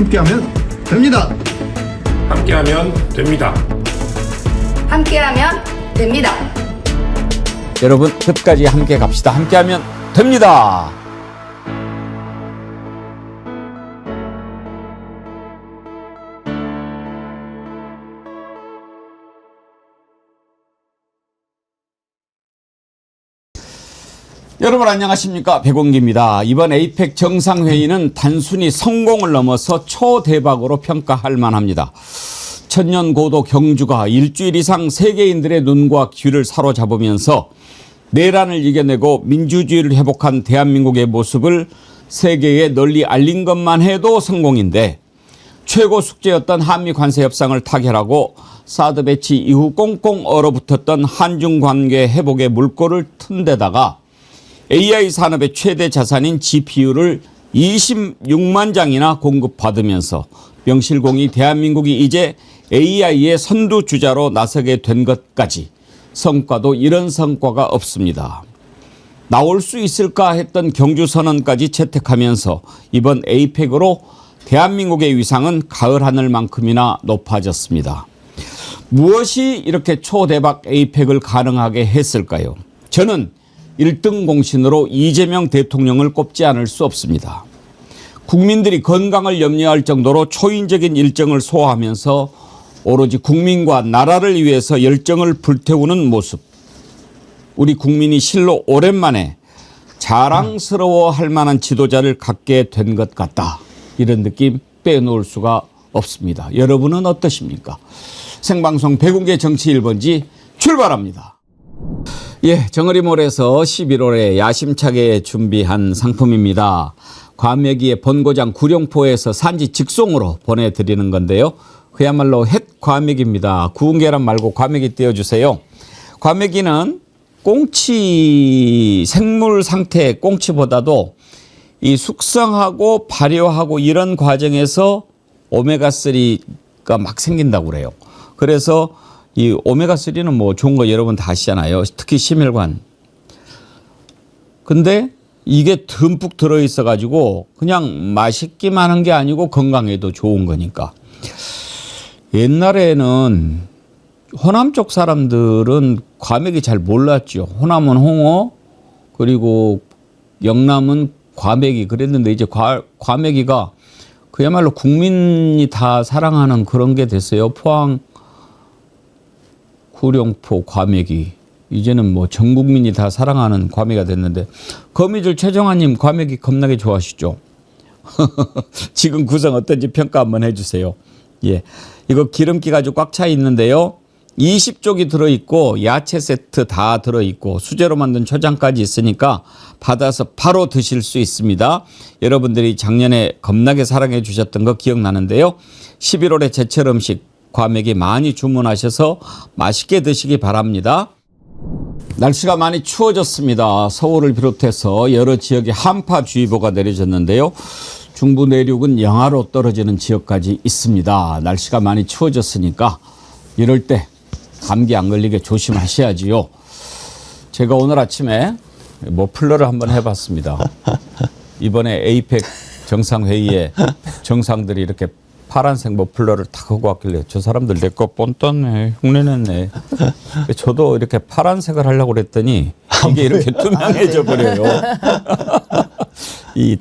함께하면 됩니다. 함께하면 됩니다. 함께하면 됩니다. 여러분 끝까지 함께 갑시다. 함께하면 됩니다. 여러분 안녕하십니까, 백운기입니다. 이번 에이펙 정상회의는 단순히 성공을 넘어서 초대박으로 평가할 만합니다. 천년고도 경주가 일주일 이상 세계인들의 눈과 귀를 사로잡으면서 내란을 이겨내고 민주주의를 회복한 대한민국의 모습을 세계에 널리 알린 것만 해도 성공인데, 최고 숙제였던 한미 관세 협상을 타결하고 사드 배치 이후 꽁꽁 얼어붙었던 한중 관계 회복의 물꼬를 튼 데다가 AI 산업의 최대 자산인 GPU를 26만 장이나 공급받으면서 명실공히 대한민국이 이제 AI의 선두주자로 나서게 된 것까지 성과도 이런 성과가 없습니다. 나올 수 있을까 했던 경주선언까지 채택하면서 이번 에이펙으로 대한민국의 위상은 가을 하늘만큼이나 높아졌습니다. 무엇이 이렇게 초대박 에이펙을 가능하게 했을까요? 저는 1등 공신으로 이재명 대통령을 꼽지 않을 수 없습니다. 국민들이 건강을 염려할 정도로 초인적인 일정을 소화하면서 오로지 국민과 나라를 위해서 열정을 불태우는 모습. 우리 국민이 실로 오랜만에 자랑스러워할 만한 지도자를 갖게 된 것 같다. 이런 느낌 빼놓을 수가 없습니다. 여러분은 어떠십니까? 생방송 백운계 정치 1번지 출발합니다. 예, 정어리몰에서 11월에 야심차게 준비한 상품입니다. 과메기의 본고장 구룡포에서 산지 직송으로 보내드리는 건데요. 그야말로 햇 과메기입니다. 구운 계란 말고 과메기 띄워주세요. 과메기는 꽁치 생물 상태의 꽁치보다도 이 숙성하고 발효하고 이런 과정에서 오메가3가 막 생긴다고 그래요. 그래서 이 오메가3는 뭐 좋은 거 여러분 다 아시잖아요. 특히 심혈관. 근데 이게 듬뿍 들어있어 가지고 그냥 맛있기만 한 게 아니고 건강에도 좋은 거니까. 옛날에는 호남 쪽 사람들은 과메기 잘 몰랐죠. 호남은 홍어, 그리고 영남은 과메기 그랬는데 이제 과메기가 그야말로 국민이 다 사랑하는 그런 게 됐어요. 포항 구룡포 과메기. 이제는 뭐 전 국민이 다 사랑하는 과메기가 됐는데, 거미줄 최정아님 과메기 겁나게 좋아하시죠? 지금 구성 어떤지 평가 한번 해주세요. 예, 이거 기름기 가지고 꽉 차 있는데요. 20쪽이 들어있고 야채 세트 다 들어있고 수제로 만든 초장까지 있으니까 받아서 바로 드실 수 있습니다. 여러분들이 작년에 겁나게 사랑해 주셨던 거 기억나는데요. 11월에 제철 음식 과메기 많이 주문하셔서 맛있게 드시기 바랍니다. 날씨가 많이 추워졌습니다. 서울을 비롯해서 여러 지역에 한파주의보가 내려졌는데요. 중부 내륙은 영하로 떨어지는 지역까지 있습니다. 날씨가 많이 추워졌으니까 이럴 때 감기 안 걸리게 조심하셔야지요. 제가 오늘 아침에 머플러를 한번 해봤습니다. 이번에 에이펙 정상회의에 정상들이 이렇게 파란색 머플러를 탁 하고 왔길래 저 사람들 내 거 뻔뻔해 흉내냈네. 저도 이렇게 파란색을 하려고 그랬더니 이게 이렇게 투명해져 버려요. 이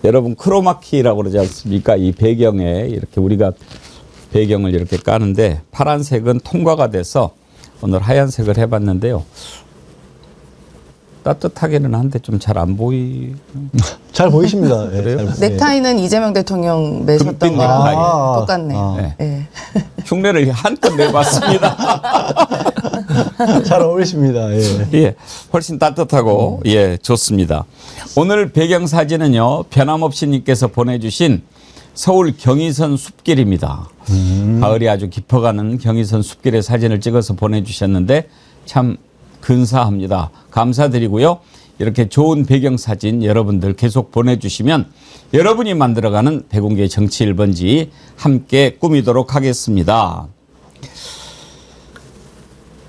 여러분 크로마키라고 그러지 않습니까? 이 배경에 이렇게 우리가 배경을 이렇게 까는데 파란색은 통과가 돼서 오늘 하얀색을 해봤는데요. 따뜻하게는 한데 좀 잘 안 잘 보이십니다. 네, 그래요? 넥타이는 이재명 대통령 매셨던 금빛 거랑 넥타이. 똑같네. 네. 네. 흉내를 한껏 내봤습니다. 잘 어울리십니다. 예. 예, 훨씬 따뜻하고 예, 좋습니다. 오늘 배경 사진은요, 변함없이 님께서 보내주신 서울 경의선 숲길입니다. 가을이 아주 깊어가는 경의선 숲길의 사진을 찍어서 보내주셨는데 참 근사합니다. 감사드리고요. 이렇게 좋은 배경 사진 여러분들 계속 보내주시면 여러분이 만들어가는 백운계 정치 1번지 함께 꾸미도록 하겠습니다.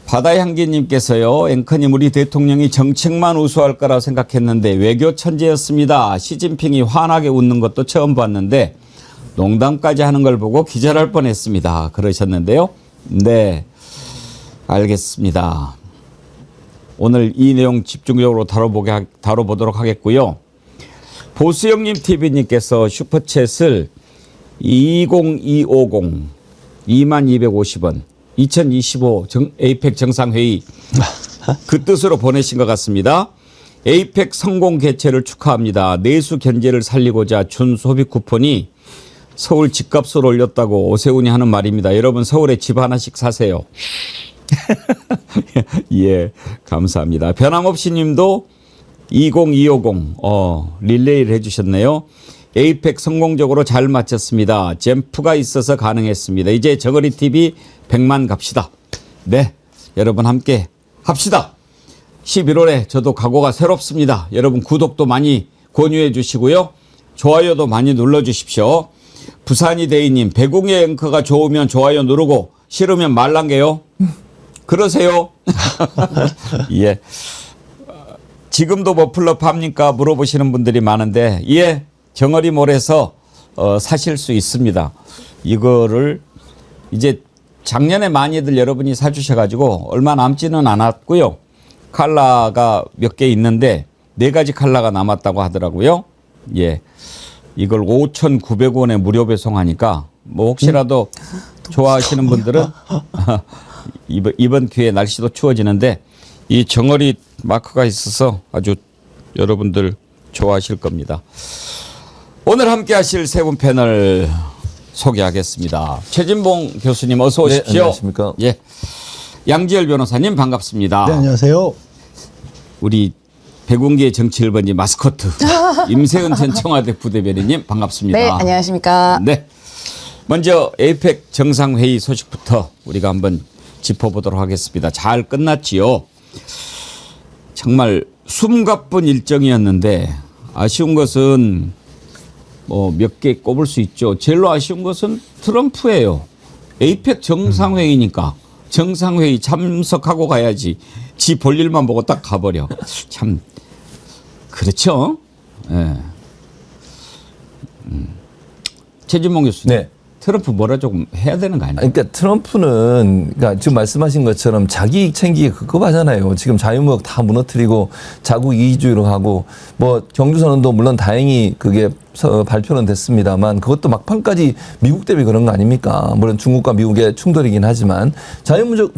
바다향기님께서요. 앵커님, 우리 대통령이 정책만 우수할 거라고 생각했는데 외교 천재였습니다. 시진핑이 환하게 웃는 것도 처음 봤는데 농담까지 하는 걸 보고 기절할 뻔했습니다. 그러셨는데요. 네, 알겠습니다. 오늘 이 내용 집중적으로 다뤄보도록 하겠고요. 보수영님 TV님께서 슈퍼챗을 20250 2250원 2025 에이펙 정상회의 그 뜻으로 보내신 것 같습니다. 에이펙 성공 개최를 축하합니다. 내수 견제를 살리고자 준 소비 쿠폰이 서울 집값을 올렸다고 오세훈이 하는 말입니다. 여러분 서울에 집 하나씩 사세요. 예, 감사합니다. 변함없이 님도 20250 릴레이를 해주셨네요. 에이펙 성공적으로 잘 마쳤습니다. 잼프가 있어서 가능했습니다. 이제 저거리 TV 100만 갑시다. 네, 여러분 함께 합시다. 11월에 저도 각오가 새롭습니다. 여러분 구독도 많이 권유해 주시고요. 좋아요도 많이 눌러 주십시오. 부산이 대인님, 배궁의 앵커가 좋으면 좋아요 누르고 싫으면 말란게요. 그러세요. 예. 지금도 머플러 팝니까? 물어보시는 분들이 많은데, 예, 정어리몰에서 사실 수 있습니다. 이거를 이제 작년에 많이들 여러분이 사주셔가지고 얼마 남지는 않았고요. 컬러가 몇 개 있는데 4가지 컬러가 남았다고 하더라고요. 예, 이걸 5,900원에 무료 배송하니까 뭐 혹시라도 좋아하시는 분들은 이번 기회에 날씨도 추워지는데 이 정어리 마크가 있어서 아주 여러분들 좋아하실 겁니다. 오늘 함께 하실 세 분 패널 소개하겠습니다. 최진봉 교수님 어서 오십시오. 네, 안녕하십니까. 예. 양지열 변호사님 반갑습니다. 네, 안녕하세요. 우리 백운기의 정치 1번지 마스코트 임세은 전 청와대 부대변인님 반갑습니다. 네, 안녕하십니까. 네. 먼저 에이펙 정상회의 소식부터 우리가 한번 짚어보도록 하겠습니다. 잘 끝났지요. 정말 숨가쁜 일정이었는데 아쉬운 것은 뭐 몇 개 꼽을 수 있죠. 제일로 아쉬운 것은 트럼프예요. 에이펙 정상회의니까 정상회의 참석하고 가야지. 지 볼 일만 보고 딱 가버려. 참 그렇죠. 예. 최진봉 교수님. 네. 트럼프 뭐라 조금 해야 되는 거 아니에요? 그러니까 트럼프는 그러니까 지금 말씀하신 것처럼 자기 이익 챙기기 급급하잖아요. 지금 자유무역 다 무너뜨리고 자국 이기주의로 하고 뭐 경주선언도 물론 다행히 그게 발표는 됐습니다만 그것도 막판까지 미국 대비 그런 거 아닙니까? 물론 중국과 미국의 충돌이긴 하지만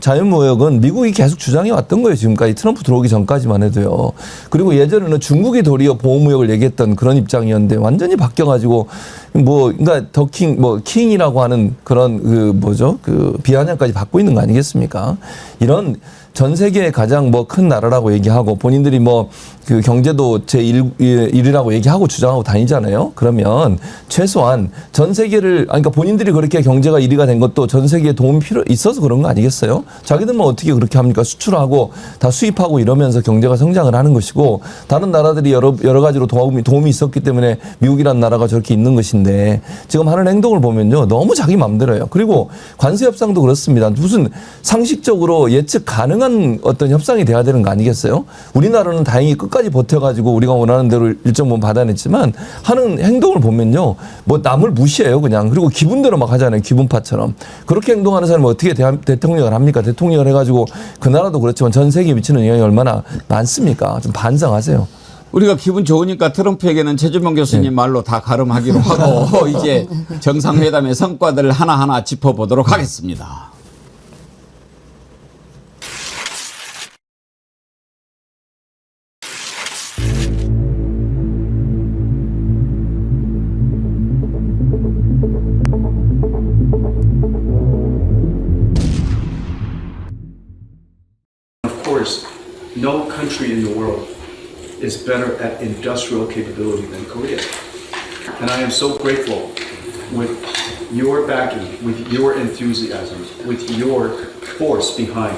자유무역은 미국이 계속 주장해 왔던 거예요. 지금까지 트럼프 들어오기 전까지만 해도요. 그리고 예전에는 중국이 도리어 보호무역을 얘기했던 그런 입장이었는데 완전히 바뀌어가지고 뭐 그러니까 더킹 뭐 킹이라고 하는 그런 그 뭐죠 그 비아냥까지 받고 있는 거 아니겠습니까? 이런 전 세계의 가장 뭐 큰 나라라고 얘기하고 본인들이 뭐 그 경제도 제1이라고 얘기하고 주장하고 다니잖아요. 그러면 최소한 전 세계를 그러니까 본인들이 그렇게 경제가 1위가 된 것도 전 세계에 도움이 필요 있어서 그런 거 아니겠어요? 자기들만 어떻게 그렇게 합니까? 수출하고 다 수입하고 이러면서 경제가 성장을 하는 것이고 다른 나라들이 여러 가지로 도움이 있었기 때문에 미국이라는 나라가 저렇게 있는 것인데 지금 하는 행동을 보면요. 너무 자기 맘대로예요. 그리고 관세 협상도 그렇습니다. 무슨 상식적으로 예측 가능한 어떤 협상이 돼야 되는 거 아니겠어요? 우리나라는 다행히 끝까지 버텨가지고 우리가 원하는 대로 일정 부분 받아냈지만 하는 행동을 보면요. 뭐 남을 무시해요. 그냥. 그리고 기분대로 막 하잖아요. 기분파처럼. 그렇게 행동하는 사람이 어떻게 대통령을 합니까? 대통령을 해가지고 그 나라도 그렇지만 전 세계에 미치는 영향이 얼마나 많습니까? 좀 반성하세요. 우리가 기분 좋으니까 트럼프에게는 최준봉 교수님 말로 다 가름하기로 하고 이제 정상회담의 성과들을 하나하나 짚어보도록 하겠습니다. Of course, no country in the world is better at industrial capability than Korea. And I am so grateful with your backing, with your enthusiasm, with your force behind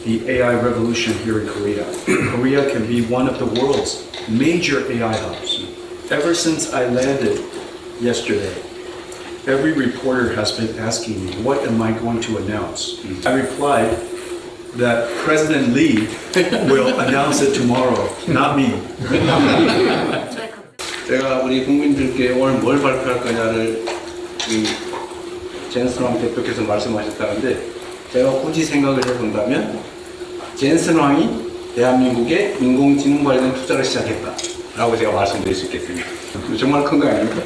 the AI revolution here in Korea. Korea can be one of the world's major AI hubs. Ever since I landed yesterday, every reporter has been asking me, what am I going to announce? I replied that President Lee will announce it tomorrow, not me. 제가 우리 국민들께 오늘 뭘 발표할 거냐를 젠슨 왕 대표께서 말씀하셨다는데 제가 굳이 생각을 해본다면 젠슨 왕이 대한민국에 인공지능 관련 투자를 시작했다라고 제가 말씀드릴 수 있겠습니다. 정말 큰 거 아닙니까?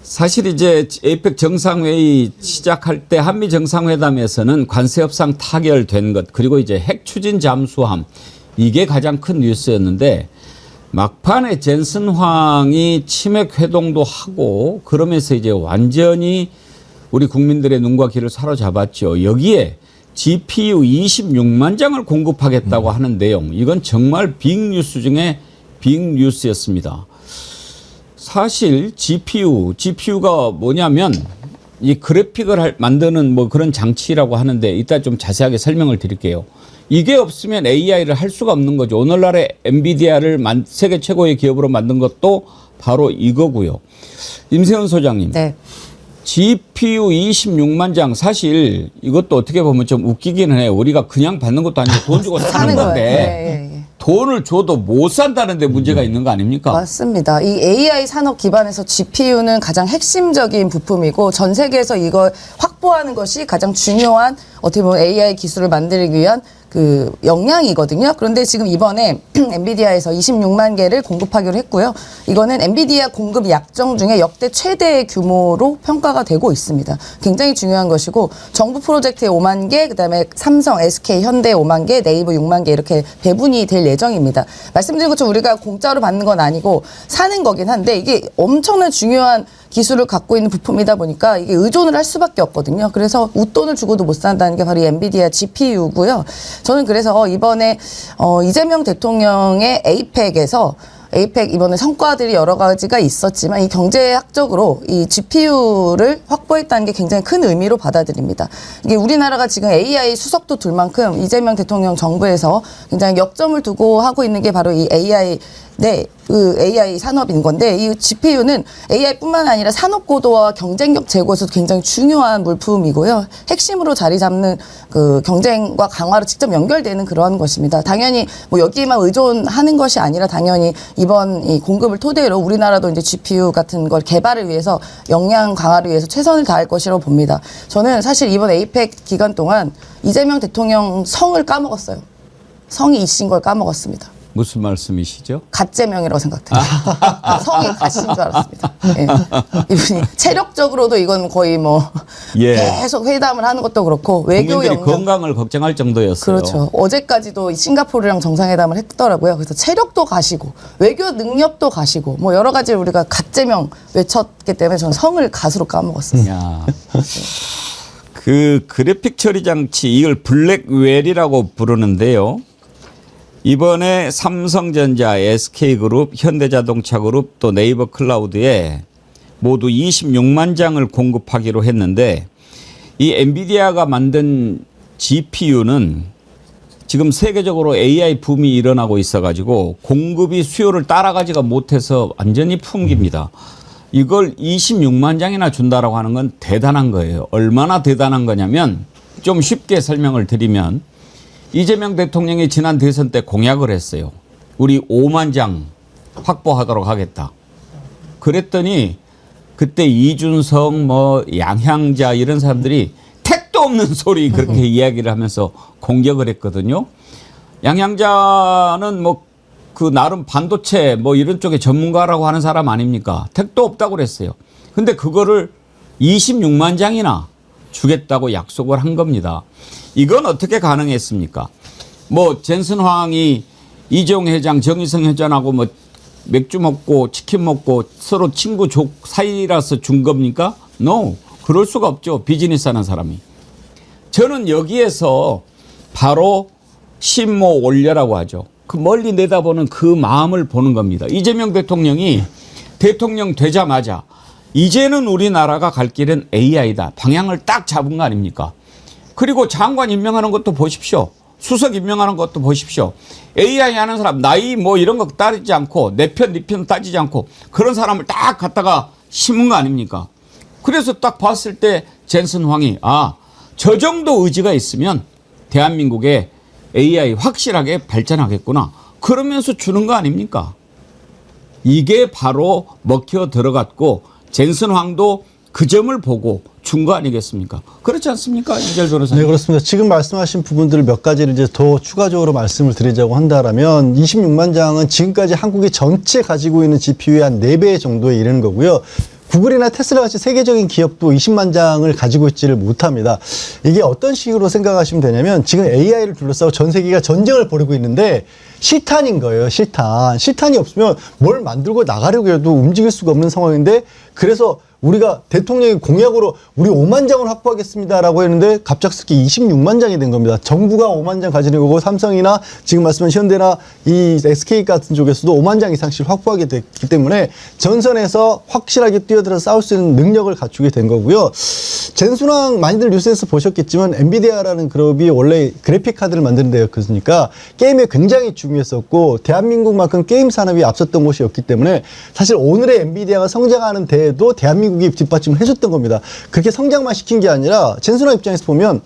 사실 이제 에이펙 정상회의 시작할 때 한미 정상회담에서는 관세 협상 타결된 것 그리고 이제 핵 추진 잠수함 이게 가장 큰 뉴스였는데 막판에 젠슨 황이 치맥 회동도 하고 그러면서 이제 완전히 우리 국민들의 눈과 귀를 사로잡았죠. 여기에 GPU 26만 장을 공급하겠다고 하는 내용 이건 정말 빅뉴스 중에 빅뉴스였습니다. 사실 GPU가 뭐냐면 이 그래픽을 만드는 뭐 그런 장치라고 하는데 이따 좀 자세하게 설명을 드릴게요. 이게 없으면 AI를 할 수가 없는 거죠. 오늘날의 엔비디아를 세계 최고의 기업으로 만든 것도 바로 이거고요. 임세훈 소장님. 네. GPU 26만 장 사실 이것도 어떻게 보면 좀 웃기기는 해요. 우리가 그냥 받는 것도 아니고 돈 주고 사는 건데 예. 돈을 줘도 못 산다는 데 문제가 있는 거 아닙니까? 맞습니다. 이 AI 산업 기반에서 GPU는 가장 핵심적인 부품이고 전 세계에서 이걸 확보하는 것이 가장 중요한 어떻게 보면 AI 기술을 만들기 위한 그 역량이거든요. 그런데 지금 이번에 엔비디아에서 26만 개를 공급하기로 했고요. 이거는 엔비디아 공급 약정 중에 역대 최대의 규모로 평가가 되고 있습니다. 굉장히 중요한 것이고 정부 프로젝트에 5만 개, 그다음에 삼성, SK, 현대 5만 개, 네이버 6만 개 이렇게 배분이 될 예정입니다. 말씀드린 것처럼 우리가 공짜로 받는 건 아니고 사는 거긴 한데 이게 엄청난 중요한 기술을 갖고 있는 부품이다 보니까 이게 의존을 할 수밖에 없거든요. 그래서 웃돈을 주고도 못 산다는 게 바로 이 엔비디아 GPU고요. 저는 그래서 이번에 이재명 대통령의 에이펙에서 에이펙 이번에 성과들이 여러 가지가 있었지만 이 경제학적으로 이 GPU를 확보했다는 게 굉장히 큰 의미로 받아들입니다. 이게 우리나라가 지금 AI 수석도 둘 만큼 이재명 대통령 정부에서 굉장히 역점을 두고 하고 있는 게 바로 이 AI 그 AI 산업인 건데 이 GPU는 AI뿐만 아니라 산업 고도와 경쟁력 제고에서도 굉장히 중요한 물품이고요. 핵심으로 자리 잡는 그 경쟁과 강화로 직접 연결되는 그러한 것입니다. 당연히 뭐 여기에만 의존하는 것이 아니라 당연히 이번 이 공급을 토대로 우리나라도 이제 GPU 같은 걸 개발을 위해서 역량 강화를 위해서 최선을 다할 것이라고 봅니다. 저는 사실 이번 에이펙 기간 동안 이재명 대통령 성을 까먹었어요. 성이 이신 걸 까먹었습니다. 무슨 말씀이시죠? 갓제명이라고 생각돼요. 성이 갓인 줄 알았습니다. 예. 이분이 체력적으로도 이건 거의 뭐 예. 계속 회담을 하는 것도 그렇고 외교 국민들이 역량 건강을 걱정할 정도였어요. 그렇죠. 어제까지도 싱가포르랑 정상회담을 했더라고요. 그래서 체력도 가시고 외교 능력도 가시고 뭐 여러 가지 우리가 갓제명 외쳤기 때문에 저는 성을 갓으로 까먹었어요. 야. 그 그래픽 처리 장치 이걸 블랙웰이라고 부르는데요. 이번에 삼성전자, SK그룹, 현대자동차그룹 또 네이버 클라우드에 모두 26만 장을 공급하기로 했는데 이 엔비디아가 만든 GPU는 지금 세계적으로 AI 붐이 일어나고 있어가지고 공급이 수요를 따라가지가 못해서 완전히 품깁니다. 이걸 26만 장이나 준다라고 하는 건 대단한 거예요. 얼마나 대단한 거냐면 좀 쉽게 설명을 드리면 이재명 대통령이 지난 대선 때 공약을 했어요. 우리 5만 장 확보하도록 하겠다. 그랬더니 그때 이준석 뭐 양향자 이런 사람들이 택도 없는 소리 그렇게 이야기를 하면서 공격을 했거든요. 양향자는 뭐 그 나름 반도체 뭐 이런 쪽에 전문가라고 하는 사람 아닙니까? 택도 없다고 그랬어요. 근데 그거를 26만 장이나 주겠다고 약속을 한 겁니다. 이건 어떻게 가능했습니까? 뭐 젠슨 황이 이재용 회장, 정의성 회장하고 뭐 맥주 먹고 치킨 먹고 서로 친구 족 사이라서 준 겁니까? No. 그럴 수가 없죠. 비즈니스 하는 사람이. 저는 여기에서 바로 신모 올려라고 하죠. 그 멀리 내다보는 그 마음을 보는 겁니다. 이재명 대통령이 대통령 되자마자 이제는 우리나라가 갈 길은 AI다. 방향을 딱 잡은 거 아닙니까? 그리고 장관 임명하는 것도 보십시오. 수석 임명하는 것도 보십시오. AI 하는 사람 나이 뭐 이런 거 따지지 않고 내 편, 네 편 따지지 않고 그런 사람을 딱 갖다가 심은 거 아닙니까? 그래서 딱 봤을 때 젠슨 황이 저 정도 의지가 있으면 대한민국에 AI 확실하게 발전하겠구나. 그러면서 주는 거 아닙니까? 이게 바로 먹혀 들어갔고 젠슨 황도 그 점을 보고 준 거 아니겠습니까? 그렇지 않습니까? 이재열 변호사님. 네, 그렇습니다. 지금 말씀하신 부분들을 몇 가지를 이제 더 추가적으로 말씀을 드리자고 한다라면 26만 장은 지금까지 한국이 전체 가지고 있는 GPU의 한 4배 정도에 이르는 거고요. 구글이나 테슬라 같이 세계적인 기업도 20만 장을 가지고 있지를 못합니다. 이게 어떤 식으로 생각하시면 되냐면 지금 AI를 둘러싸고 전 세계가 전쟁을 벌이고 있는데 실탄인 거예요. 실탄. 실탄이 없으면 뭘 만들고 나가려고 해도 움직일 수가 없는 상황인데 그래서 우리가 대통령이 공약으로 우리 5만 장을 확보하겠습니다라고 했는데 갑작스럽게 26만 장이 된 겁니다. 정부가 5만 장 가지는 거고 삼성이나 지금 말씀하신 현대나 이 SK 같은 쪽에서도 5만 장 이상씩 확보하게 됐기 때문에 전선에서 확실하게 뛰어들어 싸울 수 있는 능력을 갖추게 된 거고요. 젠순왕 많이들 뉴스에서 보셨겠지만 엔비디아라는 그룹이 원래 그래픽 카드를 만드는 데였으니까 게임에 굉장히 중요했었고 대한민국만큼 게임 산업이 앞섰던 곳이었기 때문에 사실 오늘의 엔비디아가 성장하는 데에도 대한민국이 뒷받침을 해줬던 겁니다. 그렇게 성장만 시킨 게 아니라 젠순왕 입장에서 보면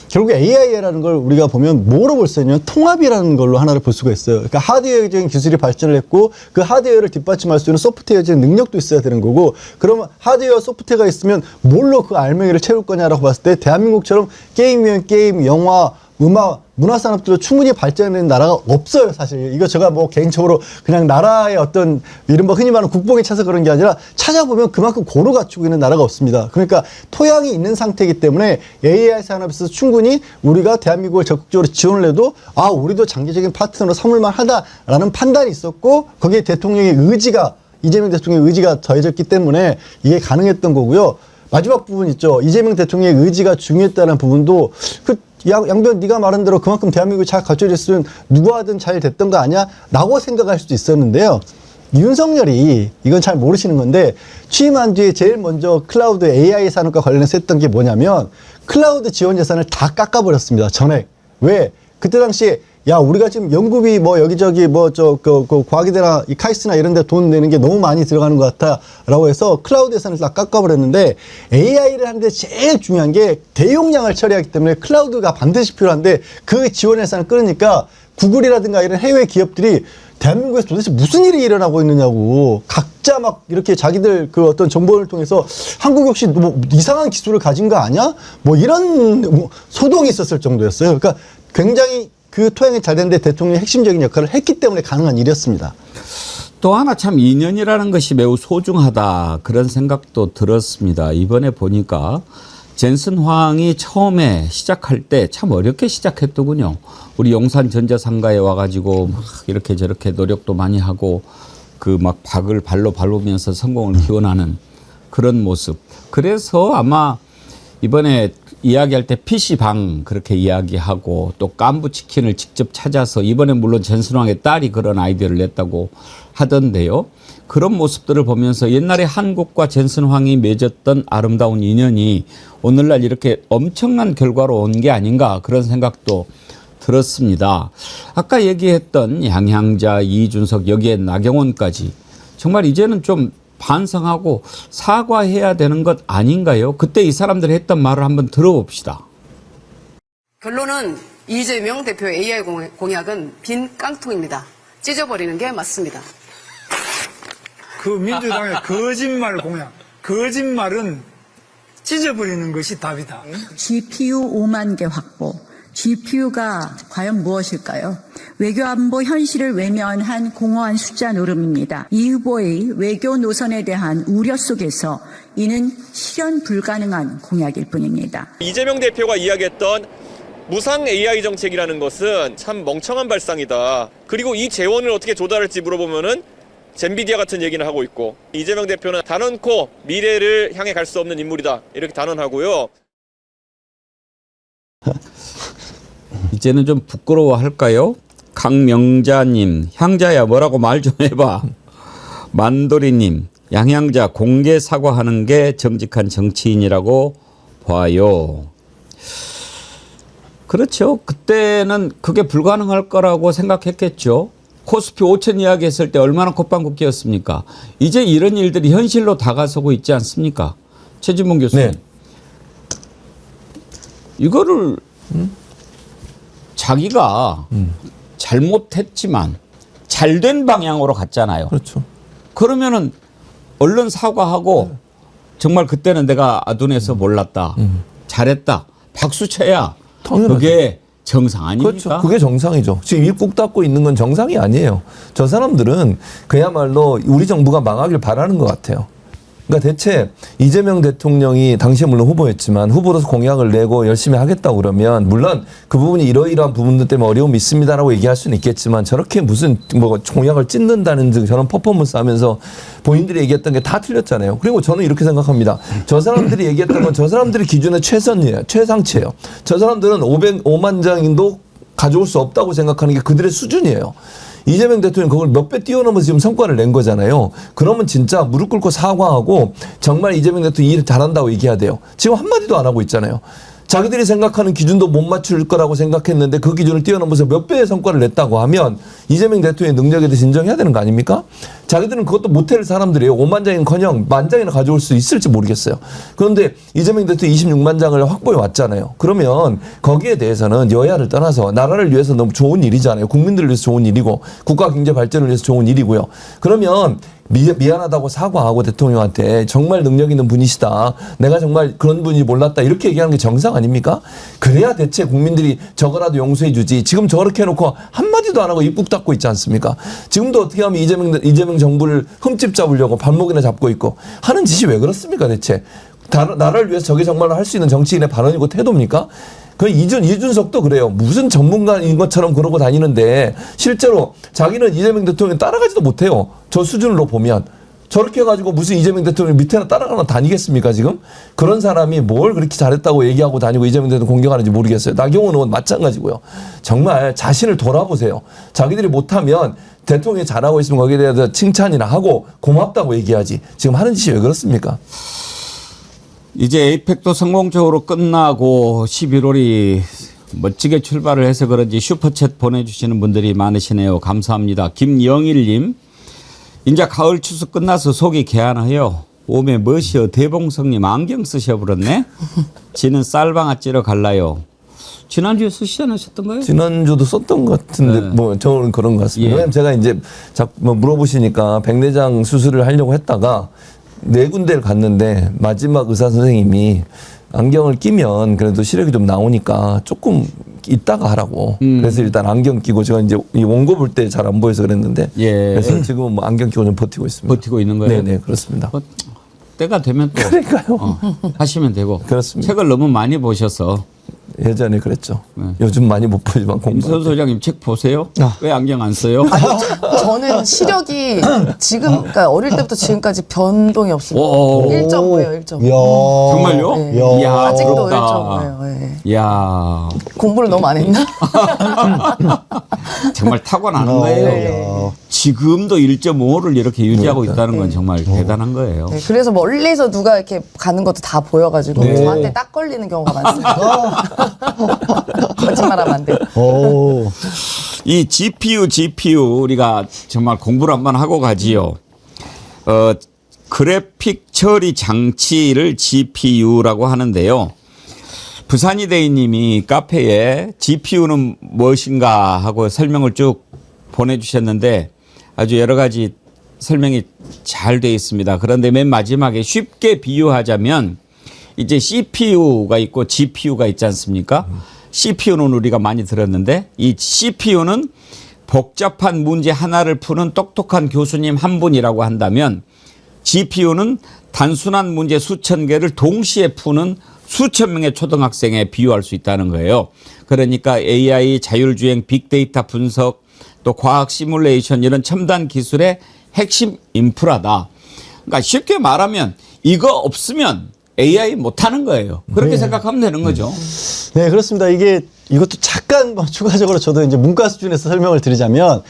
결국 AI라는 걸 우리가 보면 뭐로 볼 수 있냐면 통합이라는 걸로 하나를 볼 수가 있어요. 그러니까 하드웨어적인 기술이 발전을 했고 그 하드웨어를 뒷받침할 수 있는 소프트웨어적인 능력도 있어야 되는 거고 그러면 하드웨어 소프트웨어가 있으면 뭘로 그 알맹이를 채울 거냐라고 봤을 때 대한민국처럼 게임이면 게임, 영화, 음악, 문화산업들도 충분히 발전하는 나라가 없어요, 사실. 이거 제가 뭐 개인적으로 그냥 나라의 어떤 이른바 흔히 말하는 국뽕에 차서 그런 게 아니라 찾아보면 그만큼 고루 갖추고 있는 나라가 없습니다. 그러니까 토양이 있는 상태이기 때문에 AI 산업에서 충분히 우리가 대한민국을 적극적으로 지원을 해도 아, 우리도 장기적인 파트너로 삼을만 하다라는 판단이 있었고 거기에 대통령의 의지가 이재명 대통령의 의지가 더해졌기 때문에 이게 가능했던 거고요. 마지막 부분 있죠. 이재명 대통령의 의지가 중요했다는 부분도 양변 네가 말한 대로 그만큼 대한민국이 잘 갖춰졌으면 누가 하든 잘 됐던 거 아니야? 라고 생각할 수도 있었는데요. 윤석열이 이건 잘 모르시는 건데 취임한 뒤에 제일 먼저 클라우드 AI 산업과 관련해서 했던 게 뭐냐면 클라우드 지원 예산을 다 깎아버렸습니다. 전액. 왜? 그때 당시에 야, 우리가 지금 연구비 뭐 여기저기 뭐 그 과기대나 이 카이스트나 이런 데 돈 내는 게 너무 많이 들어가는 것 같아. 라고 해서 클라우드 예산을 다 깎아버렸는데 AI를 하는데 제일 중요한 게 대용량을 처리하기 때문에 클라우드가 반드시 필요한데 그 지원 예산을 끊으니까 구글이라든가 이런 해외 기업들이 대한민국에서 도대체 무슨 일이 일어나고 있느냐고 각자 막 이렇게 자기들 그 어떤 정보를 통해서 한국 역시 뭐 이상한 기술을 가진 거 아니야? 뭐 이런 소동이 있었을 정도였어요. 그러니까 굉장히 그 토양이 잘 됐는데 대통령이 핵심적인 역할을 했기 때문에 가능한 일이었습니다. 또 하나 참 인연이라는 것이 매우 소중하다 그런 생각도 들었습니다. 이번에 보니까 젠슨 황이 처음에 시작할 때 참 어렵게 시작했더군요. 우리 용산 전자상가에 와가지고 막 이렇게 저렇게 노력도 많이 하고 그 막 박을 발로 밟으면서 성공을 기원하는 그런 모습. 그래서 아마 이번에 이야기할 때 PC방 그렇게 이야기하고 또 깐부치킨을 직접 찾아서 이번에 물론 젠슨왕의 딸이 그런 아이디어를 냈다고 하던데요. 그런 모습들을 보면서 옛날에 한국과 젠슨왕이 맺었던 아름다운 인연이 오늘날 이렇게 엄청난 결과로 온 게 아닌가 그런 생각도 들었습니다. 아까 얘기했던 양향자, 이준석 여기에 나경원까지 정말 이제는 좀 반성하고 사과해야 되는 것 아닌가요? 그때 이 사람들이 했던 말을 한번 들어봅시다. 결론은 이재명 대표의 AI 공약은 빈 깡통입니다. 찢어버리는 게 맞습니다. 그 민주당의 거짓말 공약, 거짓말은 찢어버리는 것이 답이다. GPU 5만 개 확보. GPU가 과연 무엇일까요? 외교안보 현실을 외면한 공허한 숫자 노름입니다. 이 후보의 외교 노선에 대한 우려 속에서 이는 실현 불가능한 공약일 뿐입니다. 이재명 대표가 이야기했던 무상 AI 정책이라는 것은 참 멍청한 발상이다. 그리고 이 재원을 어떻게 조달할지 물어보면은 젠비디아 같은 얘기는 하고 있고 이재명 대표는 단언코 미래를 향해 갈 수 없는 인물이다. 이렇게 단언하고요. 이제는 좀 부끄러워할까요? 강명자님, 향자야 뭐라고 말 좀 해봐. 만도리님, 양향자 공개 사과하는 게 정직한 정치인이라고 봐요. 그렇죠. 그때는 그게 불가능할 거라고 생각했겠죠. 코스피 5천 이야기 했을 때 얼마나 콧방귀뀌었습니까? 이제 이런 일들이 현실로 다가서고 있지 않습니까? 최진봉 교수님. 네. 이거를 자기가 잘못했지만 잘된 방향으로 갔잖아요. 그렇죠. 그러면은 얼른 사과하고 정말 그때는 내가 아둔해서 몰랐다. 잘했다. 박수 쳐야 당연하죠. 그게 정상 아닙니까? 그렇죠. 그게 정상이죠. 지금 입 꾹 닫고 있는 건 정상이 아니에요. 저 사람들은 그야말로 우리 정부가 망하길 바라는 것 같아요. 그러니까 대체 이재명 대통령이 당시에 물론 후보였지만 후보로서 공약을 내고 열심히 하겠다고 그러면 물론 그 부분이 이러이러한 부분들 때문에 어려움이 있습니다라고 얘기할 수는 있겠지만 저렇게 무슨 뭐 공약을 찢는다는 저런 퍼포먼스 하면서 본인들이 얘기했던 게 다 틀렸잖아요. 그리고 저는 이렇게 생각합니다. 저 사람들이 얘기했던 건 저 사람들의 기준의 최선이에요. 최상치예요. 저 사람들은 505만 장도 가져올 수 없다고 생각하는 게 그들의 수준이에요. 이재명 대통령이 그걸 몇 배 뛰어넘어서 지금 성과를 낸 거잖아요. 그러면 진짜 무릎 꿇고 사과하고 정말 이재명 대통령이 일 잘한다고 얘기해야 돼요. 지금 한마디도 안 하고 있잖아요. 자기들이 생각하는 기준도 못 맞출 거라고 생각했는데 그 기준을 뛰어넘어서 몇 배의 성과를 냈다고 하면 이재명 대통령의 능력에 대해서 인정해야 되는 거 아닙니까? 자기들은 그것도 못할 사람들이에요. 5만 장인커녕 만 장이나 가져올 수 있을지 모르겠어요. 그런데 이재명 대통령이 26만 장을 확보해 왔잖아요. 그러면 거기에 대해서는 여야를 떠나서 나라를 위해서 너무 좋은 일이잖아요. 국민들을 위해서 좋은 일이고 국가 경제 발전을 위해서 좋은 일이고요. 그러면 미안하다고 사과하고 대통령한테 정말 능력 있는 분이시다. 내가 정말 그런 분이 몰랐다. 이렇게 얘기하는 게 정상 아닙니까? 그래야 대체 국민들이 저거라도 용서해 주지. 지금 저렇게 해놓고 한마디도 안 하고 입 꾹 닫고 있지 않습니까? 지금도 어떻게 하면 이재명 정부를 흠집 잡으려고 발목이나 잡고 있고 하는 짓이 왜 그렇습니까 대체? 나라를 위해서 저게 정말 할 수 있는 정치인의 발언이고 태도입니까? 그 이준석도 그래요. 무슨 전문가인 것처럼 그러고 다니는데 실제로 자기는 이재명 대통령 따라가지도 못해요. 저 수준으로 보면. 저렇게 해가지고 무슨 이재명 대통령 밑에나 따라가나 다니겠습니까 지금? 그런 사람이 뭘 그렇게 잘했다고 얘기하고 다니고 이재명 대통령 공격하는지 모르겠어요. 나경원 의원 마찬가지고요. 정말 자신을 돌아보세요. 자기들이 못하면 대통령이 잘하고 있으면 거기에 대해서 칭찬이나 하고 고맙다고 얘기하지. 지금 하는 짓이 왜 그렇습니까? 이제 에이펙도 성공적으로 끝나고 11월이 멋지게 출발을 해서 그런지 슈퍼챗 보내주시는 분들이 많으시네요. 감사합니다. 김영일님, 이제 가을 추수 끝나서 속이 개안해요. 오메 멋이여 대봉성님 안경 쓰셔버렸네. 지는 쌀방아 찌러 갈라요. 지난주에 쓰시지 않으셨던가요? 지난주도 썼던 것 같은데 네. 뭐 저는 그런 것 같습니다. 예. 왜냐면 제가 이제 자꾸 뭐 물어보시니까 백내장 수술을 하려고 했다가 4군데를 갔는데 마지막 의사 선생님이 안경을 끼면 그래도 시력이 좀 나오니까 조금 이따가 하라고. 그래서 일단 안경 끼고 제가 이제 이 원고 볼 때 잘 안 보여서 그랬는데 예. 그래서 지금은 뭐 안경 끼고 좀 버티고 있습니다. 버티고 있는 거예요? 네네 그렇습니다. 뭐, 때가 되면 또 그러니까요. 하시면 되고. 그렇습니다. 책을 너무 많이 보셔서. 예전에 그랬죠. 네. 요즘 많이 못 보지만 공부. 임선 소장님 책 보세요? 왜 안경 안 써요? 저는 시력이 지금 그러니까 어릴 때부터 지금까지 변동이 없습니다. 오. 1.5예요, 1.5. 이야. 정말요? 네. 이야, 아직도 부럽다. 1.5예요. 네. 이야, 공부를 너무 안 했나? 정말 타고나는 거예요. 지금도 1.5를 이렇게 유지하고 있다는 건 정말 대단한 거예요. 네, 그래서 멀리서 누가 이렇게 가는 것도 다 보여가지고 저한테 딱 걸리는 경우가 많습니다. 거짓말하면 안 돼요. 오. 이 GPU 우리가 정말 공부를 한번 하고 가지요. 그래픽 처리 장치를 GPU라고 하는데요. 부산이대인님이 카페에 GPU는 무엇인가 하고 설명을 쭉 보내주셨는데 아주 여러 가지 설명이 잘 되어 있습니다. 그런데 맨 마지막에 쉽게 비유하자면 이제 CPU가 있고 GPU가 있지 않습니까? CPU는 우리가 많이 들었는데 이 CPU는 복잡한 문제 하나를 푸는 똑똑한 교수님 한 분이라고 한다면 GPU는 단순한 문제 수천 개를 동시에 푸는 수천 명의 초등학생에 비유할 수 있다는 거예요. 그러니까 AI, 자율주행, 빅데이터 분석, 또 과학 시뮬레이션 이런 첨단 기술의 핵심 인프라다. 그러니까 쉽게 말하면 이거 없으면 AI 못하는 거예요. 그렇게 생각하면 되는 거죠. 네, 그렇습니다. 이것도 잠깐 추가적으로 저도 이제 문과 수준에서 설명을 드리자면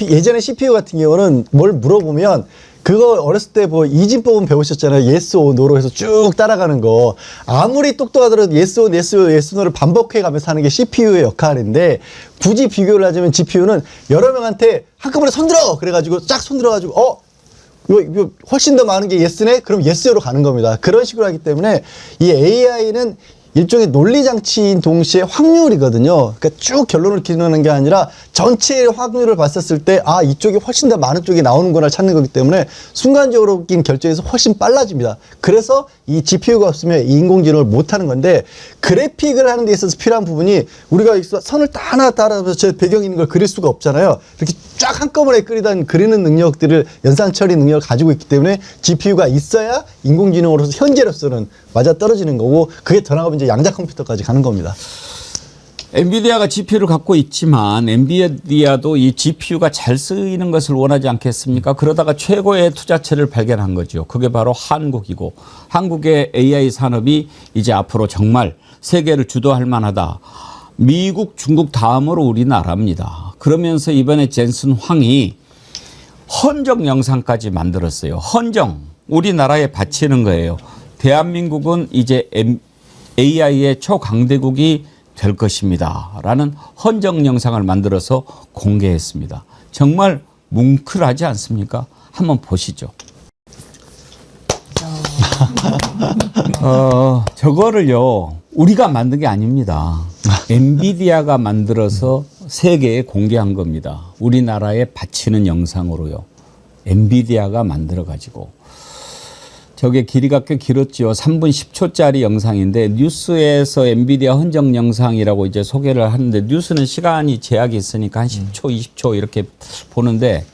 예전에 CPU 같은 경우는 뭘 물어보면 그거 어렸을 때 뭐 이진법은 배우셨잖아요. yes or no로 해서 쭉 따라가는 거. 아무리 똑똑하더라도 yes or no를 반복해 가면서 하는 게 CPU의 역할인데 굳이 비교를 하자면 GPU는 여러 명한테 한꺼번에 손들어! 그래가지고 쫙 손들어가지고 이거 훨씬 더 많은 게 yes네? 그럼 yes로 가는 겁니다. 그런 식으로 하기 때문에 이 AI는 일종의 논리 장치인 동시에 확률이거든요. 그러니까 쭉 결론을 기록하는 게 아니라 전체의 확률을 봤었을 때 아, 이쪽이 훨씬 더 많은 쪽이 나오는구나 찾는 거기 때문에 순간적으로 낀 결정에서 훨씬 빨라집니다. 그래서 이 GPU가 없으면 인공지능을 못 하는 건데 그래픽을 하는 데 있어서 필요한 부분이 우리가 선을 다 하나 따라서 저 배경 있는 걸 그릴 수가 없잖아요. 이렇게 쫙 한꺼번에 그리는 능력들을 연산 처리 능력을 가지고 있기 때문에 GPU가 있어야 인공지능으로서 현재로서는 맞아 떨어지는 거고 그게 더 나가면 이제 양자 컴퓨터까지 가는 겁니다. 엔비디아가 GPU를 갖고 있지만 엔비디아도 이 GPU가 잘 쓰이는 것을 원하지 않겠습니까? 그러다가 최고의 투자처를 발견한 거죠. 그게 바로 한국이고 한국의 AI 산업이 이제 앞으로 정말 세계를 주도할 만하다. 미국, 중국 다음으로 우리나라입니다. 그러면서 이번에 젠슨 황이 헌정 영상까지 만들었어요. 헌정, 우리나라에 바치는 거예요. 대한민국은 이제 AI의 초강대국이 될 것입니다. 라는 헌정 영상을 만들어서 공개했습니다. 정말 뭉클하지 않습니까? 한번 보시죠. 저거를요, 우리가 만든 게 아닙니다. 엔비디아가 만들어서 세계에 공개한 겁니다. 우리나라에 바치는 영상으로요. 엔비디아가 만들어가지고. 저게 길이가 꽤 길었죠. 3분 10초짜리 영상인데 뉴스에서 엔비디아 헌정 영상이라고 이제 소개를 하는데 뉴스는 시간이 제약이 있으니까 한 10초, 20초 이렇게 보는데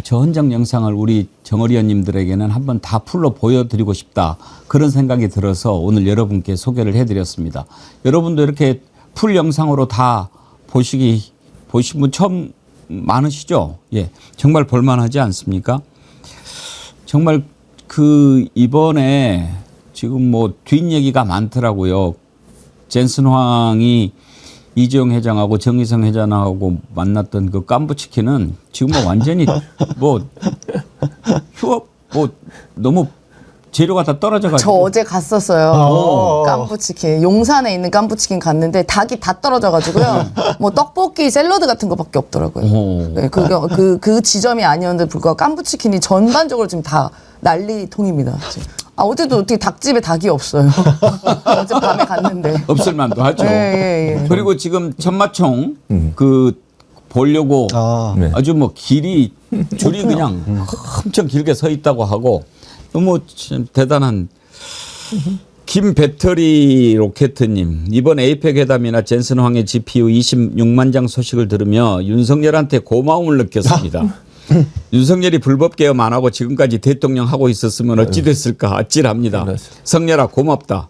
저 헌정 영상을 우리 정의위원님들에게는 한번 다 풀로 보여드리고 싶다. 그런 생각이 들어서 오늘 여러분께 소개를 해드렸습니다. 여러분도 이렇게 풀 영상으로 다 보신 분 처음 많으시죠? 예, 정말 볼만하지 않습니까? 정말 이번에 지금 뭐 뒷얘기가 많더라고요. 젠슨 황이 이재용 회장하고 정의성 회장하고 만났던 그 깐부치킨은 지금 뭐 완전히 너무 재료가 다 떨어져가지고. 저 어제 갔었어요. 깐부치킨. 용산에 있는 깐부치킨 갔는데 닭이 다 떨어져가지고요. 뭐 떡볶이, 샐러드 같은 거밖에 없더라고요. 네, 그 지점이 아니었는데 불구하고 깐부치킨이 전반적으로 지금 다 난리통입니다. 어제도 어떻게 닭집에 닭이 없어요. 어제 밤에 갔는데. 없을 만도 하죠. 예. 그리고 지금 천마총 보려고 네. 아주 뭐 줄이 그냥 엄청 길게 서 있다고 하고 너무 대단한 김배터리 로켓님 이번 에이펙 회담이나 젠슨 황의 GPU 26만 장 소식을 들으며 윤석열한테 고마움을 느꼈습니다. 윤석열이 불법 개엄 안 하고 지금까지 대통령 하고 있었으면 어찌 됐을까 아찔합니다. 성렬아 고맙다.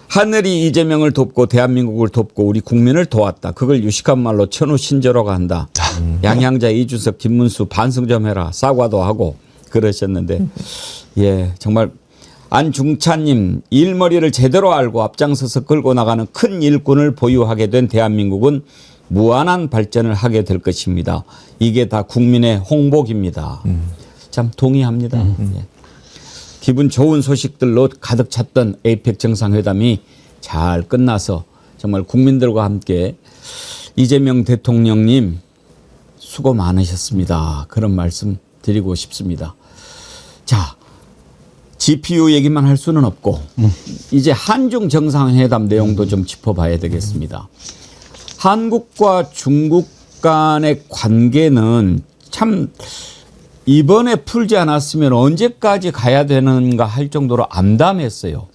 하늘이 이재명을 돕고 대한민국을 돕고 우리 국민을 도왔다. 그걸 유식한 말로 천우신조라고 한다. 양향자, 이준석, 김문수 반성 좀 해라. 사과도 하고 그러셨는데 예 정말 안중찬님 일머리를 제대로 알고 앞장서서 끌고 나가는 큰 일꾼을 보유하게 된 대한민국은 무한한 발전을 하게 될 것입니다. 이게 다 국민의 홍복입니다. 참 동의합니다. 예. 기분 좋은 소식들로 가득 찼던 에이펙 정상회담이 잘 끝나서 정말 국민들과 함께 이재명 대통령님 수고 많으셨습니다. 그런 말씀 드리고 싶습니다. 자, GPU 얘기만 할 수는 없고 이제 한중 정상회담 내용도 좀 짚어봐야 되겠습니다. 한국과 중국 간의 관계는 참 이번에 풀지 않았으면 언제까지 가야 되는가 할 정도로 암담했어요.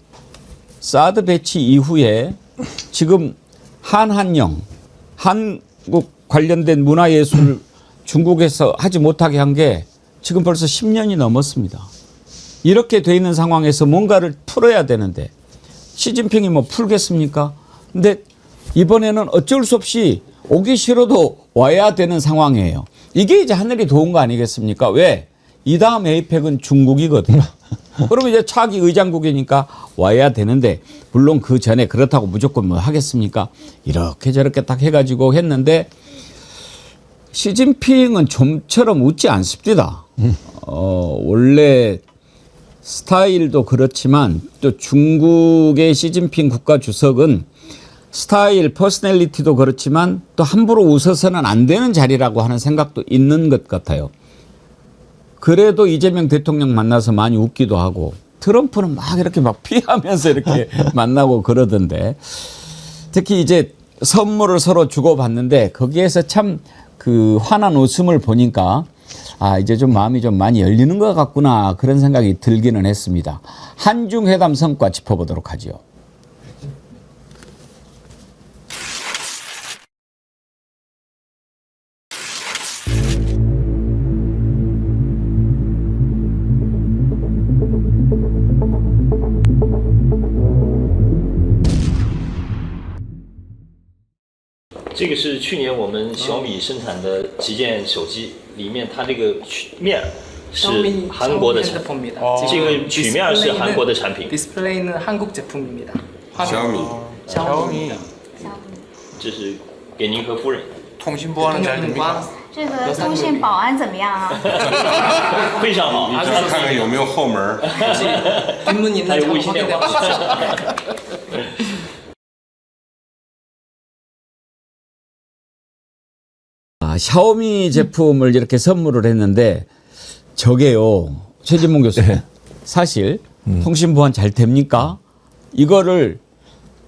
사드 배치 이후에 지금 한한령, 한국 관련된 문화예술 중국에서 하지 못하게 한 게 지금 벌써 10년이 넘었습니다. 이렇게 돼 있는 상황에서 뭔가를 풀어야 되는데 시진핑이 뭐 풀겠습니까? 근데 이번에는 어쩔 수 없이 오기 싫어도 와야 되는 상황이에요. 이게 이제 하늘이 도운 거 아니겠습니까? 왜? 이 다음 에이펙은 중국이거든요. 그러면 이제 차기 의장국이니까 와야 되는데 물론 그 전에 그렇다고 무조건 뭐 하겠습니까? 이렇게 저렇게 딱 해가지고 했는데 시진핑은 좀처럼 웃지 않습니다. 원래 스타일도 그렇지만 또 중국의 시진핑 국가주석은 스타일, 퍼스널리티도 그렇지만 또 함부로 웃어서는 안 되는 자리라고 하는 생각도 있는 것 같아요. 그래도 이재명 대통령 만나서 많이 웃기도 하고 트럼프는 막 이렇게 막 피하면서 이렇게 만나고 그러던데 특히 이제 선물을 서로 주고받는데 거기에서 참 그 환한 웃음을 보니까 아, 이제 좀 마음이 좀 많이 열리는 것 같구나 그런 생각이 들기는 했습니다. 한중 회담 성과 짚어보도록 하죠.这个是去年我们小米生产的旗舰手机，里面它这个曲面是韩国的产品，这个曲面是韩国的产品。 디스플레이는 한국 제품입니다. 샤오미 这是给您和夫人， 통신보안은 잘 됩니까? 这个通信保安怎么样啊？非常好。你看看有没有后门？ 뒷문 있는 점 확인해 보십시오. 아, 샤오미 제품을 이렇게 선물을 했는데 저게요. 최진봉 교수님. 사실 통신 보안 잘 됩니까? 이거를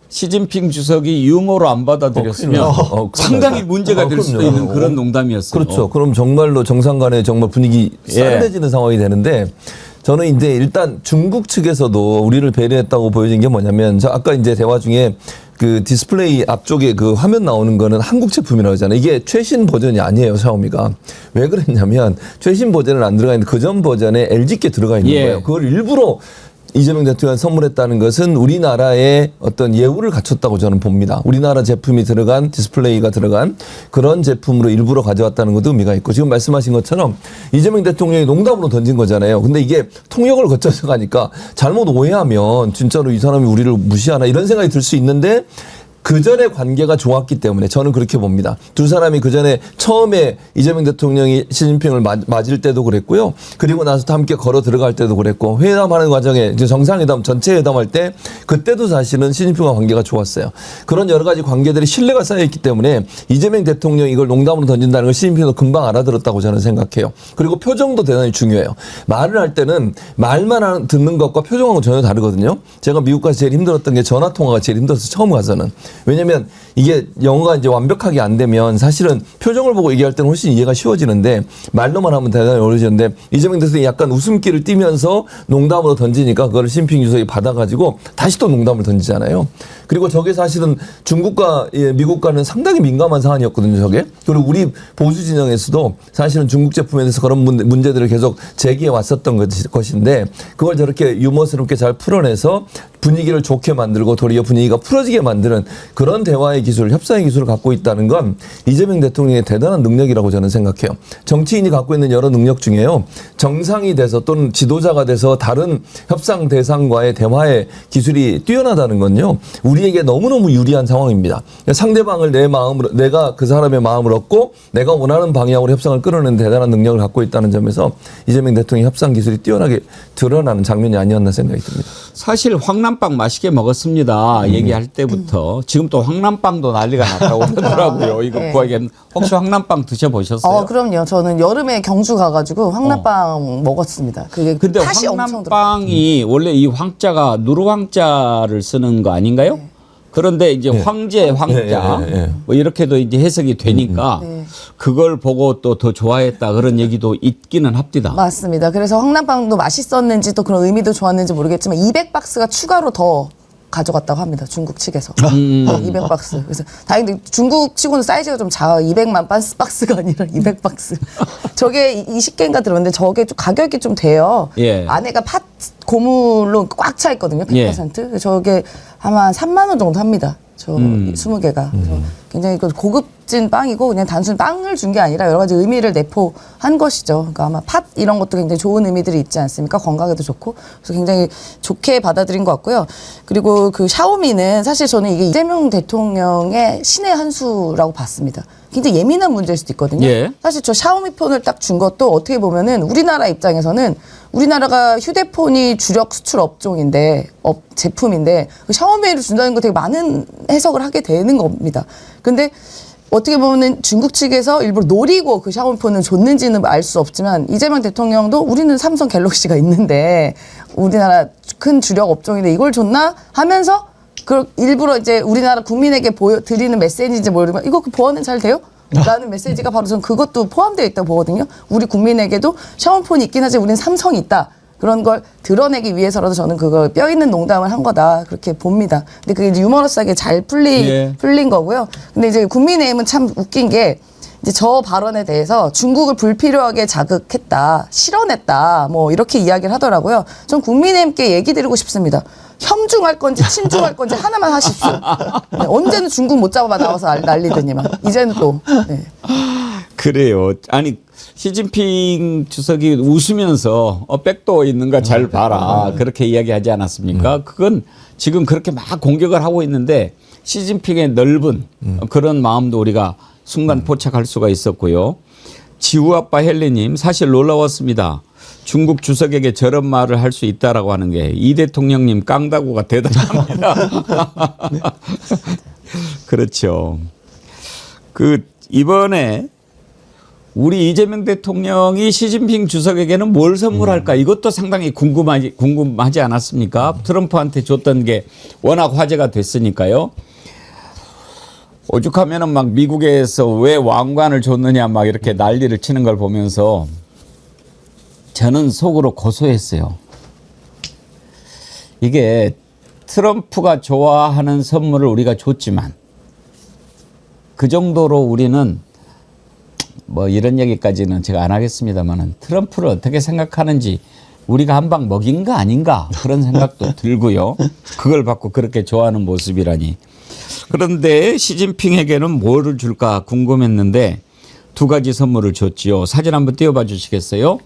시진핑 주석이 유머로 안 받아들였으면 상당히 문제가 될 수도 있는 그런 농담이었어요. 그렇죠. 그럼 정말로 정상 간에 정말 분위기 싸늘해지는 상황이 되는데 저는 이제 일단 중국 측에서도 우리를 배려했다고 보여진 게 뭐냐면 저 아까 이제 대화 중에 그 디스플레이 앞쪽에 그 화면 나오는 거는 한국 제품이라고 하잖아요. 이게 최신 버전이 아니에요, 샤오미가. 왜 그랬냐면 최신 버전은 안 들어가 있는데 그전 버전에 LG께 들어가 있는 거예요. 그걸 일부러 이재명 대통령이 선물했다는 것은 우리나라의 어떤 예우를 갖췄다고 저는 봅니다. 우리나라 제품이 들어간 디스플레이가 들어간 그런 제품으로 일부러 가져왔다는 것도 의미가 있고 지금 말씀하신 것처럼 이재명 대통령이 농담으로 던진 거잖아요. 근데 이게 통역을 거쳐서 가니까 잘못 오해하면 진짜로 이 사람이 우리를 무시하나 이런 생각이 들 수 있는데 그 전에 관계가 좋았기 때문에 저는 그렇게 봅니다. 두 사람이 그 전에 처음에 이재명 대통령이 시진핑을 맞을 때도 그랬고요. 그리고 나서 함께 걸어 들어갈 때도 그랬고 회담하는 과정에 이제 정상회담 전체 회담할 때 그때도 사실은 시진핑과 관계가 좋았어요. 그런 여러 가지 관계들이 신뢰가 쌓여 있기 때문에 이재명 대통령이 이걸 농담으로 던진다는 걸 시진핑도 금방 알아들었다고 저는 생각해요. 그리고 표정도 대단히 중요해요. 말을 할 때는 말만 듣는 것과 표정하고 전혀 다르거든요. 제가 미국 가서 제일 힘들었던 게 전화 통화가 제일 힘들었어요. 처음 가서는. 왜냐면 이게 영어가 이제 완벽하게 안 되면 사실은 표정을 보고 얘기할 때는 훨씬 이해가 쉬워지는데 말로만 하면 대단히 어려워지는데 이재명 대통령이 약간 웃음기를 띠면서 농담으로 던지니까 그걸 시진핑 주석이 받아가지고 다시 또 농담을 던지잖아요. 그리고 저게 사실은 중국과 미국과는 상당히 민감한 사안이었거든요. 저게. 그리고 우리 보수 진영에서도 사실은 중국 제품에 대해서 그런 문제들을 계속 제기해 왔었던 것인데 그걸 저렇게 유머스럽게 잘 풀어내서 분위기를 좋게 만들고 도리어 분위기가 풀어지게 만드는 그런 대화의 기술, 협상의 기술을 갖고 있다는 건 이재명 대통령의 대단한 능력이라고 저는 생각해요. 정치인이 갖고 있는 여러 능력 중에요. 정상이 돼서 또는 지도자가 돼서 다른 협상 대상과의 대화의 기술이 뛰어나다는 건요. 우리에게 너무너무 유리한 상황입니다. 상대방을 내 마음으로, 내가 그 사람의 마음을 얻고 내가 원하는 방향으로 협상을 끌어내는 대단한 능력을 갖고 있다는 점에서 이재명 대통령의 협상 기술이 뛰어나게 드러나는 장면이 아니었나 생각이 듭니다. 사실 황남빵 맛있게 먹었습니다. 얘기할 때부터 지금 또 황남빵도 난리가 났다고 하더라고요. 이거 구하기 혹시 황남빵 드셔보셨어요? 그럼요. 저는 여름에 경주 가가지고 황남빵 먹었습니다. 그게 근데 팥이 엄청 들어가요. 황남빵이 원래 이 황자가 누르황자를 쓰는 거 아닌가요? 그런데 이제 황제, 황자 뭐 이렇게도 이제 해석이 되니까 그걸 보고 또 더 좋아했다 그런 얘기도 있기는 합니다. 맞습니다. 그래서 황남빵도 맛있었는지 또 그런 의미도 좋았는지 모르겠지만 200박스가 추가로 더 가져갔다고 합니다. 중국 측에서. 200박스. 그래서 다행히 중국 치고는 사이즈가 좀 작아요. 200만 박스가 아니라 200박스. 저게 20개인가 들었는데 저게 좀 가격이 좀 돼요. 안에가 팥 고물로 꽉 차 있거든요. 100%. 저게 아마 3만 원 정도 합니다. 저 20개가. 굉장히 고급진 빵이고 그냥 단순 빵을 준 게 아니라 여러 가지 의미를 내포한 것이죠. 그러니까 아마 팥 이런 것도 굉장히 좋은 의미들이 있지 않습니까? 건강에도 좋고. 그래서 굉장히 좋게 받아들인 것 같고요. 그리고 그 샤오미는 사실 저는 이게 이재명 대통령의 신의 한 수라고 봤습니다. 굉장히 예민한 문제일 수도 있거든요. 사실 저 샤오미 폰을 딱 준 것도 어떻게 보면은 우리나라 입장에서는 우리나라가 휴대폰이 주력 수출 업종인데 제품인데 그 샤오미를 준다는 거 되게 많은 해석을 하게 되는 겁니다. 근데 어떻게 보면 중국 측에서 일부러 노리고 그 샤오미폰을 줬는지는 알 수 없지만 이재명 대통령도 우리는 삼성 갤럭시가 있는데 우리나라 큰 주력 업종인데 이걸 줬나 하면서 그 일부러 이제 우리나라 국민에게 드리는 메시지인지 모르지만 이거 그 보안은 잘 돼요? 라는 메시지가 바로 저는 그것도 포함되어 있다고 보거든요. 우리 국민에게도 샤오미폰이 있긴 하지만 우리는 삼성이 있다. 그런 걸 드러내기 위해서라도 저는 그걸 뼈 있는 농담을 한 거다. 그렇게 봅니다. 근데 그게 이제 유머러스하게 잘 풀린 거고요. 근데 이제 국민의힘은 참 웃긴 게 이제 저 발언에 대해서 중국을 불필요하게 자극했다, 실언했다, 뭐 이렇게 이야기를 하더라고요. 전 국민의힘께 얘기 드리고 싶습니다. 협중할 건지 친중할 건지 하나만 하십시오. 네, 언제는 중국 못 잡아 나와서 난리더니만 이제는 또. 네. 그래요. 아니 시진핑 주석이 웃으면서 백도 있는가 잘 봐라 그렇게 이야기하지 않았습니까? 그건 지금 그렇게 막 공격을 하고 있는데 시진핑의 넓은 그런 마음도 우리가 순간 포착할 수가 있었고요. 지우아빠 헬리님 사실 놀라웠습니다. 중국 주석에게 저런 말을 할 수 있다라고 하는 게 이 대통령님 깡다구가 대단합니다. 그렇죠. 그 이번에 우리 이재명 대통령이 시진핑 주석에게는 뭘 선물할까 이것도 상당히 궁금하지 않았습니까? 트럼프한테 줬던 게 워낙 화제가 됐으니까요. 오죽하면은 막 미국에서 왜 왕관을 줬느냐 막 이렇게 난리를 치는 걸 보면서 저는 속으로 고소했어요. 이게 트럼프가 좋아하는 선물을 우리가 줬지만 그 정도로 우리는 뭐 이런 얘기까지는 제가 안 하겠습니다만은 트럼프를 어떻게 생각하는지 우리가 한 방 먹인 거 아닌가 그런 생각도 들고요. 그걸 받고 그렇게 좋아하는 모습이라니. 그런데 시진핑에게는 뭐를 줄까 궁금했는데 두 가지 선물을 줬지요. 사진 한번 띄워봐 주시겠어요?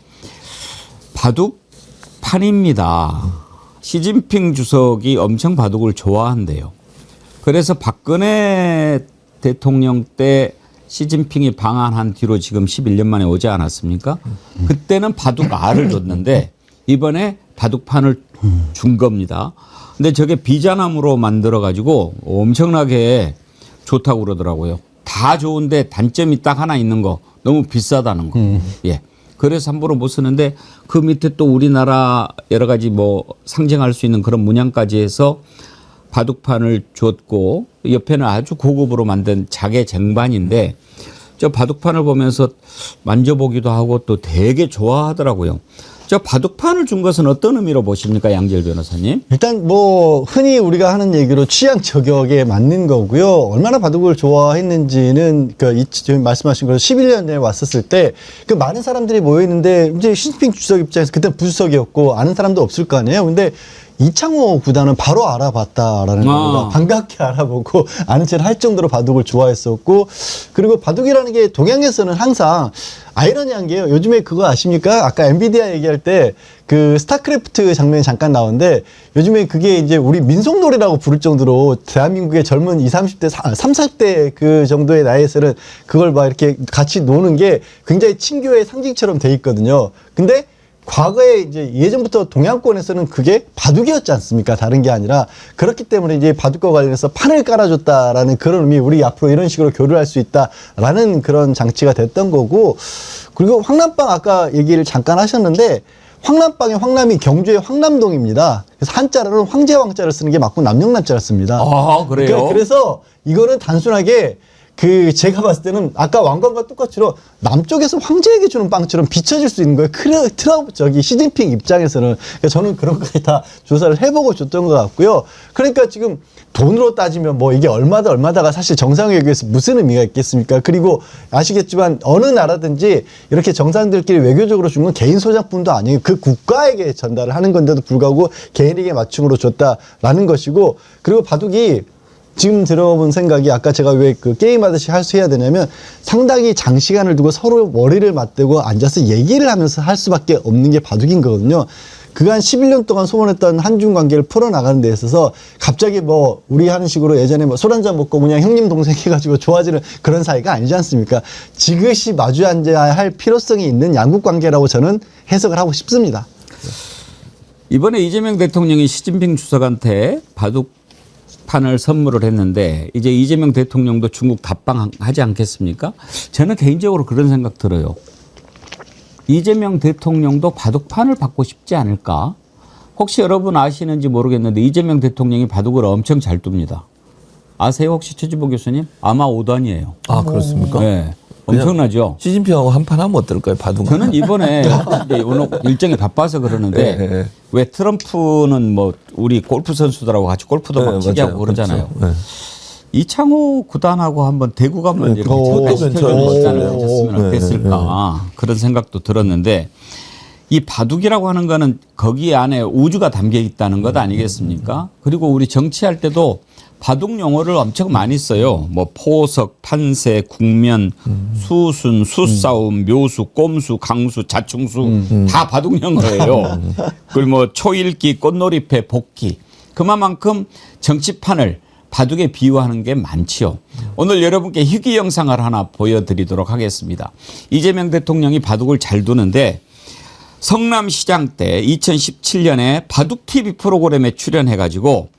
바둑판입니다. 시진핑 주석이 엄청 바둑을 좋아한대요. 그래서 박근혜 대통령 때 시진핑이 방한한 뒤로 지금 11년 만에 오지 않았습니까? 그때는 바둑 알을 줬는데 이번에 바둑판을 준 겁니다. 근데 저게 비자나무로 만들어 가지고 엄청나게 좋다고 그러더라고요. 다 좋은데 단점이 딱 하나 있는 거 너무 비싸다는 거. 예. 그래서 함부로 못 쓰는데 그 밑에 또 우리나라 여러 가지 뭐 상징할 수 있는 그런 문양까지 해서 바둑판을 줬고 옆에는 아주 고급으로 만든 자개 쟁반인데 저 바둑판을 보면서 만져보기도 하고 또 되게 좋아하더라고요. 저 바둑판을 준 것은 어떤 의미로 보십니까, 양지열 변호사님? 일단 뭐 흔히 우리가 하는 얘기로 취향 저격에 맞는 거고요. 얼마나 바둑을 좋아했는지는 지금 말씀하신 것처럼 11년에 왔었을 때 그 많은 사람들이 모여 있는데 이제 시진핑 주석 입장에서 그때 부주석이었고 아는 사람도 없을 거 아니에요. 근데 이창호 구단은 바로 알아봤다라는 겁니다. 반갑게 알아보고 아는 체를 할 정도로 바둑을 좋아했었고, 그리고 바둑이라는 게 동양에서는 항상 아이러니한 게요. 요즘에 그거 아십니까? 아까 엔비디아 얘기할 때 그 스타크래프트 장면이 잠깐 나오는데 요즘에 그게 이제 우리 민속놀이라고 부를 정도로 대한민국의 젊은 20, 30대, 30, 40대 그 정도의 나이에서는 그걸 막 이렇게 같이 노는 게 굉장히 친교의 상징처럼 돼 있거든요. 근데 과거에 이제 예전부터 동양권에서는 그게 바둑이었지 않습니까? 다른 게 아니라. 그렇기 때문에 이제 바둑과 관련해서 판을 깔아줬다라는 그런 의미, 우리 앞으로 이런 식으로 교류할 수 있다라는 그런 장치가 됐던 거고, 그리고 황남빵 아까 얘기를 잠깐 하셨는데 황남빵의 황남이 경주의 황남동입니다. 그래서 한자로는 황제 왕자를 쓰는 게 맞고 남영남자를 씁니다. 아, 그래요? 그래서 이거는 단순하게 제가 봤을 때는 아까 왕관과 똑같이로 남쪽에서 황제에게 주는 빵처럼 비춰질 수 있는 거예요. 시진핑 입장에서는. 그러니까 저는 그런 것까지 다 조사를 해보고 줬던 것 같고요. 그러니까 지금 돈으로 따지면 뭐 이게 얼마다가 사실 정상회의에서 무슨 의미가 있겠습니까? 그리고 아시겠지만 어느 나라든지 이렇게 정상들끼리 외교적으로 준 건 개인 소장품도 아니에요. 그 국가에게 전달을 하는 건데도 불구하고 개인에게 맞춤으로 줬다라는 것이고, 그리고 바둑이 지금 들어본 생각이 아까 제가 왜 그 게임하듯이 해야 되냐면 상당히 장시간을 두고 서로 머리를 맞대고 앉아서 얘기를 하면서 할 수밖에 없는 게 바둑인 거거든요. 그간 11년 동안 소원했던 한중 관계를 풀어나가는 데 있어서 갑자기 뭐 우리 하는 식으로 예전에 뭐 술 한잔 먹고 그냥 형님 동생 해가지고 좋아지는 그런 사이가 아니지 않습니까? 지그시 마주 앉아야 할 필요성이 있는 양국 관계라고 저는 해석을 하고 싶습니다. 이번에 이재명 대통령이 시진핑 주석한테 바둑 바둑판을 선물을 했는데 이제 이재명 대통령도 중국 답방하지 않겠습니까? 저는 개인적으로 그런 생각 들어요. 이재명 대통령도 바둑판을 받고 싶지 않을까? 혹시 여러분 아시는지 모르겠는데 이재명 대통령이 바둑을 엄청 잘 둡니다. 아세요 혹시 최지보 교수님? 아마 5단이에요. 아 그렇습니까? 네. 엄청나죠. 시진핑하고 한판 하면 어떨까요? 바둑. 저는 이번에 오늘 일정이 바빠서 그러는데 네, 네. 왜 트럼프는 뭐 우리 골프 선수들하고 같이 골프도 막 치게 하고 그러잖아요. 그렇죠. 네. 이창호 구단하고 한번 대구 가면 이렇게 괜찮을 시간을 가졌으면 어땠을까 그런 생각도 들었는데 이 바둑이라고 하는 거는 거기 안에 우주가 담겨 있다는 것 아니겠습니까? 그리고 우리 정치할 때도 바둑 용어를 엄청 많이 써요. 뭐 포석, 판세, 국면, 수순, 수싸움, 묘수, 꼼수, 강수, 자충수 다 바둑 용어예요. 그리고 뭐 초읽기, 꽃놀이패, 복기. 그만큼 정치판을 바둑에 비유하는 게 많지요. 오늘 여러분께 희귀 영상을 하나 보여드리도록 하겠습니다. 이재명 대통령이 바둑을 잘 두는데 성남시장 때 2017년에 바둑 TV 프로그램에 출연해가지고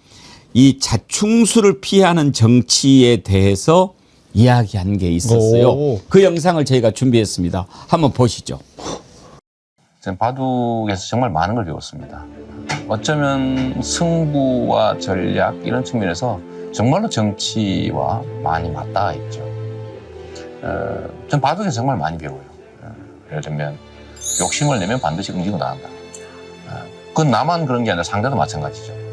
이 자충수를 피하는 정치에 대해서 이야기한 게 있었어요. 그 영상을 저희가 준비했습니다. 한번 보시죠. 저는 바둑에서 정말 많은 걸 배웠습니다. 어쩌면 승부와 전략 이런 측면에서 정말로 정치와 많이 맞닿아 있죠. 전 바둑에서 정말 많이 배워요. 예를 들면 욕심을 내면 반드시 응징을 당한다. 그건 나만 그런 게 아니라 상대도 마찬가지죠.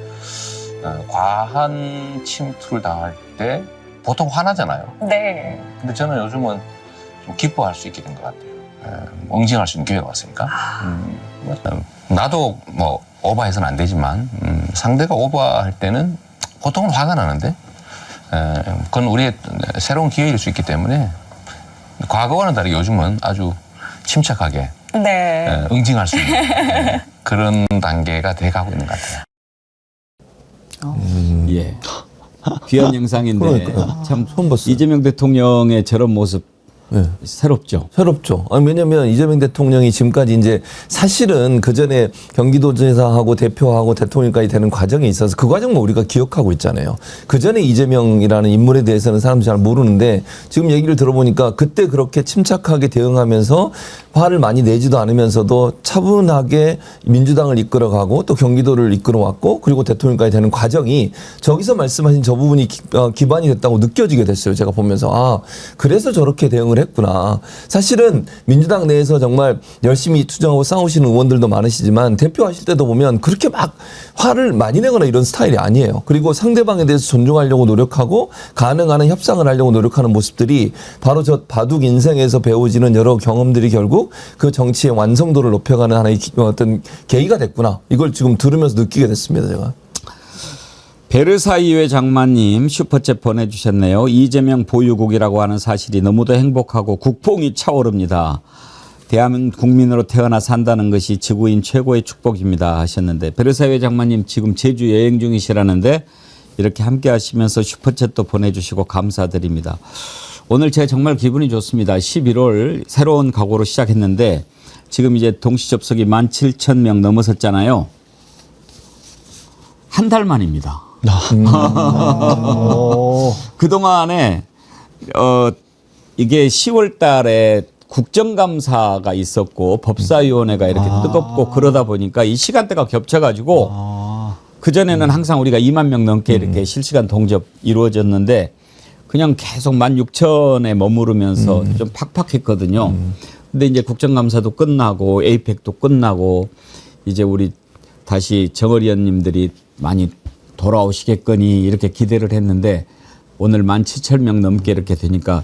과한 침투를 당할 때 보통 화나잖아요. 네. 근데 저는 요즘은 좀 기뻐할 수 있게 된 것 같아요. 응징할 수 있는 기회가 왔으니까. 나도 뭐 오버해서는 안 되지만 상대가 오버할 때는 보통은 화가 나는데 그건 우리의 새로운 기회일 수 있기 때문에 과거와는 다르게 요즘은 아주 침착하게 네. 응징할 수 있는 그런 단계가 돼가고 있는 것 같아요. 예. 귀한 영상인데 그러니까요. 참 처음 봤어요. 이재명 대통령의 저런 모습 네. 새롭죠. 새롭죠. 아니, 왜냐면 이재명 대통령이 지금까지 이제 사실은 그 전에 경기도지사하고 대표하고 대통령까지 되는 과정에 있어서 그 과정만 우리가 기억하고 있잖아요. 그 전에 이재명이라는 인물에 대해서는 사람들이 잘 모르는데 지금 얘기를 들어보니까 그때 그렇게 침착하게 대응하면서 화를 많이 내지도 않으면서도 차분하게 민주당을 이끌어가고 또 경기도를 이끌어왔고 그리고 대통령까지 되는 과정이 저기서 말씀하신 저 부분이 기반이 됐다고 느껴지게 됐어요. 제가 보면서 아 그래서 저렇게 대응을 했구나. 사실은 민주당 내에서 정말 열심히 투쟁하고 싸우시는 의원들도 많으시지만 대표하실 때도 보면 그렇게 막 화를 많이 내거나 이런 스타일이 아니에요. 그리고 상대방에 대해서 존중하려고 노력하고 가능한 한 협상을 하려고 노력하는 모습들이 바로 저 바둑 인생에서 배워지는 여러 경험들이 결국 그 정치의 완성도를 높여가는 하나의 어떤 계기가 됐구나. 이걸 지금 들으면서 느끼게 됐습니다. 제가. 베르사유의 장마님 슈퍼챗 보내주셨네요. 이재명 보유국이라고 하는 사실이 너무도 행복하고 국뽕이 차오릅니다. 대한민국 국민으로 태어나 산다는 것이 지구인 최고의 축복입니다 하셨는데 베르사유의 장마님 지금 제주 여행 중이시라는데 이렇게 함께 하시면서 슈퍼챗도 보내주시고 감사드립니다. 오늘 제가 정말 기분이 좋습니다. 11월 새로운 각오로 시작했는데 지금 이제 동시 접속이 17,000명 넘어섰잖아요. 한 달 만입니다. 그동안에 이게 10월 달에 국정감사가 있었고 법사위원회가 이렇게 뜨겁고 그러다 보니까 이 시간대가 겹쳐가지고 그전에는 항상 우리가 2만 명 넘게 이렇게 실시간 동접 이루어졌는데 그냥 계속 16,000에 머무르면서 좀 팍팍했거든요. 근데 이제 국정감사도 끝나고 에이펙도 끝나고 이제 우리 다시 정을 의원님들이 많이 돌아오시겠거니 이렇게 기대를 했는데 오늘 17,000명 넘게 이렇게 되니까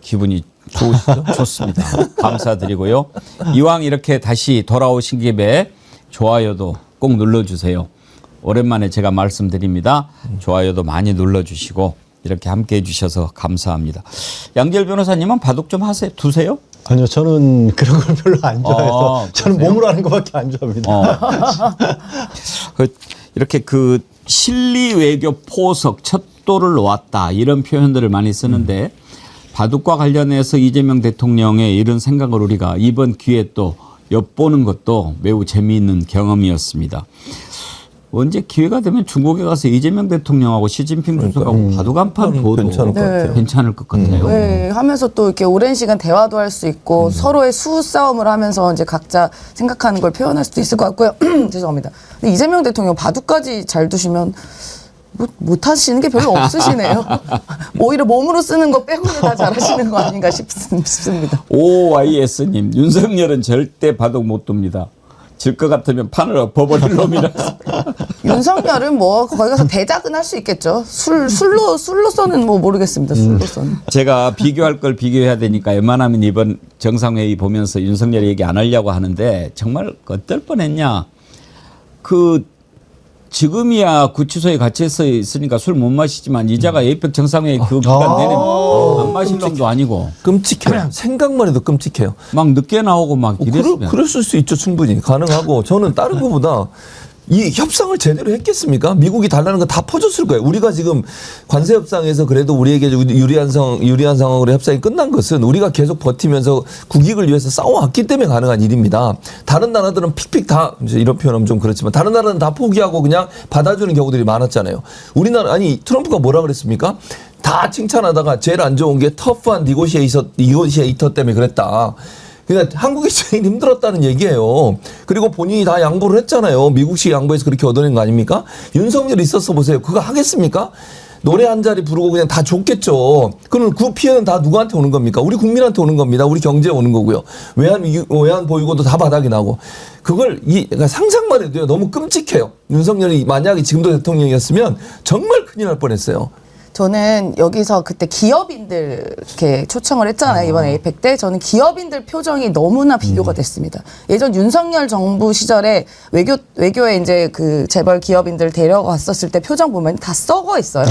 기분이 좋으시죠? 좋습니다. 감사드리고요. 이왕 이렇게 다시 돌아오신 김에 좋아요도 꼭 눌러주세요. 오랜만에 제가 말씀드립니다. 좋아요도 많이 눌러주시고 이렇게 함께해 주셔서 감사합니다. 양지열 변호사님은 바둑 좀 하세요? 두세요? 아니요, 저는 그런 걸 별로 안 좋아해서 저는 몸으로 하는 것밖에 안 좋아합니다. 이렇게 그 실리 외교 포석 척도를 놓았다 이런 표현들을 많이 쓰는데 바둑과 관련해서 이재명 대통령의 이런 생각을 우리가 이번 기회에 또 엿보는 것도 매우 재미있는 경험이었습니다. 언제 기회가 되면 중국에 가서 이재명 대통령하고 시진핑 주석하고 바둑한판 둬도 괜찮을 것 같아요. 괜찮을 것 같아요. 네, 하면서 또 이렇게 오랜 시간 대화도 할 수 있고 서로의 수싸움을 하면서 이제 각자 생각하는 걸 표현할 수도 있을 것 같고요. 죄송합니다. 근데 이재명 대통령 바둑까지 잘 두시면 못 하시는 게 별로 없으시네요. 오히려 몸으로 쓰는 거 빼고는 다 잘하시는 거 아닌가 싶습니다. OYS님, 윤석열은 절대 바둑 못 둡니다. 질 것 같으면 판을 엎어버릴 놈이라서. 윤석열은 뭐 거기 가서 대작은 할 수 있겠죠. 술로서는 뭐 모르겠습니다. 술로서는. 제가 비교할 걸 비교해야 되니까 웬만하면 이번 정상회의 보면서 윤석열 얘기 안 하려고 하는데 정말 어떨 뻔했냐. 지금이야 구치소에 갇혀서 있으니까 술 못 마시지만 이자가 에이펙 정상회의 그 기간 내내 안 마실 정도 아니고. 끔찍해요. 생각만 해도 끔찍해요. 막 늦게 나오고 막 이랬으면. 그랬을 수 있죠. 충분히 가능하고 저는 다른 것보다 이 협상을 제대로 했겠습니까? 미국이 달라는 거 다 퍼줬을 거예요. 우리가 지금 관세 협상에서 그래도 우리에게 유리한 상황으로 협상이 끝난 것은 우리가 계속 버티면서 국익을 위해서 싸워왔기 때문에 가능한 일입니다. 다른 나라들은 픽픽 다 이런 표현하면 좀 그렇지만 다른 나라는 다 포기하고 그냥 받아주는 경우들이 많았잖아요. 우리나라 아니 트럼프가 뭐라 그랬습니까? 다 칭찬하다가 제일 안 좋은 게 터프한 니고시에이터 때문에 그랬다. 그러니까 한국이 제일 힘들었다는 얘기예요. 그리고 본인이 다 양보를 했잖아요. 미국식 양보해서 그렇게 얻어낸 거 아닙니까? 윤석열이 있었어 보세요. 그거 하겠습니까? 노래 한 자리 부르고 그냥 다 줬겠죠. 그럼 그 피해는 다 누구한테 오는 겁니까? 우리 국민한테 오는 겁니다. 우리 경제에 오는 거고요. 외환 보유고도 다 바닥이 나고. 그러니까 상상만 해도요. 너무 끔찍해요. 윤석열이 만약에 지금도 대통령이었으면 정말 큰일 날 뻔했어요. 저는 여기서 그때 기업인들 이렇게 초청을 했잖아요. 이번 에이펙 때. 저는 기업인들 표정이 너무나 비교가 됐습니다. 예전 윤석열 정부 시절에 외교에 이제 그 재벌 기업인들 데려갔었을 때 표정 보면 다 썩어 있어요.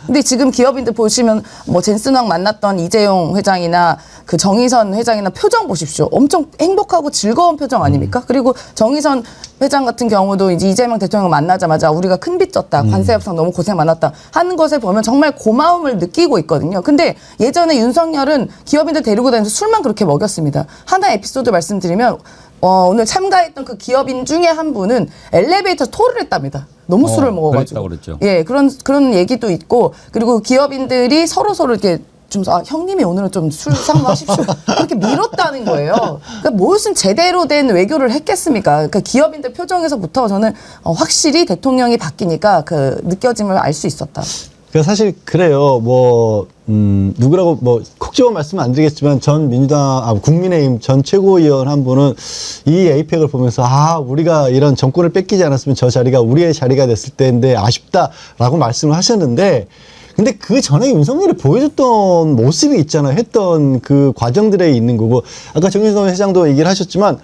근데 지금 기업인들 보시면 뭐 젠슨왕 만났던 이재용 회장이나 그 정의선 회장이나 표정 보십시오. 엄청 행복하고 즐거운 표정 아닙니까? 그리고 정의선 회장 같은 경우도 이제 이재명 대통령 만나자마자 우리가 큰 빚 졌다. 관세 협상 너무 고생 많았다. 하는 것에 보면 정말 고마움을 느끼고 있거든요. 근데 예전에 윤석열은 기업인들 데리고 다니면서 술만 그렇게 먹였습니다. 하나 에피소드 말씀드리면 오늘 참가했던 그 기업인 중에 한 분은 엘리베이터 토를 했답니다. 너무 술을 먹어가지고. 그랬죠. 예, 그런 얘기도 있고, 그리고 기업인들이 서로 이렇게 좀, 형님이 오늘은 좀 술 상마십시오. 그렇게 밀었다는 거예요. 그러니까 무슨 제대로 된 외교를 했겠습니까? 그러니까 기업인들 표정에서부터 저는 확실히 대통령이 바뀌니까 그 느껴짐을 알 수 있었다. 그러니까 사실 그래요. 누구라고 콕 집어 말씀은 안 드리겠지만 국민의힘 전 최고위원 한 분은 이 에이펙을 보면서 우리가 이런 정권을 뺏기지 않았으면 저 자리가 우리의 자리가 됐을 때인데 아쉽다라고 말씀을 하셨는데 근데 그 전에 윤석열이 보여줬던 모습이 있잖아요. 했던 그 과정들에 있는 거고 아까 정윤선 회장도 얘기를 하셨지만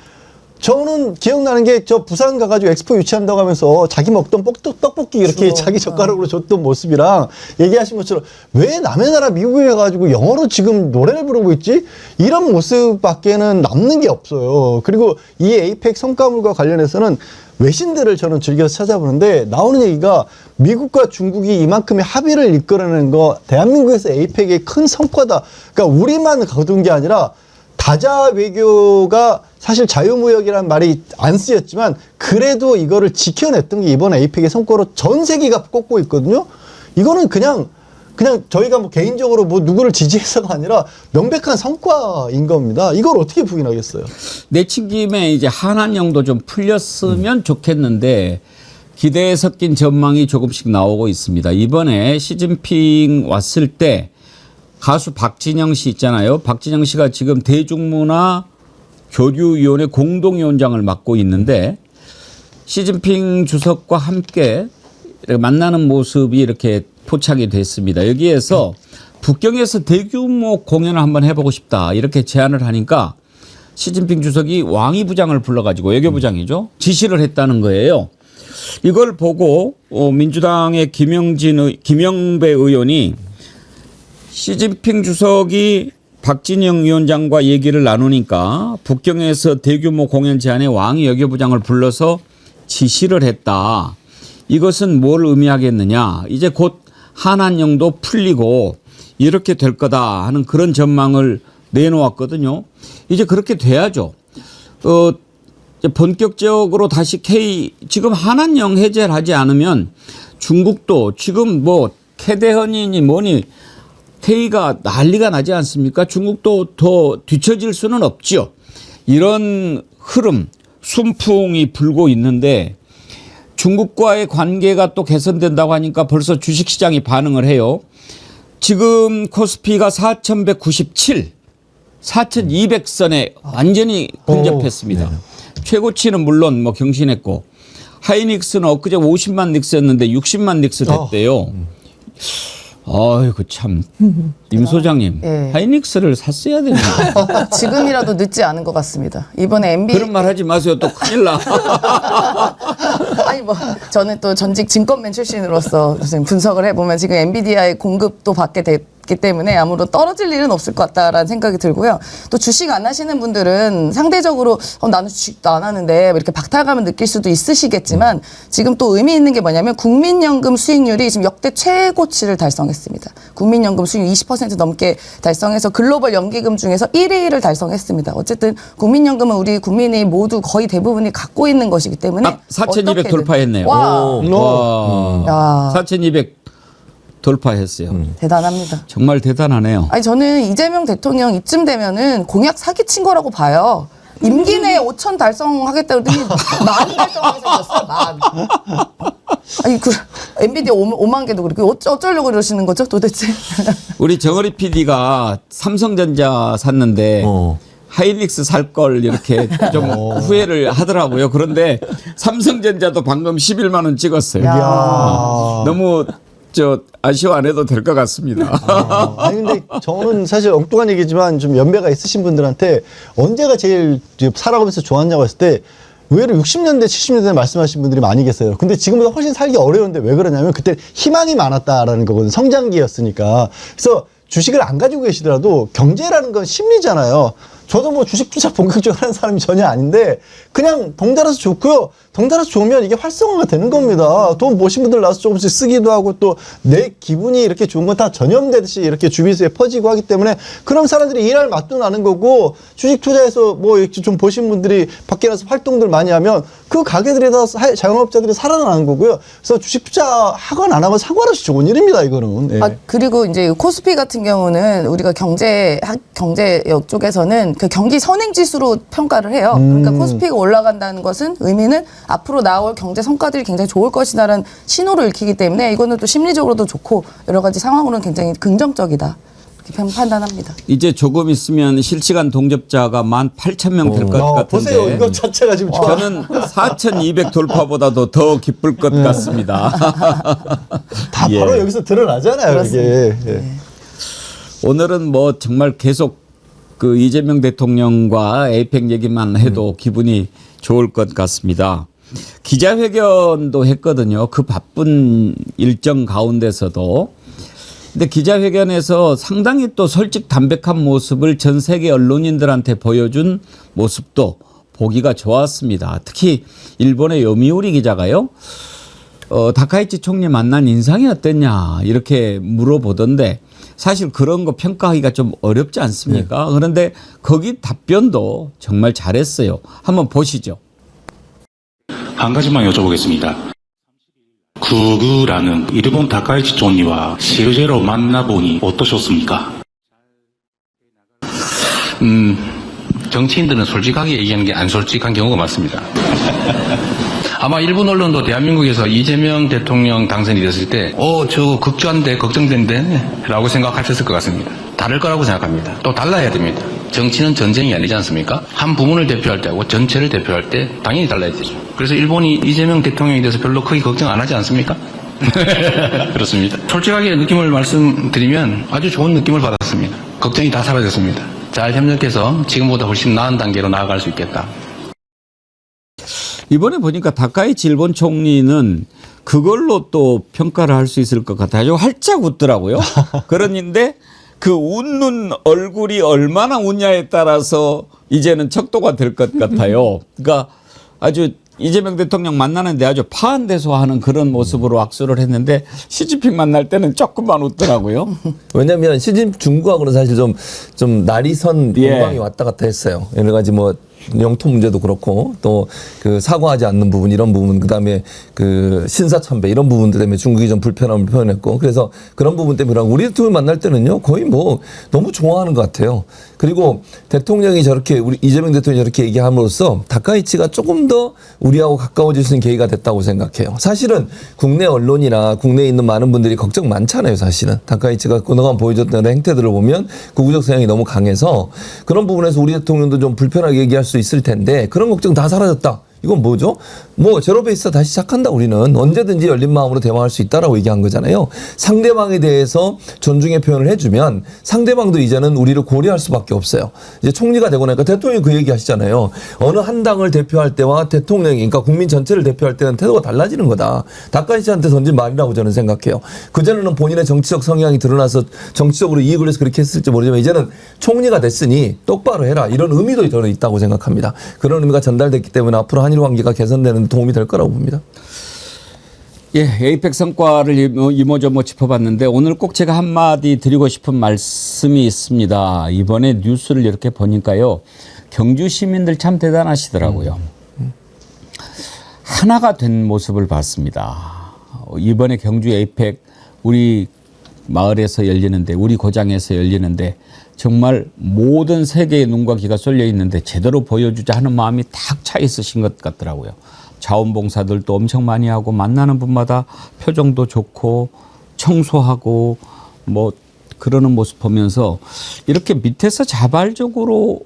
저는 기억나는 게 저 부산 가가지고 엑스포 유치한다고 하면서 자기 먹던 떡볶이 이렇게 자기 젓가락으로 줬던 모습이랑 얘기하신 것처럼 왜 남의 나라 미국에 가가지고 영어로 지금 노래를 부르고 있지? 이런 모습밖에는 남는 게 없어요. 그리고 이 에이펙 성과물과 관련해서는 외신들을 저는 즐겨서 찾아보는데 나오는 얘기가 미국과 중국이 이만큼의 합의를 이끌어내는 거 대한민국에서 에이펙의 큰 성과다. 그러니까 우리만 거둔 게 아니라 다자 외교가 사실 자유무역이라는 말이 안 쓰였지만 그래도 이거를 지켜냈던 게 이번 에이펙의 성과로 전 세계가 꼽고 있거든요. 이거는 그냥 저희가 개인적으로 누구를 지지해서가 아니라 명백한 성과인 겁니다. 이걸 어떻게 부인하겠어요? 내친 김에 이제 한한령도 좀 풀렸으면 좋겠는데 기대에 섞인 전망이 조금씩 나오고 있습니다. 이번에 시진핑 왔을 때 가수 박진영 씨 있잖아요. 박진영 씨가 지금 대중문화 교류위원회 공동위원장을 맡고 있는데 시진핑 주석과 함께 만나는 모습이 이렇게 포착이 됐습니다. 여기에서 북경에서 대규모 공연을 한번 해보고 싶다 이렇게 제안을 하니까 시진핑 주석이 왕이부장을 불러가지고 외교부장이죠. 지시를 했다는 거예요. 이걸 보고 민주당의 김영배 의원이 시진핑 주석이 박진영 위원장과 얘기를 나누니까 북경에서 대규모 공연 제안에 왕이 외교부장을 불러서 지시를 했다. 이것은 뭘 의미하겠느냐. 이제 곧 한한령도 풀리고 이렇게 될 거다 하는 그런 전망을 내놓았거든요. 이제 그렇게 돼야죠. 이제 본격적으로 다시 지금 한한령 해제를 하지 않으면 중국도 지금 뭐 캐대헌이니 뭐니 K가 난리가 나지 않습니까? 중국도 더 뒤처질 수는 없죠. 이런 흐름, 순풍이 불고 있는데 중국과의 관계가 또 개선된다고 하니까 벌써 주식시장이 반응을 해요. 지금 코스피가 4,197, 4,200선에 완전히 근접했습니다. 최고치는 물론 뭐 경신했고 하이닉스는 엊그제 50만 닉스였는데 60만 닉스 됐대요. 아이고 참. 임 소장님 예. 하이닉스를 샀어야 되는데. 지금이라도 늦지 않은 것 같습니다. 이번에 그런 말 하지 마세요. 또 큰일 나. 아니 뭐 저는 또 전직 증권맨 출신으로서 지금 분석을 해보면 지금 엔비디아의 공급도 받게 됐기 때문에 아무로 떨어질 일은 없을 것 같다라는 생각이 들고요. 또 주식 안 하시는 분들은 상대적으로 나는 주식도 안 하는데 이렇게 박탈감을 느낄 수도 있으시겠지만 지금 또 의미 있는 게 뭐냐면 국민연금 수익률이 지금 역대 최고치를 달성했습니다. 국민연금 수익률 20% 넘게 달성해서 글로벌 연기금 중에서 1위를 달성했습니다. 어쨌든 국민연금은 우리 국민이 모두 거의 대부분이 갖고 있는 것이기 때문에 4,200 돌파했네요. 와. 4,200 돌파했어요. 대단합니다. 정말 대단하네요. 아니 저는 이재명 대통령 이쯤 되면은 공약 사기친 거라고 봐요. 임기 내에 5천 달성하겠다 그러더니 만 달성하게 생겼어요. 만. 아니 그 엔비디아 5만 개도 그렇고 어쩌려고 이러시는 거죠 도대체? 우리 정어리 PD가 삼성전자 샀는데 하이닉스 살 걸 이렇게 좀 후회를 하더라고요. 그런데 삼성전자도 방금 11만 원 찍었어요. 너무 아쉬워 안 해도 될 것 같습니다. 아니 근데 저는 사실 엉뚱한 얘기지만 좀 연배가 있으신 분들한테 언제가 제일 살아가면서 좋았냐고 했을 때 의외로 60년대, 70년대 말씀하신 분들이 많이 계세요. 근데 지금보다 훨씬 살기 어려운데 왜 그러냐면 그때 희망이 많았다라는 거거든요. 성장기였으니까. 그래서 주식을 안 가지고 계시더라도 경제라는 건 심리잖아요. 저도 뭐 주식 투자 본격적으로 하는 사람이 전혀 아닌데 그냥 덩달아서 좋고요. 덩달아서 좋으면 이게 활성화가 되는 겁니다. 돈 모신 분들 나와서 조금씩 쓰기도 하고 또 내 기분이 이렇게 좋은 건 다 전염되듯이 이렇게 주변에 퍼지고 하기 때문에 그럼 사람들이 일할 맛도 나는 거고 주식 투자해서 뭐 이렇게 좀 보신 분들이 밖에 나서 활동들 많이 하면 그 가게들이 다 자영업자들이 살아나는 거고요. 그래서 주식 투자 하건 안 하건 상관없이 좋은 일입니다. 이거는. 예. 그리고 이제 코스피 같은 경우는 우리가 경제 쪽에서는 그 경기 선행 지수로 평가를 해요. 그러니까 코스피가 올라간다는 것은 의미는 앞으로 나올 경제 성과들이 굉장히 좋을 것이다라는 신호를 읽히기 때문에 이거는 또 심리적으로도 좋고 여러 가지 상황으로는 굉장히 긍정적이다. 이렇게 판단합니다. 이제 조금 있으면 실시간 동접자가 18,000명 될 것 같은데. 보세요. 이거 자체가 지금 저는 4,200 돌파보다도 더 기쁠 것 같습니다. 다 바로 여기서 드러나잖아요. 이게. 예. 오늘은 뭐 정말 계속 그 이재명 대통령과 에이펙 얘기만 해도 기분이 좋을 것 같습니다. 기자회견도 했거든요. 그 바쁜 일정 가운데서도. 근데 기자회견에서 상당히 또 솔직 담백한 모습을 전 세계 언론인들한테 보여준 모습도 보기가 좋았습니다. 특히 일본의 요미우리 기자가요. 다카이치 총리 만난 인상이 어땠냐 이렇게 물어보던데 사실 그런 거 평가하기가 좀 어렵지 않습니까? 네. 그런데 거기 답변도 정말 잘했어요. 한번 보시죠. 한 가지만 여쭤보겠습니다. 구구라는 일본 다카이치 총리와 실제로 만나보니 어떠셨습니까? 정치인들은 솔직하게 얘기하는 게 안 솔직한 경우가 많습니다. 아마 일본 언론도 대한민국에서 이재명 대통령 당선이 됐을 때, 저 극주한데, 걱정된데? 라고 생각하셨을 것 같습니다. 다를 거라고 생각합니다. 또 달라야 됩니다. 정치는 전쟁이 아니지 않습니까? 한 부문을 대표할 때하고 전체를 대표할 때 당연히 달라야 되죠. 그래서 일본이 이재명 대통령에 대해서 별로 크게 걱정 안 하지 않습니까? 그렇습니다. 솔직하게 느낌을 말씀드리면 아주 좋은 느낌을 받았습니다. 걱정이 다 사라졌습니다. 잘 협력해서 지금보다 훨씬 나은 단계로 나아갈 수 있겠다. 이번에 보니까 다카이치 일본 총리는 그걸로 또 평가를 할 수 있을 것 같아요. 활짝 웃더라고요. 그런데 그 웃는 얼굴이 얼마나 웃냐에 따라서 이제는 척도가 될 것 같아요. 그러니까 아주 이재명 대통령 만나는데 아주 파한대소하는 그런 모습으로 악수를 했는데 시진핑 만날 때는 조금만 웃더라고요. 왜냐하면 중국하고는 사실 좀 날이 선 공방이 왔다 갔다 했어요. 여러 가지 뭐 영토 문제도 그렇고 또 그 사과하지 않는 부분 이런 부분 그다음에 그 신사참배 이런 부분들 때문에 중국이 좀 불편함을 표현했고 그래서 그런 부분 때문에 우리 대통령 만날 때는요 거의 뭐 너무 좋아하는 것 같아요. 그리고 대통령이 저렇게 우리 이재명 대통령이 저렇게 얘기함으로써 다카이치가 조금 더 우리하고 가까워질 수 있는 계기가 됐다고 생각해요. 사실은 국내 언론이나 국내에 있는 많은 분들이 걱정 많잖아요. 사실은 다카이치가 그동안 보여줬던 행태들을 보면 극우적 성향이 너무 강해서 그런 부분에서 우리 대통령도 좀 불편하게 얘기할 수 있을 텐데 그런 걱정 다 사라졌다. 이건 뭐죠? 뭐 제로베이스 다시 시작한다. 우리는 언제든지 열린 마음으로 대화할 수 있다라고 얘기한 거잖아요. 상대방에 대해서 존중의 표현을 해주면 상대방도 이제는 우리를 고려할 수밖에 없어요. 이제 총리가 되고 나니까 대통령이 그 얘기 하시잖아요. 어느 한 당을 대표할 때와 대통령이 그러니까 국민 전체를 대표할 때는 태도가 달라지는 거다. 다카이치한테 던진 말이라고 저는 생각해요. 그전에는 본인의 정치적 성향이 드러나서 정치적으로 이익을 위해서 그렇게 했을지 모르지만 이제는 총리가 됐으니 똑바로 해라. 이런 의미도 저는 있다고 생각합니다. 그런 의미가 전달됐기 때문에 앞으로 한일 관계가 개선되는 도움이 될 거라고 봅니다. 예, 에이펙 성과를 이모저모 짚어봤는데 오늘 꼭 제가 한마디 드리고 싶은 말씀이 있습니다. 이번에 뉴스를 이렇게 보니까요. 경주 시민들 참 대단하시더라고요. 하나가 된 모습을 봤습니다. 이번에 경주 에이펙 우리 마을에서 열리는데 우리 고장에서 열리는데 정말 모든 세계의 눈과 귀가 쏠려 있는데 제대로 보여주자 하는 마음이 탁 차 있으신 것 같더라고요. 자원봉사들도 엄청 많이 하고 만나는 분마다 표정도 좋고 청소하고 뭐 그러는 모습 보면서 이렇게 밑에서 자발적으로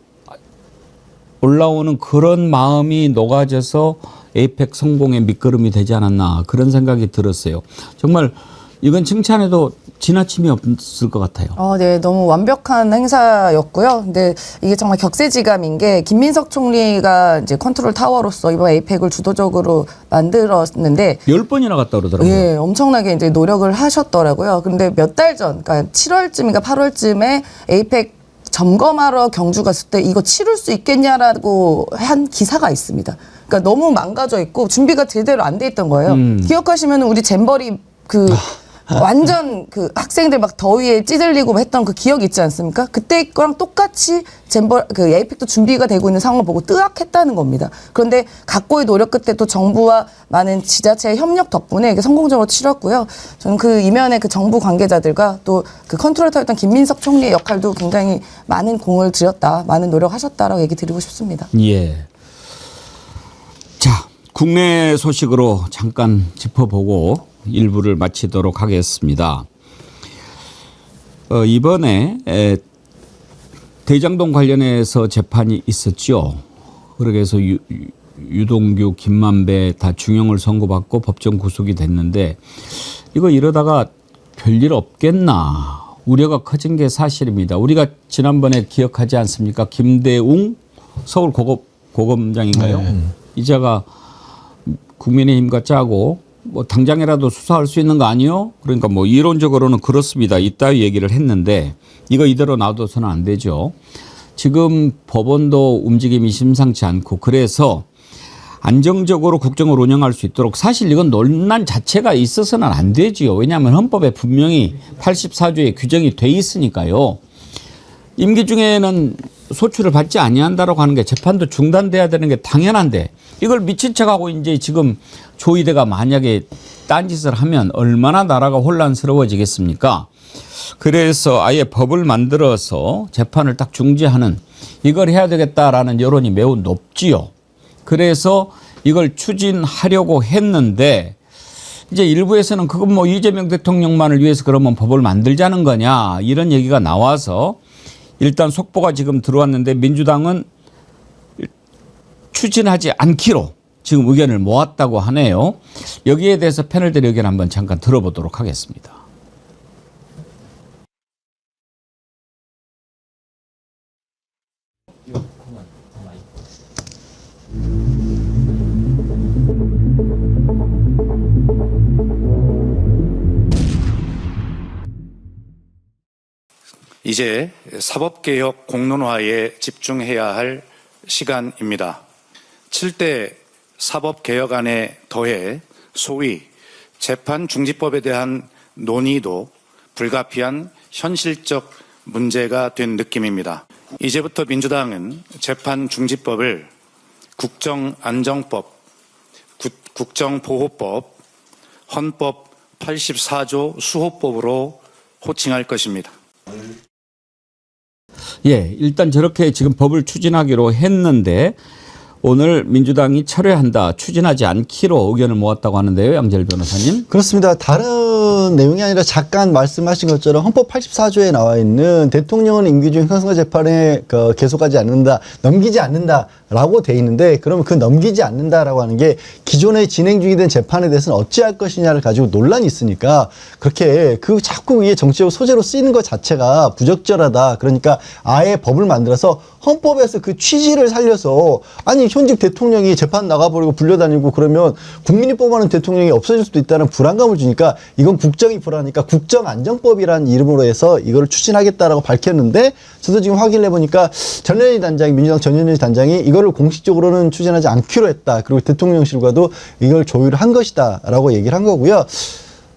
올라오는 그런 마음이 녹아져서 에이펙 성공의 밑거름이 되지 않았나 그런 생각이 들었어요. 정말 이건 칭찬해도 지나침이 없을 것 같아요. 네, 너무 완벽한 행사였고요. 근데 이게 정말 격세지감인 게 김민석 총리가 이제 컨트롤 타워로서 이번 에이펙을 주도적으로 만들었는데 10번이나 갔다 그러더라고요. 예, 엄청나게 이제 노력을 하셨더라고요. 근데 몇 달 전, 그러니까 7월쯤인가 8월쯤에 에이펙 점검하러 경주 갔을 때 이거 치를 수 있겠냐라고 한 기사가 있습니다. 그러니까 너무 망가져 있고 준비가 제대로 안 돼 있던 거예요. 기억하시면 우리 잼버리 완전 그 학생들 막 더위에 찌들리고 했던 그 기억 있지 않습니까? 그때 거랑 똑같이 그 에이펙도 준비가 되고 있는 상황을 보고 뜨악했다는 겁니다. 그런데 각고의 노력 끝에 또 정부와 많은 지자체의 협력 덕분에 성공적으로 치렀고요. 저는 그 이면에 그 정부 관계자들과 또 그 컨트롤 타워였던 김민석 총리의 역할도 굉장히 많은 공을 들였다, 많은 노력하셨다라고 얘기 드리고 싶습니다. 예. 자, 국내 소식으로 잠깐 짚어보고 일부를 마치도록 하겠습니다. 이번에 대장동 관련해서 재판이 있었죠. 그렇게 해서 유동규, 김만배 다 중형을 선고받고 법정 구속이 됐는데 이거 이러다가 별일 없겠나 우려가 커진 게 사실입니다. 우리가 지난번에 기억하지 않습니까? 김대웅 서울 고검장인가요? 이자가 국민의힘과 짜고 뭐 당장이라도 수사할 수 있는 거 아니요? 그러니까 뭐 이론적으로는 그렇습니다. 이따위 얘기를 했는데 이거 이대로 놔둬서는 안 되죠. 지금 법원도 움직임이 심상치 않고 그래서 안정적으로 국정을 운영할 수 있도록 사실 이건 논란 자체가 있어서는 안 되지요. 왜냐하면 헌법에 분명히 84조에 규정이 돼 있으니까요. 임기 중에는 소출을 받지 아니한다라고 하는 게 재판도 중단돼야 되는 게 당연한데 이걸 미친 척하고 이제 지금 조이대가 만약에 딴짓을 하면 얼마나 나라가 혼란스러워지겠습니까? 그래서 아예 법을 만들어서 재판을 딱 중지하는 이걸 해야 되겠다라는 여론이 매우 높지요. 그래서 이걸 추진하려고 했는데 이제 일부에서는 그건 뭐 이재명 대통령만을 위해서 그러면 법을 만들자는 거냐 이런 얘기가 나와서 일단 속보가 지금 들어왔는데 민주당은 추진하지 않기로 지금 의견을 모았다고 하네요. 여기에 대해서 패널들의 의견 한번 잠깐 들어보도록 하겠습니다. 이제 사법개혁 공론화에 집중해야 할 시간입니다. 7대 사법개혁안에 더해 소위 재판중지법에 대한 논의도 불가피한 현실적 문제가 된 느낌입니다. 이제부터 민주당은 재판중지법을 국정안정법, 국정보호법, 헌법 84조 수호법으로 호칭할 것입니다. 예, 일단 저렇게 지금 법을 추진하기로 했는데 오늘 민주당이 철회한다, 추진하지 않기로 의견을 모았다고 하는데요. 양재열 변호사님. 그렇습니다. 다른 내용이 아니라 잠깐 말씀하신 것처럼 헌법 84조에 나와 있는 대통령은 임기 중 형사 재판에 계속하지 않는다, 넘기지 않는다라고 돼 있는데, 그러면 그 넘기지 않는다라고 하는 게 기존에 진행 중이된 재판에 대해서는 어찌할 것이냐를 가지고 논란이 있으니까 그렇게 자꾸 이게 정치적 소재로 쓰이는 것 자체가 부적절하다. 그러니까 아예 법을 만들어서 헌법에서 그 취지를 살려서, 아니 현직 대통령이 재판 나가버리고 불려다니고 그러면 국민이 뽑아놓은 대통령이 없어질 수도 있다는 불안감을 주니까 이건 국정이 불안하니까 국정안정법이라는 이름으로 해서 이걸 추진하겠다라고 밝혔는데, 저도 지금 확인을 해보니까 전현희 단장이, 민주당 전현희 단장이 이거를 공식적으로는 추진하지 않기로 했다. 그리고 대통령실과도 이걸 조율을 한 것이다 라고 얘기를 한 거고요.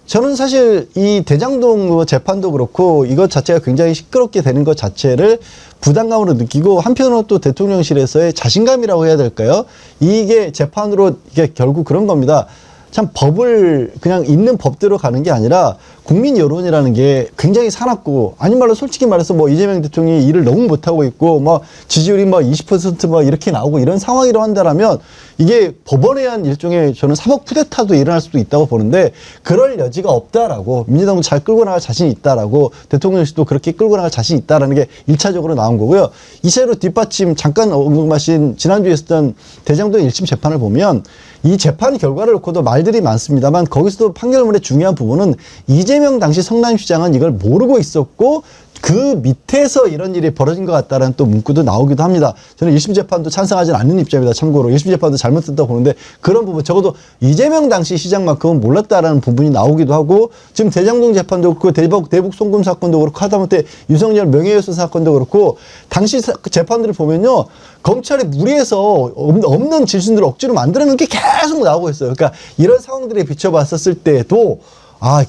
저는 사실 이 대장동 재판도 그렇고 이것 자체가 굉장히 시끄럽게 되는 것 자체를 부담감으로 느끼고, 한편으로 또 대통령실에서의 자신감이라고 해야 될까요? 이게 재판으로 이게 결국 그런 겁니다. 참 법을 그냥 있는 법대로 가는 게 아니라 국민 여론이라는 게 굉장히 사납고, 아닌 말로 솔직히 말해서 뭐 이재명 대통령이 일을 너무 못하고 있고 뭐 지지율이 뭐 20% 뭐 이렇게 나오고 이런 상황이라고 한다라면 이게 법원에 의한 일종의 저는 사법 쿠데타도 일어날 수도 있다고 보는데, 그럴 여지가 없다라고, 민주당도 잘 끌고 나갈 자신이 있다라고, 대통령실도 그렇게 끌고 나갈 자신이 있다라는 게 1차적으로 나온 거고요. 2차로 뒷받침 잠깐 언급하신 지난주에 있었던 대장동 1심 재판을 보면 이 재판 결과를 놓고도 말들이 많습니다만, 거기서도 판결문의 중요한 부분은 이재명 당시 성남시장은 이걸 모르고 있었고 그 밑에서 이런 일이 벌어진 것 같다라는 또 문구도 나오기도 합니다. 저는 1심 재판도 찬성하지는 않는 입장입니다. 참고로 1심 재판도 잘못됐다고 보는데, 그런 부분 적어도 이재명 당시 시장만큼은 몰랐다라는 부분이 나오기도 하고, 지금 대장동 재판도 그렇고 대북 송금 사건도 그렇고, 하다못해 윤석열 명예훼손 사건도 그렇고, 당시 재판들을 보면요, 검찰이 무리해서 없는 질신들을 억지로 만들어내는 게 계속 나오고 있어요. 그러니까 이런 상황들에 비춰봤었을 때도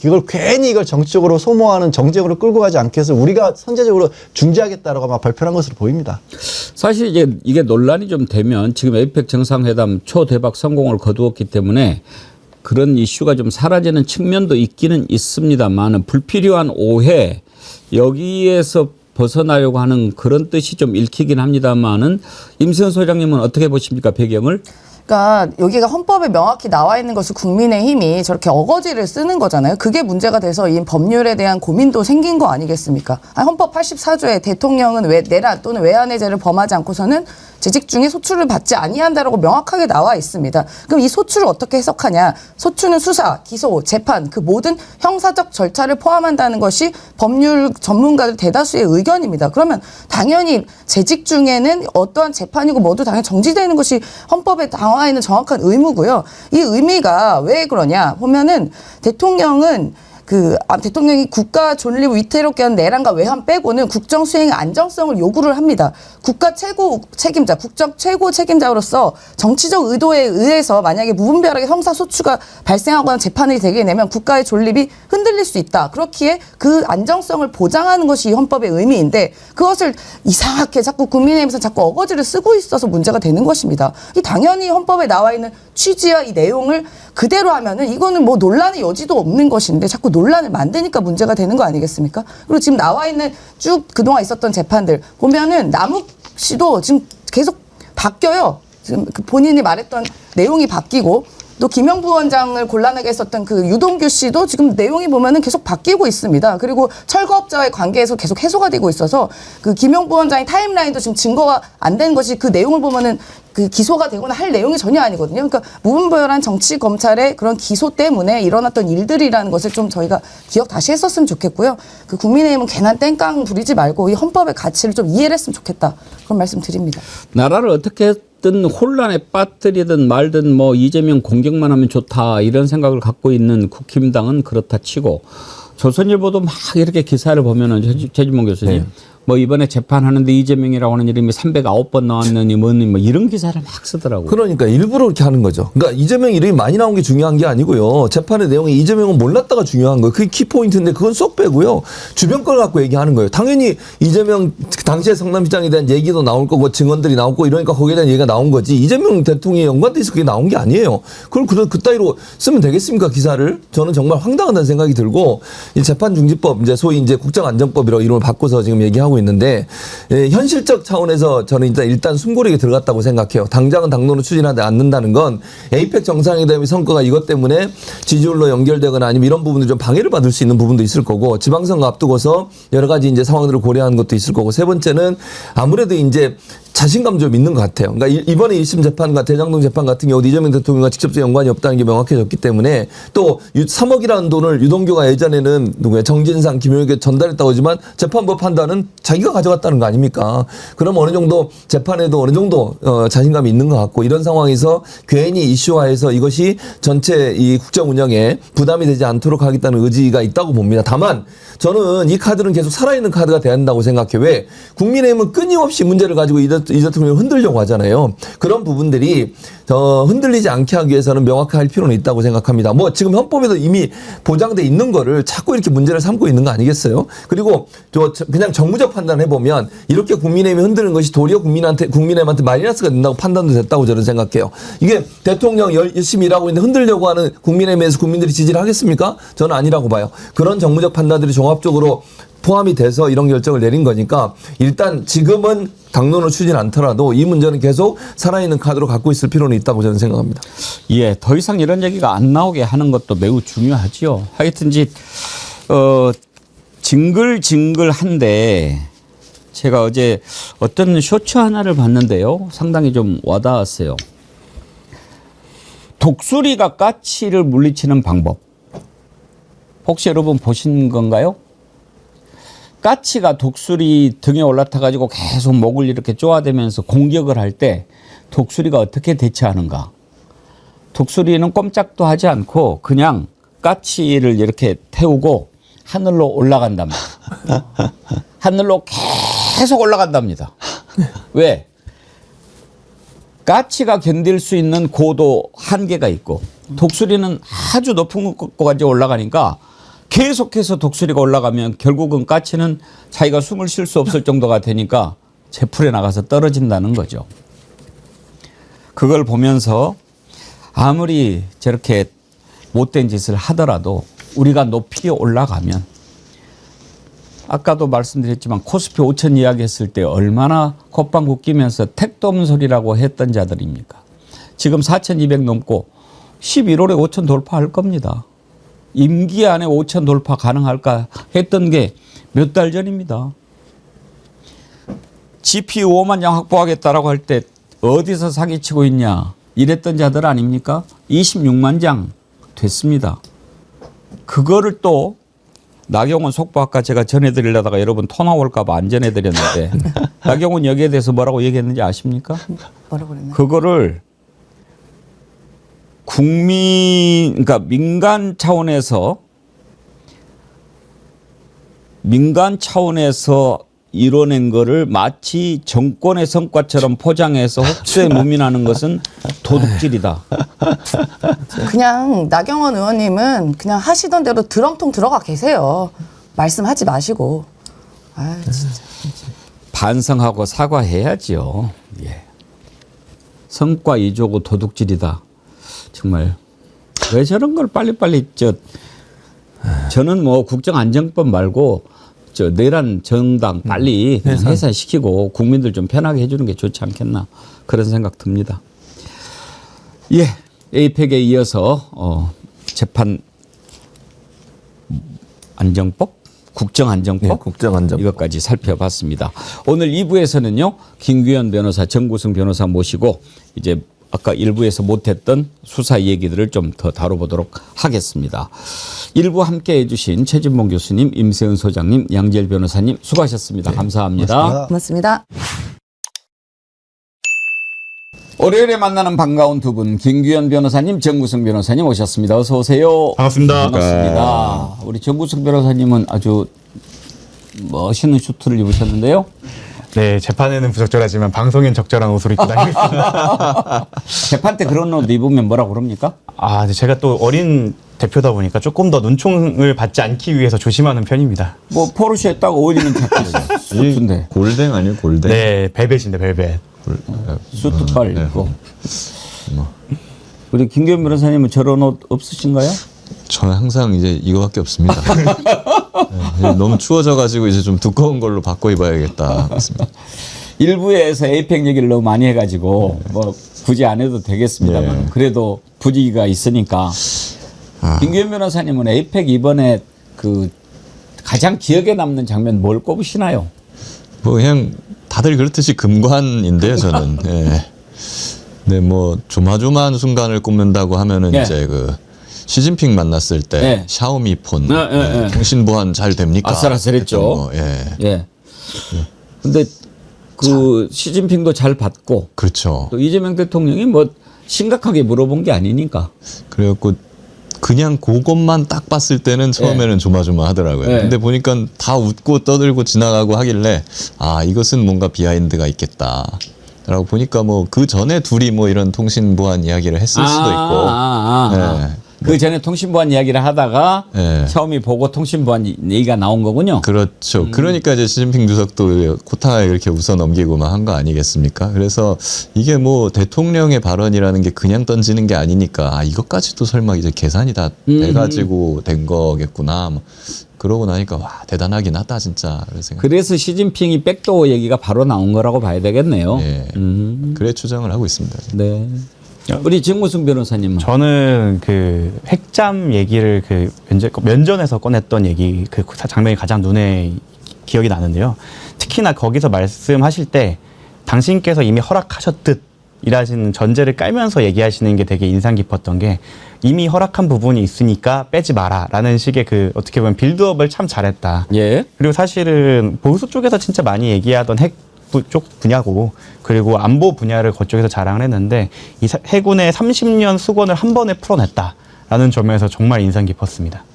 이걸 괜히 이걸 정치적으로 소모하는 정쟁으로 끌고 가지 않게 해서 우리가 선제적으로 중지하겠다라고 아마 발표한 것으로 보입니다. 사실 이게 논란이 좀 되면, 지금 에이펙 정상회담 초대박 성공을 거두었기 때문에 그런 이슈가 좀 사라지는 측면도 있기는 있습니다만, 불필요한 오해, 여기에서 벗어나려고 하는 그런 뜻이 좀 읽히긴 합니다만은, 임수연 소장님은 어떻게 보십니까, 배경을? 그러니까 여기가 헌법에 명확히 나와 있는 것을 국민의힘이 저렇게 어거지를 쓰는 거잖아요. 그게 문제가 돼서 이 법률에 대한 고민도 생긴 거 아니겠습니까? 헌법 84조에 대통령은 내란 또는 외환해제를 범하지 않고서는 재직 중에 소출을 받지 아니한다라고 명확하게 나와 있습니다. 그럼 이 소출을 어떻게 해석하냐? 소출은 수사, 기소, 재판, 그 모든 형사적 절차를 포함한다는 것이 법률 전문가들 대다수의 의견입니다. 그러면 당연히 재직 중에는 어떠한 재판이고 뭐도 당연히 정지되는 것이 헌법에 나와 있는 정확한 의무고요. 이 의미가 왜 그러냐 보면은, 대통령은 대통령이 국가 존립을 위태롭게 한 내란과 외환 빼고는 국정 수행의 안정성을 요구를 합니다. 국가 최고 책임자, 국정 최고 책임자로서 정치적 의도에 의해서 만약에 무분별하게 형사 소추가 발생하거나 재판이 되게 되면 국가의 존립이 흔들릴 수 있다. 그렇기에 그 안정성을 보장하는 것이 이 헌법의 의미인데, 그것을 이상하게 자꾸 국민의힘에서 자꾸 어거지를 쓰고 있어서 문제가 되는 것입니다. 당연히 헌법에 나와 있는 취지와 이 내용을 그대로 하면은 이거는 뭐 논란의 여지도 없는 것인데 자꾸 논란을 만드니까 문제가 되는 거 아니겠습니까? 그리고 지금 나와 있는 쭉 그동안 있었던 재판들 보면은 남욱 씨도 지금 계속 바뀌어요. 지금 본인이 말했던 내용이 바뀌고, 또 김영부 원장을 곤란하게 했었던 그 유동규 씨도 지금 내용이 보면은 계속 바뀌고 있습니다. 그리고 철거업자와의 관계에서 계속 해소가 되고 있어서 그 김영부 원장의 타임라인도 지금 증거가 안 된 것이, 그 내용을 보면은 그 기소가 되거나 할 내용이 전혀 아니거든요. 그러니까 무분별한 정치 검찰의 그런 기소 때문에 일어났던 일들이라는 것을 좀 저희가 기억 다시 했었으면 좋겠고요. 그 국민의힘은 괜한 땡깡 부리지 말고 이 헌법의 가치를 좀 이해를 했으면 좋겠다. 그런 말씀 드립니다. 나라를 어떻게 든 혼란에 빠뜨리든 말든 뭐 이재명 공격만 하면 좋다, 이런 생각을 갖고 있는 국힘당은 그렇다 치고, 조선일보도 막 이렇게 기사를 보면은, 최진봉 교수님, 뭐 이번에 재판하는데 이재명이라고 하는 이름이 309번 나왔느니 뭐니 뭐 이런 기사를 막 쓰더라고요. 그러니까 일부러 이렇게 하는 거죠. 그러니까 이재명 이름이 많이 나온 게 중요한 게 아니고요. 재판의 내용이 이재명은 몰랐다가 중요한 거예요. 그게 키포인트인데 그건 쏙 빼고요. 주변 걸 갖고 얘기하는 거예요. 당연히 이재명 당시에 성남시장에 대한 얘기도 나올 거고 증언들이 나올 거고 이러니까 거기에 대한 얘기가 나온 거지. 이재명 대통령이 연관돼 있어 그게 나온 게 아니에요. 그걸 그따위로 쓰면 되겠습니까 기사를? 저는 정말 황당하다는 생각이 들고 이 재판중지법 이제 소위 이제 국정안전법이라고 이름을 바꿔서 지금 얘기하고 있는데 현실적 차원에서 저는 일단 숨고르게 들어갔다고 생각해요. 당장은 당론을 추진하지 않는다는 건 에이펙 정상회담의 성과가 이것 때문에 지지율로 연결되거나 아니면 이런 부분들 좀 방해를 받을 수 있는 부분도 있을 거고 지방선거 앞두고서 여러 가지 이제 상황들을 고려하는 것도 있을 거고 세 번째는 아무래도 이제 자신감 좀 있는 것 같아요. 그러니까 이번에 1심 재판과 대장동 재판 같은 경우도 이재명 대통령과 직접적 연관이 없다는 게 명확해졌기 때문에 또 3억이라는 돈을 유동규가 예전에는 누구야 정진상, 김용에게 전달했다고 하지만 재판부 판단은 자기가 가져갔다는 거 아닙니까? 그럼 어느 정도 재판에도 어느 정도 자신감이 있는 것 같고 이런 상황에서 괜히 이슈화해서 이것이 전체 이 국정 운영에 부담이 되지 않도록 하겠다는 의지가 있다고 봅니다. 다만 저는 이 카드는 계속 살아있는 카드가 돼야 한다고 생각해요. 왜? 국민의힘은 끊임없이 문제를 가지고 이 대통령을 흔들려고 하잖아요. 그런 부분들이 흔들리지 않게 하기 위해서는 명확할 필요는 있다고 생각합니다. 뭐 지금 헌법에도 이미 보장돼 있는 거를 자꾸 이렇게 문제를 삼고 있는 거 아니겠어요? 그리고 그냥 정무적 판단을 해보면 이렇게 국민의힘이 흔드는 것이 도리어 국민의힘한테 마이너스가 된다고 판단도 됐다고 저는 생각해요. 이게 대통령 열심히 일하고 있는데 흔들려고 하는 국민의힘에서 국민들이 지지를 하겠습니까? 저는 아니라고 봐요. 그런 정무적 판단들이 종합적으로 포함이 돼서 이런 결정을 내린 거니까 일단 지금은 당론을 추진 않더라도 이 문제는 계속 살아있는 카드로 갖고 있을 필요는 있다고 저는 생각합니다. 예, 더 이상 이런 얘기가 안 나오게 하는 것도 매우 중요하지요. 하여튼지 징글징글한데 제가 어제 어떤 쇼츠 하나를 봤는데요. 상당히 좀 와닿았어요. 독수리가 까치를 물리치는 방법. 혹시 여러분 보신 건가요? 까치가 독수리 등에 올라타 가지고 계속 목을 이렇게 쪼아대면서 공격을 할 때 독수리가 어떻게 대처하는가? 독수리는 꼼짝도 하지 않고 그냥 까치를 이렇게 태우고 하늘로 올라간답니다. 하늘로 계속 올라간답니다. 왜? 까치가 견딜 수 있는 고도 한계가 있고 독수리는 아주 높은 곳까지 올라가니까 계속해서 독수리가 올라가면 결국은 까치는 자기가 숨을 쉴 수 없을 정도가 되니까 제풀에 나가서 떨어진다는 거죠. 그걸 보면서 아무리 저렇게 못된 짓을 하더라도 우리가 높이 올라가면 아까도 말씀드렸지만 코스피 5천 이야기했을 때 얼마나 콧방귀 끼면서 택도 없는 소리라고 했던 자들입니까? 지금 4,200 넘고 11월에 5천 돌파할 겁니다. 임기 안에 5천 돌파 가능할까 했던 게 몇 달 전입니다. GPU 5만 장 확보하겠다라고 할 때 어디서 사기치고 있냐 이랬던 자들 아닙니까? 26만 장 됐습니다. 그거를 또 나경원 속보 아까 제가 전해드리려다가 여러분 토 나올까 봐 안 전해드렸는데 나경원 여기에 대해서 뭐라고 얘기했는지 아십니까? 뭐라고 그랬나? 그거를 그러니까 민간 차원에서 이뤄낸 거를 마치 정권의 성과처럼 포장해서 흡수에 무민하는 것은 도둑질이다. 그냥 나경원 의원님은 그냥 하시던 대로 드럼통 들어가 계세요. 말씀하지 마시고. 아 진짜. 반성하고 사과해야지요. 예. 성과 이조고 도둑질이다. 정말 왜 저런 걸 빨리빨리 저는 뭐 국정안정법 말고 내란 정당 빨리 해산시키고 국민들 좀 편하게 해주는 게 좋지 않겠나 그런 생각 듭니다. 예, 에이펙에 이어서 재판 안정법, 국정안정법, 네, 국정안정법 이것까지 살펴봤습니다. 오늘 2부에서는요 김규현 변호사, 정구승 변호사 모시고 이제 아까 1부에서 못했던 수사 얘기들을 좀 더 다뤄보도록 하겠습니다. 1부 함께해 주신 최진봉 교수님, 임세은 소장님, 양재열 변호사님 수고하셨습니다. 감사합니다. 고맙습니다. 월요일에 만나는 반가운 두 분, 김규현 변호사님, 정구승 변호사님 오셨습니다. 어서 오세요. 반갑습니다. 반갑습니다. 우리 정구승 변호사님은 아주 멋있는 슈트를 입으셨는데요. 네, 재판에는 부적절하지만 방송엔 적절한 옷을 입고 다니고 있습니다. 재판 때 그런 옷 입으면 뭐라고 그럽니까? 아, 근데 제가 또 어린 대표다 보니까 조금 더 눈총을 받지 않기 위해서 조심하는 편입니다. 뭐 포르쉐에 딱 어울리는 자켓 슈트인데. 골댕 아니에요, 골댕? 네, 벨벳인데 벨벳. 슈트빨 입고. 우리 김기현 변호사님은 저런 옷 없으신가요? 저는 항상 이제 이거밖에 없습니다. 네, 너무 추워져가지고 이제 좀 두꺼운 걸로 바꿔 입어야겠다. 맞습니다. 일부에서 에이펙 얘기를 너무 많이 해가지고 뭐 굳이 안 해도 되겠습니다만 예. 그래도 분위기가 있으니까 김기현 변호사님은 에이펙 이번에 그 가장 기억에 남는 장면 뭘 꼽으시나요? 뭐 그냥 다들 그렇듯이 금관인데요, 저는. 예. 네, 뭐 조마조마한 순간을 꼽는다고 하면은 예. 이제 그 시진핑 만났을 때 예. 샤오미 폰 예. 통신 보안 잘 됩니까? 아슬아슬했죠. 했던 거, 예. 예. 근데 그 시진핑도 잘 받고 그렇죠. 또 이재명 대통령이 뭐 심각하게 물어본 게 아니니까. 그래갖고 그냥 그것만 딱 봤을 때는 처음에는 조마조마하더라고요. 예. 근데 보니까 다 웃고 떠들고 지나가고 하길래 아 이것은 뭔가 비하인드가 있겠다. 라고 보니까 뭐 그 전에 둘이 뭐 이런 통신 보안 이야기를 했을 수도 있고. 예. 그 전에 통신보안 이야기를 하다가 샤오미 보고 통신보안 얘기가 나온 거군요. 그렇죠. 그러니까 이제 시진핑 주석도 코타에 이렇게 웃어 넘기고 막 한 거 아니겠습니까? 그래서 이게 뭐 대통령의 발언이라는 게 그냥 던지는 게 아니니까 아 이것까지도 설마 이제 계산이 다 돼가지고 된 거겠구나. 뭐 그러고 나니까 와 대단하긴 하다 진짜. 그래서 시진핑이 백도어 얘기가 바로 나온 거라고 봐야 되겠네요. 예. 그래 추정을 하고 있습니다. 네. 우리 정무승 변호사님은 저는 그 핵잠 얘기를 그 면전에서 꺼냈던 얘기 그 장면이 가장 눈에 기억이 나는데요. 특히나 거기서 말씀하실 때 당신께서 이미 허락하셨듯 이라시는 전제를 깔면서 얘기하시는 게 되게 인상 깊었던 게 이미 허락한 부분이 있으니까 빼지 마라라는 식의 그 어떻게 보면 빌드업을 참 잘했다. 예. 그리고 사실은 보수 쪽에서 진짜 많이 얘기하던 핵 쪽 분야고 그리고 안보 분야를 그쪽에서 자랑을 했는데 이 해군의 30년 수건을 한 번에 풀어냈다라는 점에서 정말 인상 깊었습니다.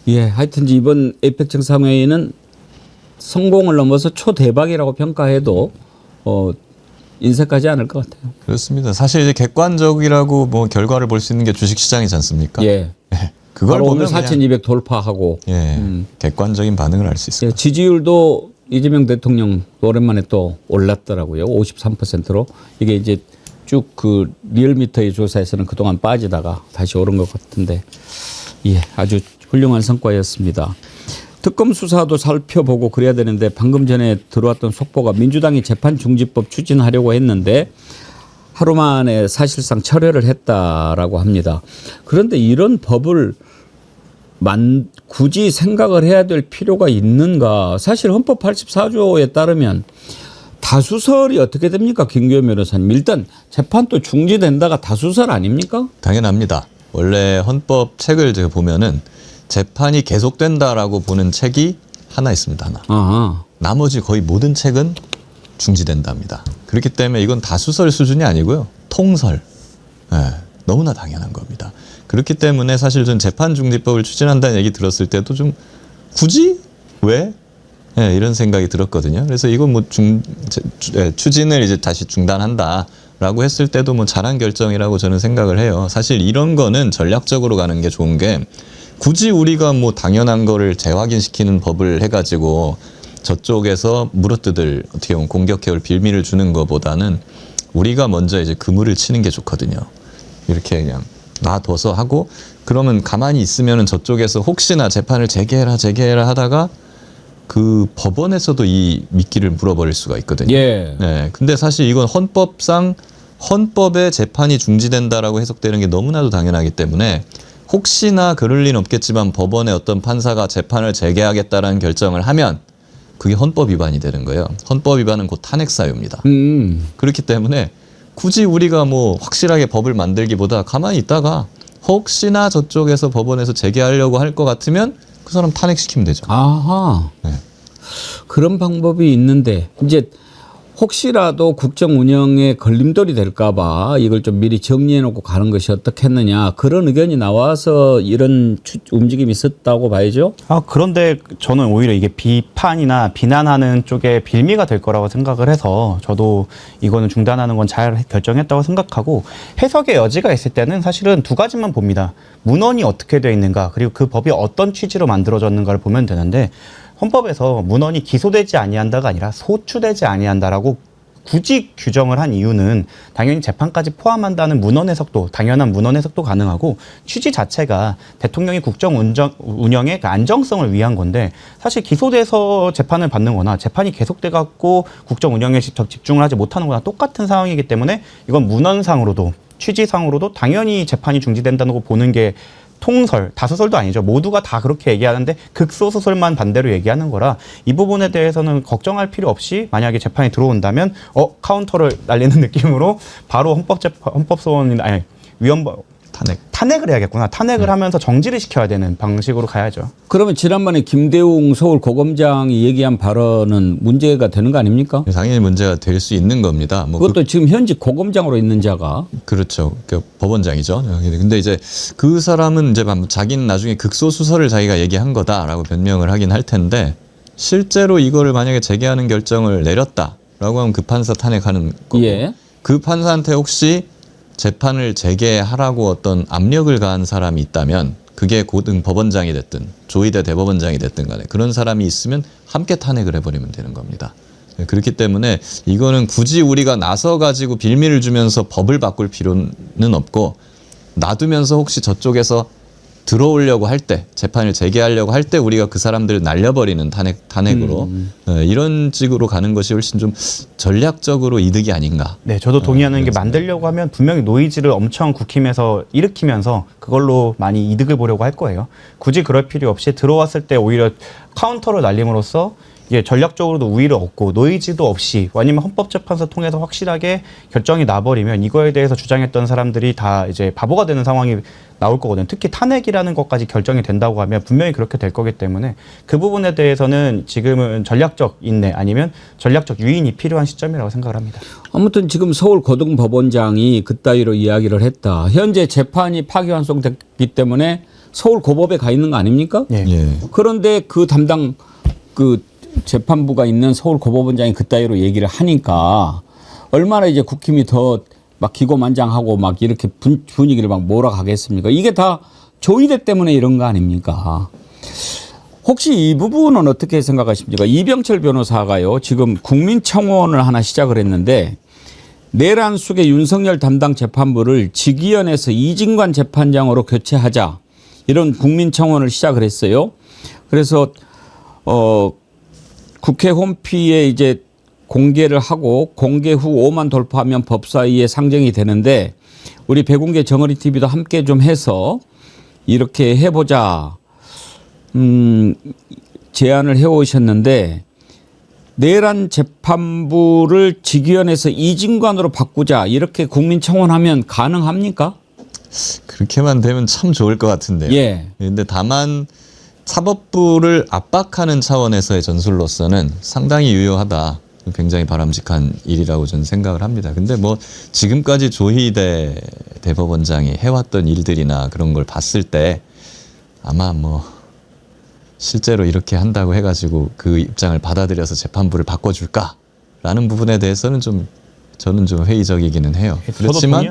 예, 하여튼 이번 에이펙 정상회의는 성공을 넘어서 초대박이라고 평가해도 인색하지 않을 것 같아요. 그렇습니다. 사실 이제 객관적이라고 뭐 결과를 볼 수 있는 게 주식시장이지 않습니까? 예. 그걸 바로 오늘 보면 4,200 돌파하고 객관적인 반응을 알 수 있습니다. 예, 지지율도 이재명 대통령 오랜만에 또 올랐더라고요. 53%로. 이게 이제 쭉 그 리얼미터의 조사에서는 그동안 빠지다가 다시 오른 것 같은데 예, 아주 훌륭한 성과였습니다. 특검 수사도 살펴보고 그래야 되는데 방금 전에 들어왔던 속보가 민주당이 재판중지법 추진하려고 했는데 하루 만에 사실상 철회를 했다라고 합니다. 그런데 이런 법을 굳이 생각을 해야 될 필요가 있는가? 사실 헌법 84조에 따르면 다수설이 어떻게 됩니까? 김기현 변호사님. 일단 재판도 중지된다가 다수설 아닙니까? 당연합니다. 원래 헌법 책을 제가 보면은 재판이 계속된다라고 보는 책이 하나 있습니다. 하나. 아하. 나머지 거의 모든 책은 중지된답니다. 그렇기 때문에 이건 다수설 수준이 아니고요. 통설. 네, 너무나 당연한 겁니다. 그렇기 때문에 사실 전 재판중지법을 추진한다는 얘기 들었을 때도 좀 굳이? 왜? 네, 이런 생각이 들었거든요. 그래서 이건 뭐 추진을 이제 다시 중단한다라고 했을 때도 뭐 잘한 결정이라고 저는 생각을 해요. 사실 이런 거는 전략적으로 가는 게 좋은 게 굳이 우리가 뭐 당연한 거를 재확인시키는 법을 해가지고 저쪽에서 물어뜯을 어떻게 보면 공격해올 빌미를 주는 것보다는 우리가 먼저 이제 그물을 치는 게 좋거든요. 이렇게 그냥 놔둬서 하고 그러면 가만히 있으면은 저쪽에서 혹시나 재판을 재개해라 하다가 그 법원에서도 이 미끼를 물어버릴 수가 있거든요. 예. 네. 근데 사실 이건 헌법상 헌법에 재판이 중지된다라고 해석되는 게 너무나도 당연하기 때문에 혹시나 그럴 리는 없겠지만 법원의 어떤 판사가 재판을 재개하겠다라는 결정을 하면 그게 헌법 위반이 되는 거예요. 헌법 위반은 곧 탄핵 사유입니다. 그렇기 때문에 굳이 우리가 뭐 확실하게 법을 만들기보다 가만히 있다가 혹시나 저쪽에서 법원에서 재개하려고 할 것 같으면 그 사람 탄핵시키면 되죠. 아하. 네. 그런 방법이 있는데 이제 혹시라도 국정 운영에 걸림돌이 될까봐 이걸 좀 미리 정리해놓고 가는 것이 어떻겠느냐 그런 의견이 나와서 이런 움직임이 있었다고 봐야죠. 그런데 저는 오히려 이게 비판이나 비난하는 쪽에 빌미가 될 거라고 생각을 해서 저도 이거는 중단하는 건 잘 결정했다고 생각하고 해석의 여지가 있을 때는 사실은 두 가지만 봅니다. 문헌이 어떻게 되어 있는가 그리고 그 법이 어떤 취지로 만들어졌는가를 보면 되는데 헌법에서 문헌이 기소되지 아니한다가 아니라 소추되지 아니한다라고 굳이 규정을 한 이유는 당연히 재판까지 포함한다는 문헌 해석도 당연한 문헌 해석도 가능하고 취지 자체가 대통령이 국정 운영의 그 안정성을 위한 건데 사실 기소돼서 재판을 받는 거나 재판이 계속돼 갖고 국정 운영에 집중을 하지 못하는 거나 똑같은 상황이기 때문에 이건 문헌상으로도 취지상으로도 당연히 재판이 중지된다고 보는 게 통설, 다수설도 아니죠. 모두가 다 그렇게 얘기하는데 극소수설만 반대로 얘기하는 거라 이 부분에 대해서는 걱정할 필요 없이 만약에 재판이 들어온다면 카운터를 날리는 느낌으로 바로 헌법소원이나 아니 위헌법 탄핵을 해야겠구나. 탄핵을 하면서 정지를 시켜야 되는 방식으로 가야죠. 그러면 지난번에 김대웅 서울고검장이 얘기한 발언은 문제가 되는 거 아닙니까? 당연히 문제가 될 수 있는 겁니다. 그것도 지금 현직 고검장으로 있는 자가. 그렇죠. 법원장이죠. 근데 이제 그 사람은 이제 자기는 나중에 극소수설을 자기가 얘기한 거다라고 변명을 하긴 할 텐데 실제로 이거를 만약에 재개하는 결정을 내렸다라고 하면 그 판사 탄핵하는 거고 그 판사한테 혹시 재판을 재개하라고 어떤 압력을 가한 사람이 있다면 그게 고등 법원장이 됐든 조희대 대법원장이 됐든 간에 그런 사람이 있으면 함께 탄핵을 해버리면 되는 겁니다. 그렇기 때문에 이거는 굳이 우리가 나서가지고 빌미를 주면서 법을 바꿀 필요는 없고 놔두면서 혹시 저쪽에서 들어오려고 할 때 재판을 재개하려고 할 때 우리가 그 사람들을 날려버리는 탄핵으로 이런 식으로 가는 것이 훨씬 좀 전략적으로 이득이 아닌가. 네, 저도 동의하는 게 만들려고 하면 분명히 노이즈를 엄청 국힘에서 일으키면서 그걸로 많이 이득을 보려고 할 거예요. 굳이 그럴 필요 없이 들어왔을 때 오히려 카운터를 날림으로써 이게 전략적으로도 우위를 얻고 노이즈도 없이 아니면 헌법재판소 통해서 확실하게 결정이 나버리면 이거에 대해서 주장했던 사람들이 다 이제 바보가 되는 상황이 나올 거거든요. 특히 탄핵이라는 것까지 결정이 된다고 하면 분명히 그렇게 될 거기 때문에 그 부분에 대해서는 지금은 전략적 인내 아니면 전략적 유인이 필요한 시점이라고 생각을 합니다. 아무튼 지금 서울고등법원장이 그따위로 이야기를 했다. 현재 재판이 파기환송됐기 때문에 서울고법에 가 있는 거 아닙니까? 그런데 그 담당 재판부가 있는 서울고법원장이 그따위로 얘기를 하니까 얼마나 이제 국힘이 더 막 기고만장하고 막 이렇게 분위기를 막 몰아가겠습니까? 이게 다 조희대 때문에 이런 거 아닙니까? 혹시 이 부분은 어떻게 생각하십니까? 이병철 변호사가요, 지금 국민청원을 하나 시작을 했는데 내란 숙의 윤석열 담당 재판부를 직위원회에서 이진관 재판장으로 교체하자 이런 국민청원을 시작을 했어요. 그래서 국회 홈피에 이제 공개를 하고 공개 후 5만 돌파하면 법사위에 상정이 되는데 우리 백운계 정어리 TV도 함께 좀 해서 이렇게 해보자 제안을 해오셨는데 내란 재판부를 직위원회에서 이진관으로 바꾸자 이렇게 국민청원하면 가능합니까? 그렇게만 되면 참 좋을 것 같은데요. 근데 다만 사법부를 압박하는 차원에서의 전술로서는 상당히 유효하다. 굉장히 바람직한 일이라고 저는 생각을 합니다. 근데 뭐 지금까지 조희대 대법원장이 해왔던 일들이나 그런 걸 봤을 때 아마 뭐 실제로 이렇게 한다고 해가지고 그 입장을 받아들여서 재판부를 바꿔줄까라는 부분에 대해서는 저는 좀 회의적이기는 해요. 그렇지만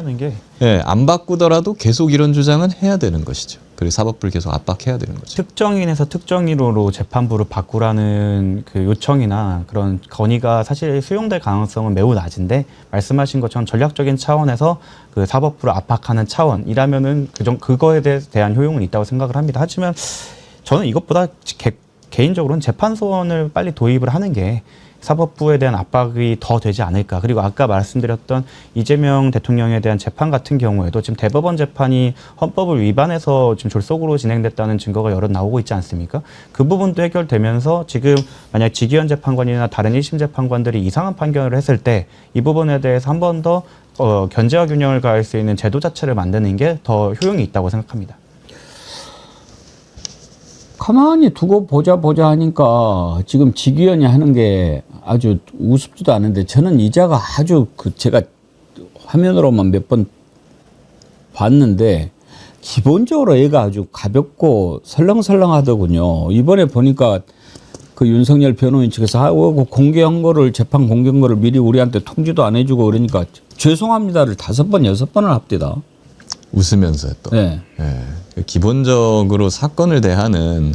안 바꾸더라도 계속 이런 주장은 해야 되는 것이죠. 그리고 사법부를 계속 압박해야 되는 거죠. 특정인에서 특정인으로 재판부를 바꾸라는 그 요청이나 그런 건의가 사실 수용될 가능성은 매우 낮은데 말씀하신 것처럼 전략적인 차원에서 그 사법부를 압박하는 차원이라면은 그거에 대한 효용은 있다고 생각을 합니다. 하지만 저는 이것보다 개인적으로는 재판소원을 빨리 도입을 하는 게 사법부에 대한 압박이 더 되지 않을까. 그리고 아까 말씀드렸던 이재명 대통령에 대한 재판 같은 경우에도 지금 대법원 재판이 헌법을 위반해서 지금 졸속으로 진행됐다는 증거가 여러 나오고 있지 않습니까? 그 부분도 해결되면서 지금 만약 직위원 재판관이나 다른 1심 재판관들이 이상한 판결을 했을 때 이 부분에 대해서 한 번 더 견제와 균형을 가할 수 있는 제도 자체를 만드는 게 더 효용이 있다고 생각합니다. 가만히 두고 보자 하니까 지금 직위원이 하는 게 아주 우습지도 않은데 저는 이자가 아주 제가 화면으로만 몇 번 봤는데 기본적으로 얘가 아주 가볍고 설렁설렁하더군요. 이번에 보니까 그 윤석열 변호인 측에서 공개한 거를 재판 공개한 거를 미리 우리한테 통지도 안 해주고 그러니까 죄송합니다를 5번 6번을 합디다. 웃으면서 또. 네. 예. 기본적으로 사건을 대하는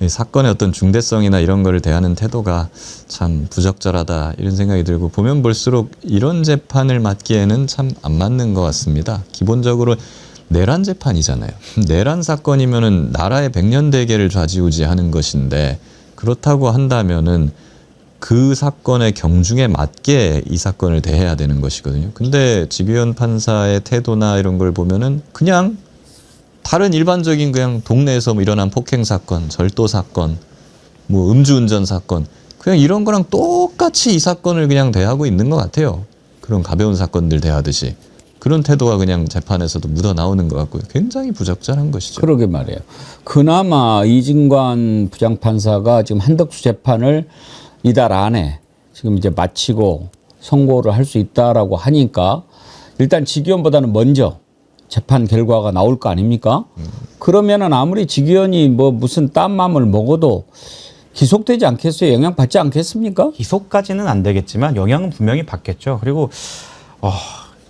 이 사건의 어떤 중대성이나 이런 거를 대하는 태도가 참 부적절하다 이런 생각이 들고 보면 볼수록 이런 재판을 맡기에는 참 안 맞는 것 같습니다. 기본적으로 내란 재판이잖아요. 내란 사건이면은 나라의 백년대계를 좌지우지하는 것인데 그렇다고 한다면은 그 사건의 경중에 맞게 이 사건을 대해야 되는 것이거든요. 근데 지규현 판사의 태도나 이런 걸 보면은 그냥 다른 일반적인 그냥 동네에서 뭐 일어난 폭행 사건, 절도 사건, 뭐 음주운전 사건 그냥 이런 거랑 똑같이 이 사건을 그냥 대하고 있는 것 같아요. 그런 가벼운 사건들 대하듯이. 그런 태도가 그냥 재판에서도 묻어 나오는 것 같고요. 굉장히 부적절한 것이죠. 그러게 말이에요. 그나마 이진관 부장판사가 지금 한덕수 재판을 이달 안에 지금 이제 마치고 선고를 할 수 있다라고 하니까 일단 지기현보다는 먼저 재판 결과가 나올 거 아닙니까? 그러면은 아무리 지기현이 뭐 무슨 딴 맘을 먹어도 기속되지 않겠어요? 영향받지 않겠습니까? 기소까지는 안 되겠지만 영향은 분명히 받겠죠. 그리고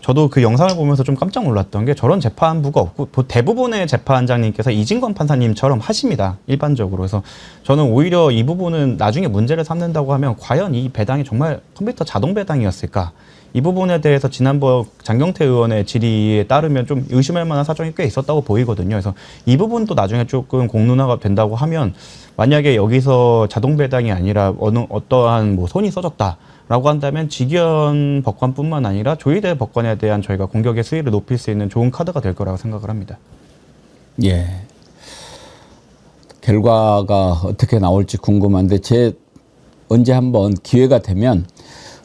저도 그 영상을 보면서 좀 깜짝 놀랐던 게 저런 재판부가 없고 대부분의 재판장님께서 이진권 판사님처럼 하십니다. 일반적으로. 그래서 저는 오히려 이 부분은 나중에 문제를 삼는다고 하면 과연 이 배당이 정말 컴퓨터 자동 배당이었을까? 이 부분에 대해서 지난번 장경태 의원의 질의에 따르면 좀 의심할 만한 사정이 꽤 있었다고 보이거든요. 그래서 이 부분도 나중에 조금 공론화가 된다고 하면 만약에 여기서 자동 배당이 아니라 어떠한 뭐 손이 써졌다라고 한다면 지기현 법관뿐만 아니라 조희대 법관에 대한 저희가 공격의 수위를 높일 수 있는 좋은 카드가 될 거라고 생각을 합니다. 예. 결과가 어떻게 나올지 궁금한데 언제 한번 기회가 되면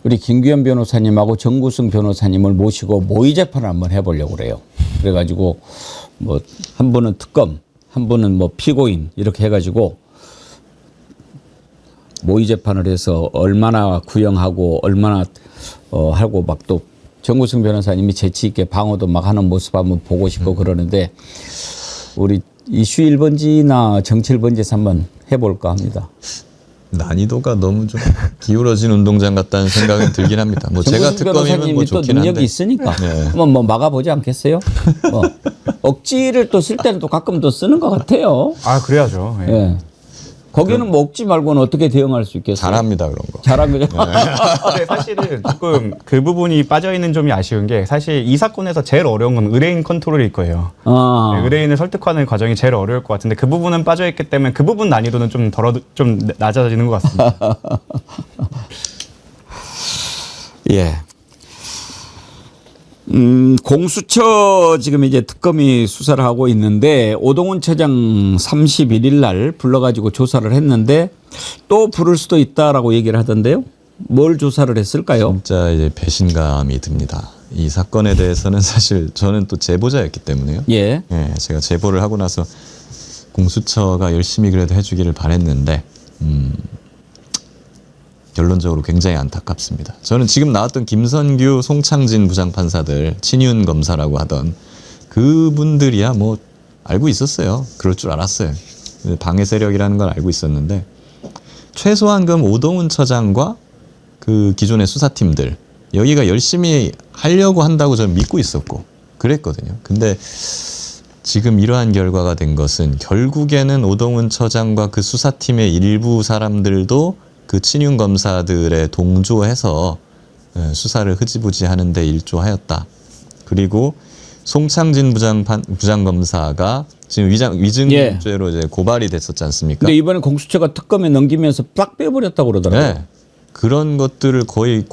우리 김규현 변호사님하고 정구승 변호사님을 모시고 모의 재판을 한번 해보려고 그래요. 그래가지고 뭐 한 분은 특검, 한 분은 뭐 피고인 이렇게 해가지고 모의 재판을 해서 얼마나 구형하고 얼마나 하고 막 또 정구승 변호사님이 재치 있게 방어도 막 하는 모습 한번 보고 싶고 그러는데 우리 이슈 1번지나 정치 1번지에서 한번 해볼까 합니다. 난이도가 너무 좀 기울어진 운동장 같다는 생각은 들긴 합니다. 뭐 제가 특검이면 뭐 좋긴 한데. 또 능력이 있으니까 네. 한번 뭐 막아보지 않겠어요? 억지를 또 쓸 때는 또 가끔 또 쓰는 것 같아요. 아 그래야죠. 예. 예. 거기는 뭐 억지 말고는 어떻게 대응할 수 있겠어요? 잘합니다 그런 거. 잘합니다. 근데 사실은 조금 그 부분이 빠져 있는 점이 아쉬운 게 사실 이 사건에서 제일 어려운 건 의뢰인 컨트롤일 거예요. 네, 의뢰인을 설득하는 과정이 제일 어려울 것 같은데 그 부분은 빠져 있기 때문에 그 부분 난이도는 좀 낮아지는 것 같습니다. 예. 공수처 지금 이제 특검이 수사를 하고 있는데 오동훈 차장 31일 날 불러가지고 조사를 했는데 또 부를 수도 있다라고 얘기를 하던데요. 뭘 조사를 했을까요? 진짜 이제 배신감이 듭니다. 이 사건에 대해서는 사실 저는 또 제보자였기 때문에요. 예. 예, 제가 제보를 하고 나서 공수처가 열심히 그래도 해주기를 바랬는데 결론적으로 굉장히 안타깝습니다. 저는 지금 나왔던 김선규, 송창진 부장판사들, 친윤 검사라고 하던 그분들이야 뭐 알고 있었어요. 그럴 줄 알았어요. 방해 세력이라는 걸 알고 있었는데 최소한 그럼 오동훈 처장과 그 기존의 수사팀들 여기가 열심히 하려고 한다고 저는 믿고 있었고 그랬거든요. 근데 지금 이러한 결과가 된 것은 결국에는 오동훈 처장과 그 수사팀의 일부 사람들도 그 친윤 검사들의 동조해서 수사를 흐지부지 하는데 일조하였다. 그리고 송창진 부장검사가 지금 위증죄로 이제 고발이 됐었지 않습니까? 근데 이번에 공수처가 특검에 넘기면서 딱 빼버렸다고 그러더라고요. 네. 그런 것들을 거의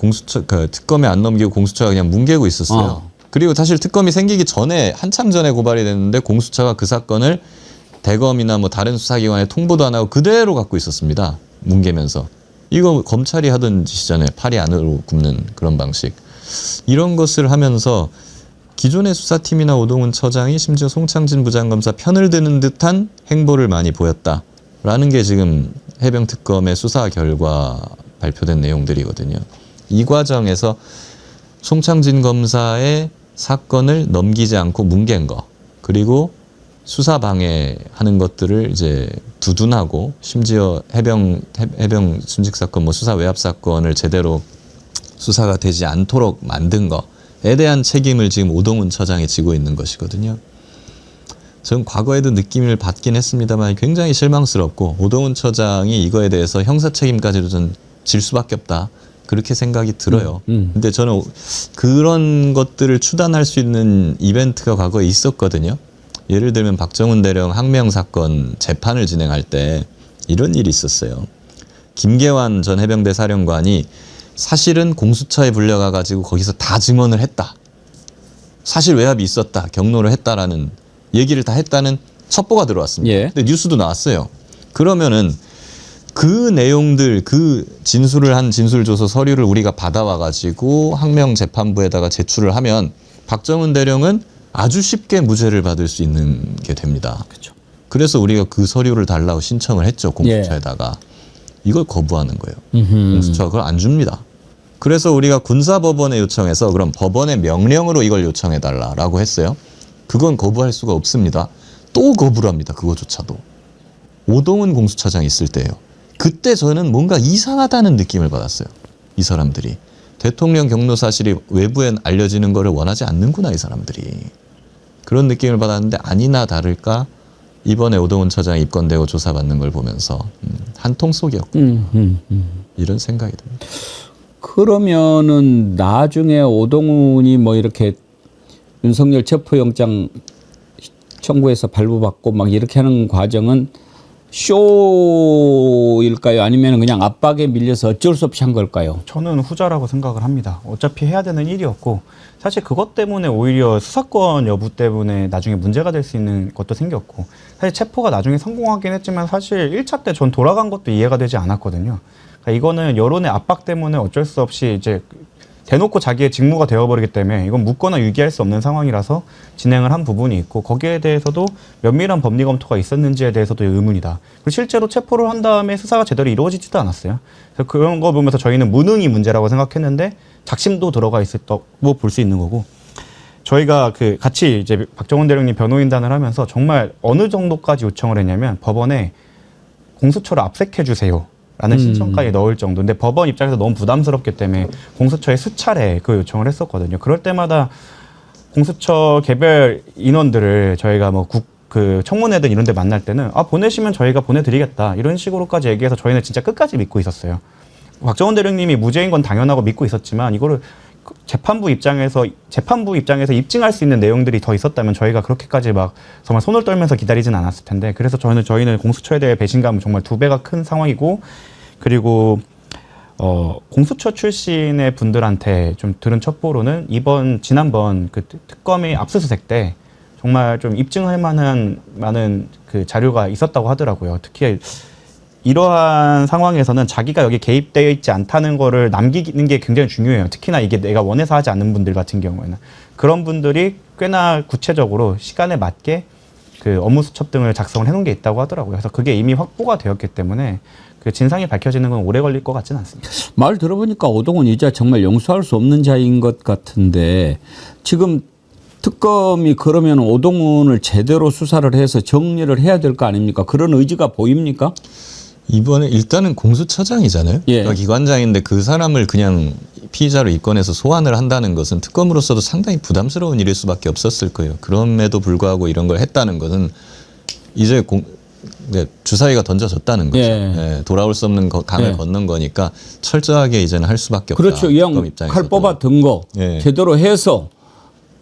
특검에 안 넘기고 공수처가 그냥 뭉개고 있었어요. 그리고 사실 특검이 생기기 전에 한참 전에 고발이 됐는데 공수처가 그 사건을 대검이나 뭐 다른 수사기관에 통보도 안 하고 그대로 갖고 있었습니다. 뭉개면서. 이거 검찰이 하던 짓이잖아요. 팔이 안으로 굽는 그런 방식. 이런 것을 하면서 기존의 수사팀이나 오동훈 처장이 심지어 송창진 부장검사 편을 드는 듯한 행보를 많이 보였다라는 게 지금 해병특검의 수사 결과 발표된 내용들이거든요. 이 과정에서 송창진 검사의 사건을 넘기지 않고 뭉갠 거, 그리고 수사 방해하는 것들을 이제 두둔하고 심지어 해병 순직 사건, 뭐 수사 외압 사건을 제대로 수사가 되지 않도록 만든 거에 대한 책임을 지금 오동훈 처장이 지고 있는 것이거든요. 저는 과거에도 느낌을 받긴 했습니다만 굉장히 실망스럽고 오동훈 처장이 이거에 대해서 형사 책임까지도 좀 질 수밖에 없다. 그렇게 생각이 들어요. 근데 저는 그런 것들을 추단할 수 있는 이벤트가 과거에 있었거든요. 예를 들면 박정훈 대령 항명 사건 재판을 진행할 때 이런 일이 있었어요. 김계환 전 해병대 사령관이 사실은 공수처에 불려가 가지고 거기서 다 증언을 했다. 사실 외압이 있었다. 경로를 했다라는 얘기를 다 했다는 첩보가 들어왔습니다. 예. 근데 뉴스도 나왔어요. 그러면은 그 내용들, 그 진술을 한 진술조서 서류를 우리가 받아와 가지고 항명 재판부에다가 제출을 하면 박정훈 대령은 아주 쉽게 무죄를 받을 수 있는 게 됩니다. 그렇죠. 그래서 우리가 그 서류를 달라고 신청을 했죠. 공수처에다가. 이걸 거부하는 거예요. 공수처가 그걸 안 줍니다. 그래서 우리가 군사법원에 요청해서 그럼 법원의 명령으로 이걸 요청해달라고 했어요. 그건 거부할 수가 없습니다. 또 거부를 합니다. 그거조차도. 오동훈 공수처장 있을 때예요. 그때 저는 뭔가 이상하다는 느낌을 받았어요. 이 사람들이. 대통령 경로 사실이 외부에 알려지는 거를 원하지 않는구나, 이 사람들이. 그런 느낌을 받았는데 아니나 다를까 이번에 오동훈 처장이 입건되고 조사받는 걸 보면서 한통 속이었고 이런 생각이 듭니다. 그러면은 나중에 오동훈이 뭐 이렇게 윤석열 체포영장 청구해서 발부받고 막 이렇게 하는 과정은 쇼일까요? 아니면 그냥 압박에 밀려서 어쩔 수 없이 한 걸까요? 저는 후자라고 생각을 합니다. 어차피 해야 되는 일이었고 사실 그것 때문에 오히려 수사권 여부 때문에 나중에 문제가 될 수 있는 것도 생겼고 사실 체포가 나중에 성공하긴 했지만 사실 1차 때 전 돌아간 것도 이해가 되지 않았거든요. 그러니까 이거는 여론의 압박 때문에 어쩔 수 없이 이제 대놓고 자기의 직무가 되어버리기 때문에 이건 묻거나 유기할 수 없는 상황이라서 진행을 한 부분이 있고 거기에 대해서도 면밀한 법리 검토가 있었는지에 대해서도 의문이다. 그리고 실제로 체포를 한 다음에 수사가 제대로 이루어지지도 않았어요. 그래서 그런 거 보면서 저희는 무능이 문제라고 생각했는데 작심도 들어가 있었다고 볼 수 있는 거고 저희가 그 같이 이제 박정훈 대령님 변호인단을 하면서 정말 어느 정도까지 요청을 했냐면 법원에 공수처를 압색해 주세요. 라는 신청까지 넣을 정도인데 법원 입장에서 너무 부담스럽기 때문에 공수처에 수차례 그 요청을 했었거든요. 그럴 때마다 공수처 개별 인원들을 저희가 뭐 그 청문회든 이런 데 만날 때는 보내시면 저희가 보내드리겠다 이런 식으로까지 얘기해서 저희는 진짜 끝까지 믿고 있었어요. 박정훈 대령님이 무죄인 건 당연하고 믿고 있었지만 이거를 재판부 입장에서 입증할 수 있는 내용들이 더 있었다면 저희가 그렇게까지 막 정말 손을 떨면서 기다리진 않았을 텐데 그래서 저희는 공수처에 대해 배신감은 정말 2배가 큰 상황이고 그리고 공수처 출신의 분들한테 좀 들은 첩보로는 지난번 그 특검의 압수수색 때 정말 좀 입증할 만한 많은 그 자료가 있었다고 하더라고요. 특히 이러한 상황에서는 자기가 여기 개입되어 있지 않다는 거를 남기는 게 굉장히 중요해요. 특히나 이게 내가 원해서 하지 않는 분들 같은 경우에는. 그런 분들이 꽤나 구체적으로 시간에 맞게 그 업무 수첩 등을 작성을 해놓은 게 있다고 하더라고요. 그래서 그게 이미 확보가 되었기 때문에 그 진상이 밝혀지는 건 오래 걸릴 것 같지는 않습니다. 말 들어보니까 오동훈 이자 정말 용서할 수 없는 자인 것 같은데 지금 특검이 그러면 오동훈을 제대로 수사를 해서 정리를 해야 될 거 아닙니까? 그런 의지가 보입니까? 이번에 일단은 공수처장이잖아요. 예. 그러니까 기관장인데 그 사람을 그냥 피의자로 입건해서 소환을 한다는 것은 특검으로서도 상당히 부담스러운 일일 수밖에 없었을 거예요. 그럼에도 불구하고 이런 걸 했다는 것은 이제 주사위가 던져졌다는 거죠. 예, 돌아올 수 없는 강을 건넌 거니까 철저하게 이제는 할 수밖에 없다. 그렇죠. 이 형 칼 뽑아 든 거 제대로 해서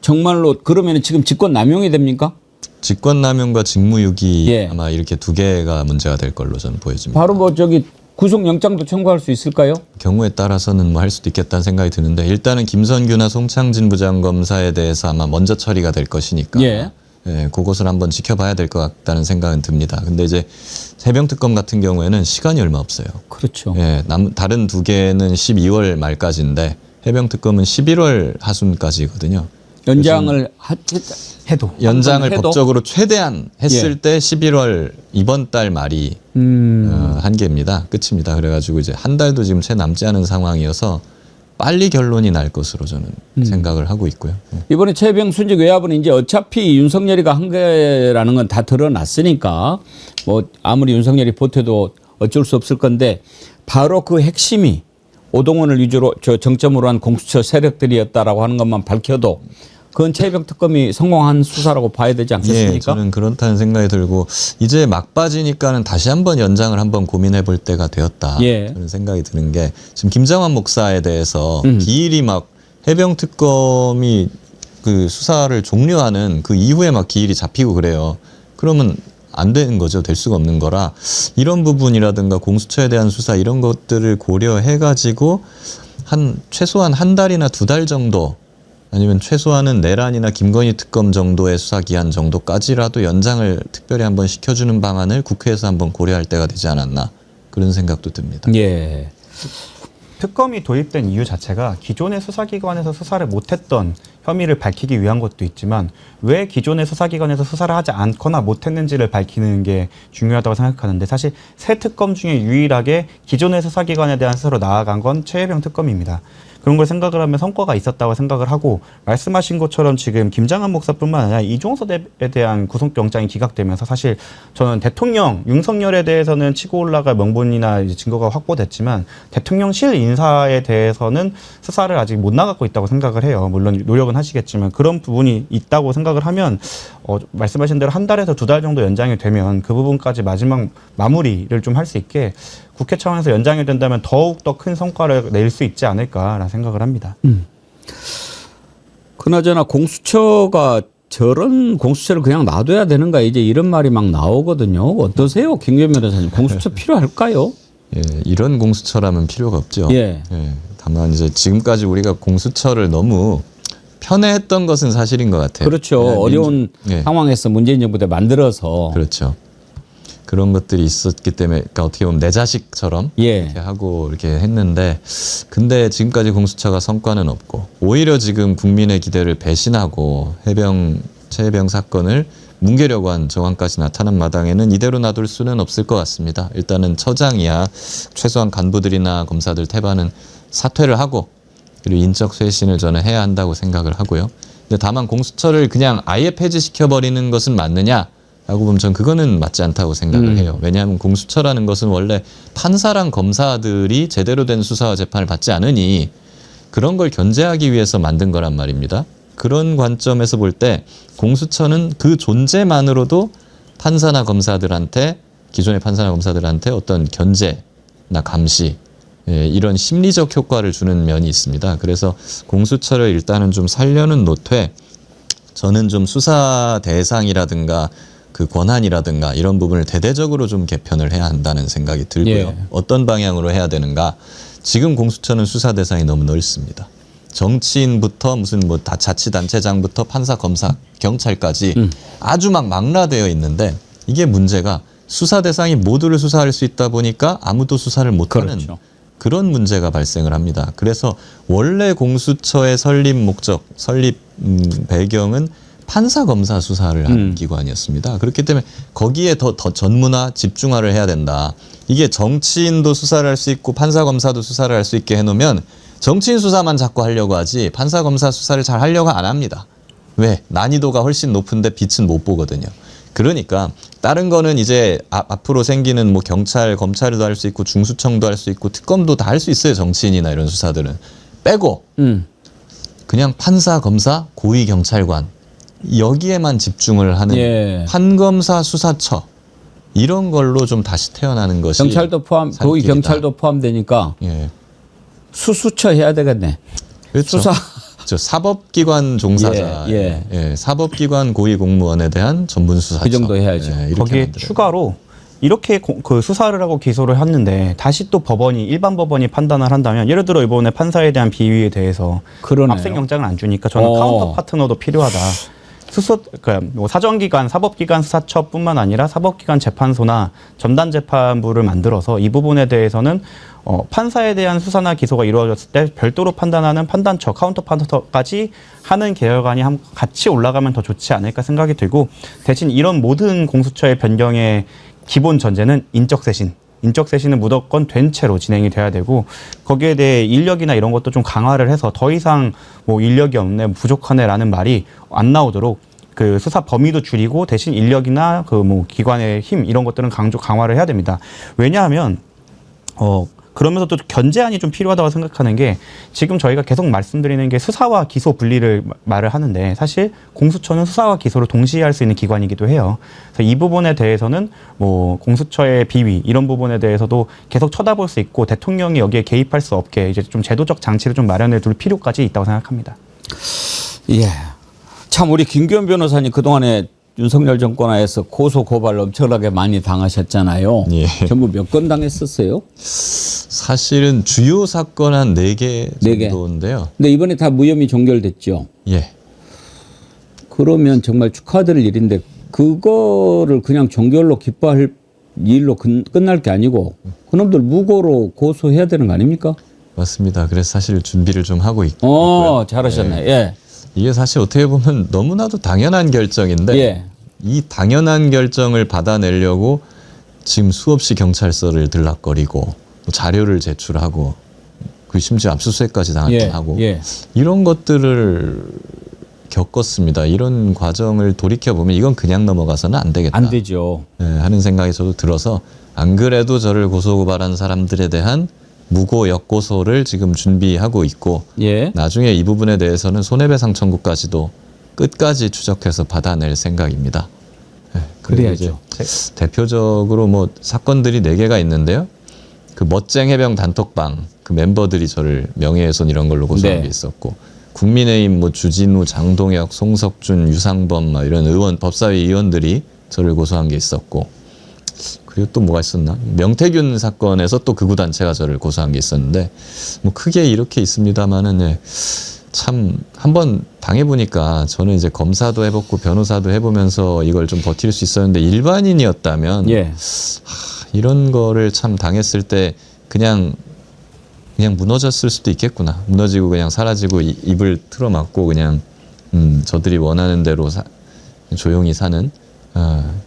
정말로 그러면 지금 직권 남용이 됩니까? 직권남용과 직무유기 아마 이렇게 2개가 문제가 될 걸로 저는 보여집니다. 바로 뭐 저기 구속영장도 청구할 수 있을까요? 경우에 따라서는 뭐 할 수도 있겠다는 생각이 드는데 일단은 김선규나 송창진 부장검사에 대해서 아마 먼저 처리가 될 것이니까 그것을 한번 지켜봐야 될 것 같다는 생각은 듭니다. 근데 이제 해병특검 같은 경우에는 시간이 얼마 없어요. 그렇죠. 다른 2개는 12월 말까지인데 해병특검은 11월 하순까지거든요. 연장을 해도 연장을 해도? 법적으로 최대한 했을 예. 때 11월 이번 달 말이 한계입니다. 끝입니다. 그래가지고 이제 한 달도 지금 채 남지 않은 상황이어서 빨리 결론이 날 것으로 저는 생각을 하고 있고요. 이번에 최병 순직 외압은 이제 어차피 윤석열이가 한 거라는 건 다 드러났으니까 뭐 아무리 윤석열이 보태도 어쩔 수 없을 건데 바로 그 핵심이 오동원을 위주로 정점으로 한 공수처 세력들이었다라고 하는 것만 밝혀도 그건 최병 특검이 성공한 수사라고 봐야 되지 않겠습니까? 예, 저는 그렇다는 생각이 들고 이제 막바지니까는 다시 한번 연장을 한번 고민해 볼 때가 되었다. 예. 저는 생각이 드는 게 지금 김장환 목사에 대해서 기일이 막 해병 특검이 그 수사를 종료하는 그 이후에 막 기일이 잡히고 그래요. 그러면 안 되는 거죠. 될 수가 없는 거라 이런 부분이라든가 공수처에 대한 수사 이런 것들을 고려해 가지고 최소한 한 달이나 두 달 정도 아니면 최소한은 내란이나 김건희 특검 정도의 수사 기한 정도까지라도 연장을 특별히 한번 시켜주는 방안을 국회에서 한번 고려할 때가 되지 않았나 그런 생각도 듭니다. 예. 특검이 도입된 이유 자체가 기존의 수사기관에서 수사를 못했던 혐의를 밝히기 위한 것도 있지만 왜 기존의 수사기관에서 수사를 하지 않거나 못했는지를 밝히는 게 중요하다고 생각하는데 사실 새 특검 중에 유일하게 기존의 수사기관에 대한 수사로 나아간 건 최혜병 특검입니다. 그런 걸 생각을 하면 성과가 있었다고 생각을 하고 말씀하신 것처럼 지금 김장한 목사뿐만 아니라 이종섭에 대한 구속영장이 기각되면서 사실 저는 대통령 윤석열에 대해서는 치고 올라갈 명분이나 이제 증거가 확보됐지만 대통령실 인사에 대해서는 수사를 아직 못 나가고 있다고 생각을 해요. 물론 노력은 하시겠지만 그런 부분이 있다고 생각을 하면 말씀하신 대로 한 달에서 두 달 정도 연장이 되면 그 부분까지 마지막 마무리를 좀 할 수 있게 국회 차원에서 연장이 된다면 더욱 더 큰 성과를 낼 수 있지 않을까라는 생각을 합니다. 그나저나 공수처가 저런 공수처를 그냥 놔둬야 되는가 이제 이런 말이 막 나오거든요. 어떠세요, 김경민 변호사님? 공수처 필요할까요? 예, 이런 공수처라면 필요가 없죠. 예. 다만 이제 지금까지 우리가 공수처를 너무 편애했던 것은 사실인 것 같아요. 그렇죠. 예, 어려운 상황에서 문재인 정부 때 만들어서 그렇죠. 그런 것들이 있었기 때문에 그러니까 어떻게 보면 내 자식처럼 이렇게 하고 이렇게 했는데 근데 지금까지 공수처가 성과는 없고 오히려 지금 국민의 기대를 배신하고 최해병 사건을 뭉개려고 한 정황까지 나타난 마당에는 이대로 놔둘 수는 없을 것 같습니다. 일단은 처장이야 최소한 간부들이나 검사들 태반은 사퇴를 하고 그리고 인적 쇄신을 저는 해야 한다고 생각을 하고요. 근데 다만 공수처를 그냥 아예 폐지시켜버리는 것은 맞느냐? 라고 보면 전 그거는 맞지 않다고 생각을 해요. 왜냐하면 공수처라는 것은 원래 판사랑 검사들이 제대로 된 수사와 재판을 받지 않으니 그런 걸 견제하기 위해서 만든 거란 말입니다. 그런 관점에서 볼 때 공수처는 그 존재만으로도 판사나 검사들한테 기존의 판사나 검사들한테 어떤 견제나 감시 이런 심리적 효과를 주는 면이 있습니다. 그래서 공수처를 일단은 좀 살려는 노퇴 저는 좀 수사 대상이라든가 그 권한이라든가 이런 부분을 대대적으로 좀 개편을 해야 한다는 생각이 들고요. 어떤 방향으로 해야 되는가? 지금 공수처는 수사 대상이 너무 넓습니다. 정치인부터 무슨 뭐 자치단체장부터 판사, 검사, 경찰까지 아주 막 망라되어 있는데 이게 문제가 수사 대상이 모두를 수사할 수 있다 보니까 아무도 수사를 못하는 그런 문제가 발생을 합니다. 그래서 원래 공수처의 설립 목적, 설립 배경은 판사, 검사 수사를 하는 기관이었습니다. 그렇기 때문에 거기에 더 전문화, 집중화를 해야 된다. 이게 정치인도 수사를 할 수 있고 판사, 검사도 수사를 할 수 있게 해놓으면 정치인 수사만 자꾸 하려고 하지 판사, 검사 수사를 잘 하려고 안 합니다. 왜? 난이도가 훨씬 높은데 빛은 못 보거든요. 그러니까 다른 거는 이제 앞으로 생기는 뭐 경찰, 검찰도 할 수 있고 중수청도 할 수 있고 특검도 다 할 수 있어요. 정치인이나 이런 수사들은. 빼고 그냥 판사, 검사, 고위경찰관 여기에만 집중을 하는 판검사 수사처 이런 걸로 좀 다시 태어나는 것이 경찰도 포함, 고위 경찰도 포함되니까 수수처 해야 되겠네. 그렇죠. 수사. 사법기관 종사자, 사법기관 고위공무원에 대한 전문 수사처. 그 정도 해야죠. 거기에 추가로 이렇게 그 수사를 하고 기소를 했는데 다시 또 법원이 일반 법원이 판단을 한다면 예를 들어 이번에 판사에 대한 비위에 대해서 압생영장을 안 주니까 저는 카운터 파트너도 필요하다. 그러니까 뭐 사정기관, 사법기관 수사처뿐만 아니라 사법기관 재판소나 전담재판부를 만들어서 이 부분에 대해서는 판사에 대한 수사나 기소가 이루어졌을 때 별도로 판단하는 판단처, 카운터 판단처까지 하는 개혁안이 같이 올라가면 더 좋지 않을까 생각이 들고, 대신 이런 모든 공수처의 변경의 기본 전제는 인적 쇄신. 인적 쇄신은 무조건 된 채로 진행이 돼야 되고, 거기에 대해 인력이나 이런 것도 좀 강화를 해서 더 이상 뭐 인력이 없네, 부족하네라는 말이 안 나오도록 그 수사 범위도 줄이고 대신 인력이나 그 뭐 기관의 힘 이런 것들은 강화를 해야 됩니다. 왜냐하면 그러면서도 견제안이 좀 필요하다고 생각하는 게, 지금 저희가 계속 말씀드리는 게 수사와 기소 분리를 말을 하는데, 사실 공수처는 수사와 기소를 동시에 할 수 있는 기관이기도 해요. 그래서 이 부분에 대해서는 뭐 공수처의 비위 이런 부분에 대해서도 계속 쳐다볼 수 있고, 대통령이 여기에 개입할 수 없게 이제 좀 제도적 장치를 좀 마련해 둘 필요까지 있다고 생각합니다. 예. 참 우리 김기현 변호사님 그동안에 윤석열 정권 하에서 고소 고발 엄청나게 많이 당하셨잖아요. 예. 전부 몇 건 당했었어요? 사실은 주요 사건 한 4개 정도인데요. 근데 이번에 다 무혐의 종결됐죠. 예. 그러면 정말 축하드릴 일인데, 그거를 그냥 종결로 기뻐할 일로 끝날 게 아니고 그놈들 무고로 고소해야 되는 거 아닙니까? 맞습니다. 그래서 사실 준비를 좀 하고 있고요. 잘하셨네. 예. 이게 사실 어떻게 보면 너무나도 당연한 결정인데, 예. 이 당연한 결정을 받아내려고 지금 수없이 경찰서를 들락거리고 또 자료를 제출하고, 그 심지어 압수수색까지 당했던 하고 이런 것들을 겪었습니다. 이런 과정을 돌이켜 보면 이건 그냥 넘어가서는 안 되겠다. 안 되죠. 하는 생각이 저도 들어서, 안 그래도 저를 고소고발한 사람들에 대한 무고 역고소를 지금 준비하고 있고, 나중에 이 부분에 대해서는 손해배상 청구까지도 끝까지 추적해서 받아낼 생각입니다. 그래야죠. 대표적으로 뭐 사건들이 4개가 있는데요. 그 멋쟁 해병 단톡방 그 멤버들이 저를 명예훼손 이런 걸로 고소한 게 있었고, 국민의힘 뭐 주진우, 장동혁, 송석준, 유상범 막 이런 의원, 법사위 의원들이 저를 고소한 게 있었고, 그리고 또 뭐가 있었나? 명태균 사건에서 또 극우 단체가 저를 고소한 게 있었는데, 뭐 크게 이렇게 있습니다만은 참 한번 당해보니까, 저는 이제 검사도 해봤고 변호사도 해보면서 이걸 좀 버틸 수 있었는데, 일반인이었다면 이런 거를 참 당했을 때 그냥 무너졌을 수도 있겠구나. 무너지고 그냥 사라지고 입을 틀어막고 그냥 저들이 원하는 대로 조용히 사는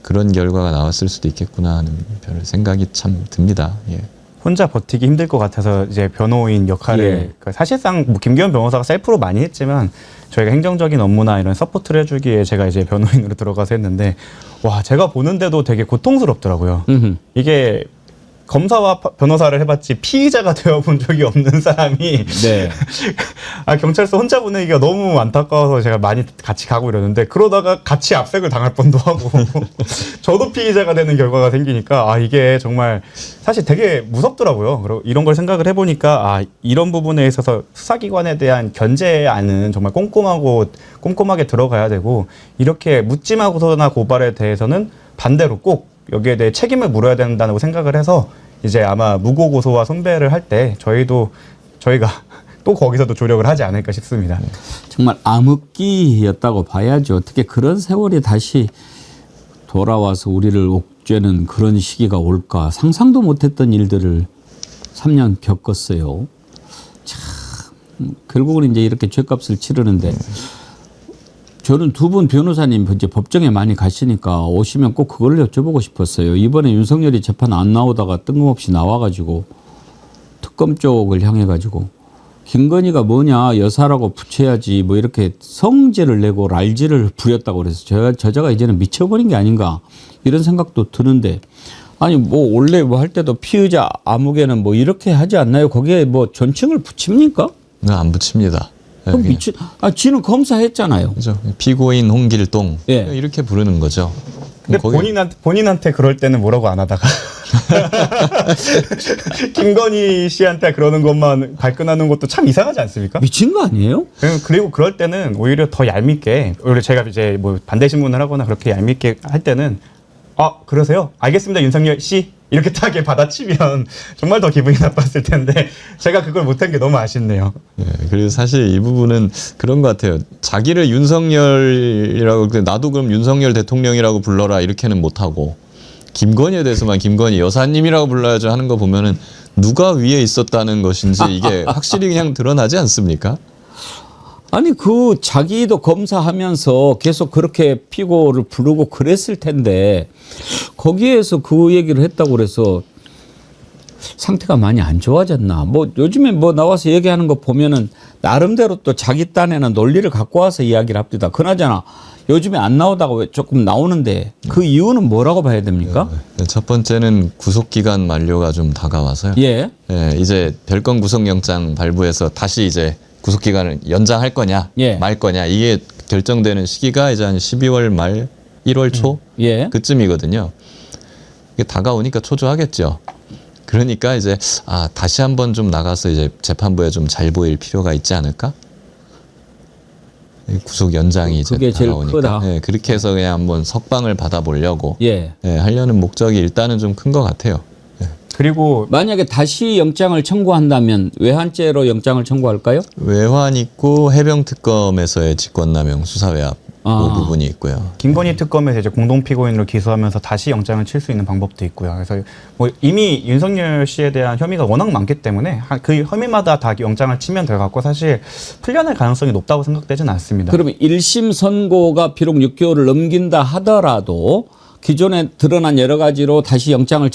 그런 결과가 나왔을 수도 있겠구나 하는 별 생각이 참 듭니다. 예. 혼자 버티기 힘들 것 같아서 이제 변호인 역할을 사실상 뭐 김기현 변호사가 셀프로 많이 했지만, 저희가 행정적인 업무나 이런 서포트를 해주기에 제가 이제 변호인으로 들어가서 했는데, 와, 제가 보는데도 되게 고통스럽더라고요. 이게 검사와 변호사를 해봤지 피의자가 되어본 적이 없는 사람이 경찰서 혼자 보내기가 너무 안타까워서 제가 많이 같이 가고 이러는데, 그러다가 같이 압색을 당할 뻔도 하고 저도 피의자가 되는 결과가 생기니까 이게 정말 사실 되게 무섭더라고요. 그리고 이런 걸 생각을 해보니까 이런 부분에 있어서 수사기관에 대한 견제안은 정말 꼼꼼하게 들어가야 되고, 이렇게 묻지마고서나 고발에 대해서는 반대로 꼭 여기에 대해 책임을 물어야 된다고 생각을 해서, 이제 아마 무고 고소와 손배를 할 때 저희가 또 거기서도 조력을 하지 않을까 싶습니다. 정말 암흑기였다고 봐야죠. 어떻게 그런 세월이 다시 돌아와서 우리를 옥죄는 그런 시기가 올까. 상상도 못했던 일들을 3년 겪었어요. 참 결국은 이제 이렇게 죗값을 치르는데, 저는 두 분 변호사님 이제 법정에 많이 가시니까 오시면 꼭 그걸 여쭤보고 싶었어요. 이번에 윤석열이 재판 안 나오다가 뜬금없이 나와가지고 특검 쪽을 향해가지고 김건희가 뭐냐, 여사라고 붙여야지 뭐 이렇게 성질을 내고 랄지를 부렸다고 그래서 저자가 이제는 미쳐버린 게 아닌가 이런 생각도 드는데, 아니 뭐 원래 뭐 할 때도 피의자 아무개는 뭐 이렇게 하지 않나요? 거기에 뭐 존칭을 붙입니까? 안 붙입니다. 지는 검사했잖아요. 그렇죠. 피고인 홍길동 이렇게 부르는 거죠. 근데 본인한테 그럴 때는 뭐라고 안 하다가 김건희 씨한테 그러는 것만 발끈하는 것도 참 이상하지 않습니까? 미친 거 아니에요? 그리고 그럴 때는 오히려 더 얄밉게, 오히려 제가 이제 뭐 반대 신문을 하거나 그렇게 얄밉게 할 때는 그러세요? 알겠습니다, 윤석열 씨. 이렇게 타게 받아치면 정말 더 기분이 나빴을 텐데, 제가 그걸 못한 게 너무 아쉽네요. 그리고 사실 이 부분은 그런 것 같아요. 자기를 윤석열이라고, 나도 그럼 윤석열 대통령이라고 불러라 이렇게는 못하고, 김건희에 대해서만 김건희 여사님이라고 불러야죠 하는 거 보면은 누가 위에 있었다는 것인지 이게 확실히 그냥 드러나지 않습니까? 아니 그 자기도 검사하면서 계속 그렇게 피고를 부르고 그랬을 텐데 거기에서 그 얘기를 했다고 그래서 상태가 많이 안 좋아졌나. 뭐 요즘에 뭐 나와서 얘기하는 거 보면은 나름대로 또 자기 딴에는 논리를 갖고 와서 이야기를 합니다. 그나저나 요즘에 안 나오다가 왜 조금 나오는데 그 이유는 뭐라고 봐야 됩니까? 첫 번째는 구속기간 만료가 좀 다가와서요. 예. 예, 이제 별건 구속영장 발부해서 다시 이제 구속기간을 연장할 거냐 말 거냐 이게 결정되는 시기가 이제 한 12월 말 1월 초 그쯤이거든요. 이게 다가오니까 초조하겠죠. 그러니까 이제 다시 한번 좀 나가서 이제 재판부에 좀 잘 보일 필요가 있지 않을까? 구속 연장이 이제 그게 제일 다가오니까. 크다. 네, 그렇게 해서 그냥 한번 석방을 받아보려고 하려는 목적이 일단은 좀 큰 것 같아요. 그리고 만약에 다시 영장을 청구한다면 외환죄로 영장을 청구할까요? 외환 있고 해병특검에서의 직권남용 수사외압 그 부분이 있고요. 김건희 특검에서 이제 공동 피고인으로 기소하면서 다시 영장을 칠 수 있는 방법도 있고요. 그래서 뭐 이미 윤석열 씨에 대한 혐의가 워낙 많기 때문에 그 혐의마다 다 영장을 치면 될 것 같고 사실 풀려날 가능성이 높다고 생각되지는 않습니다. 그러면 1심 선고가 비록 6개월을 넘긴다 하더라도 기존에 드러난 여러 가지로 다시 영장을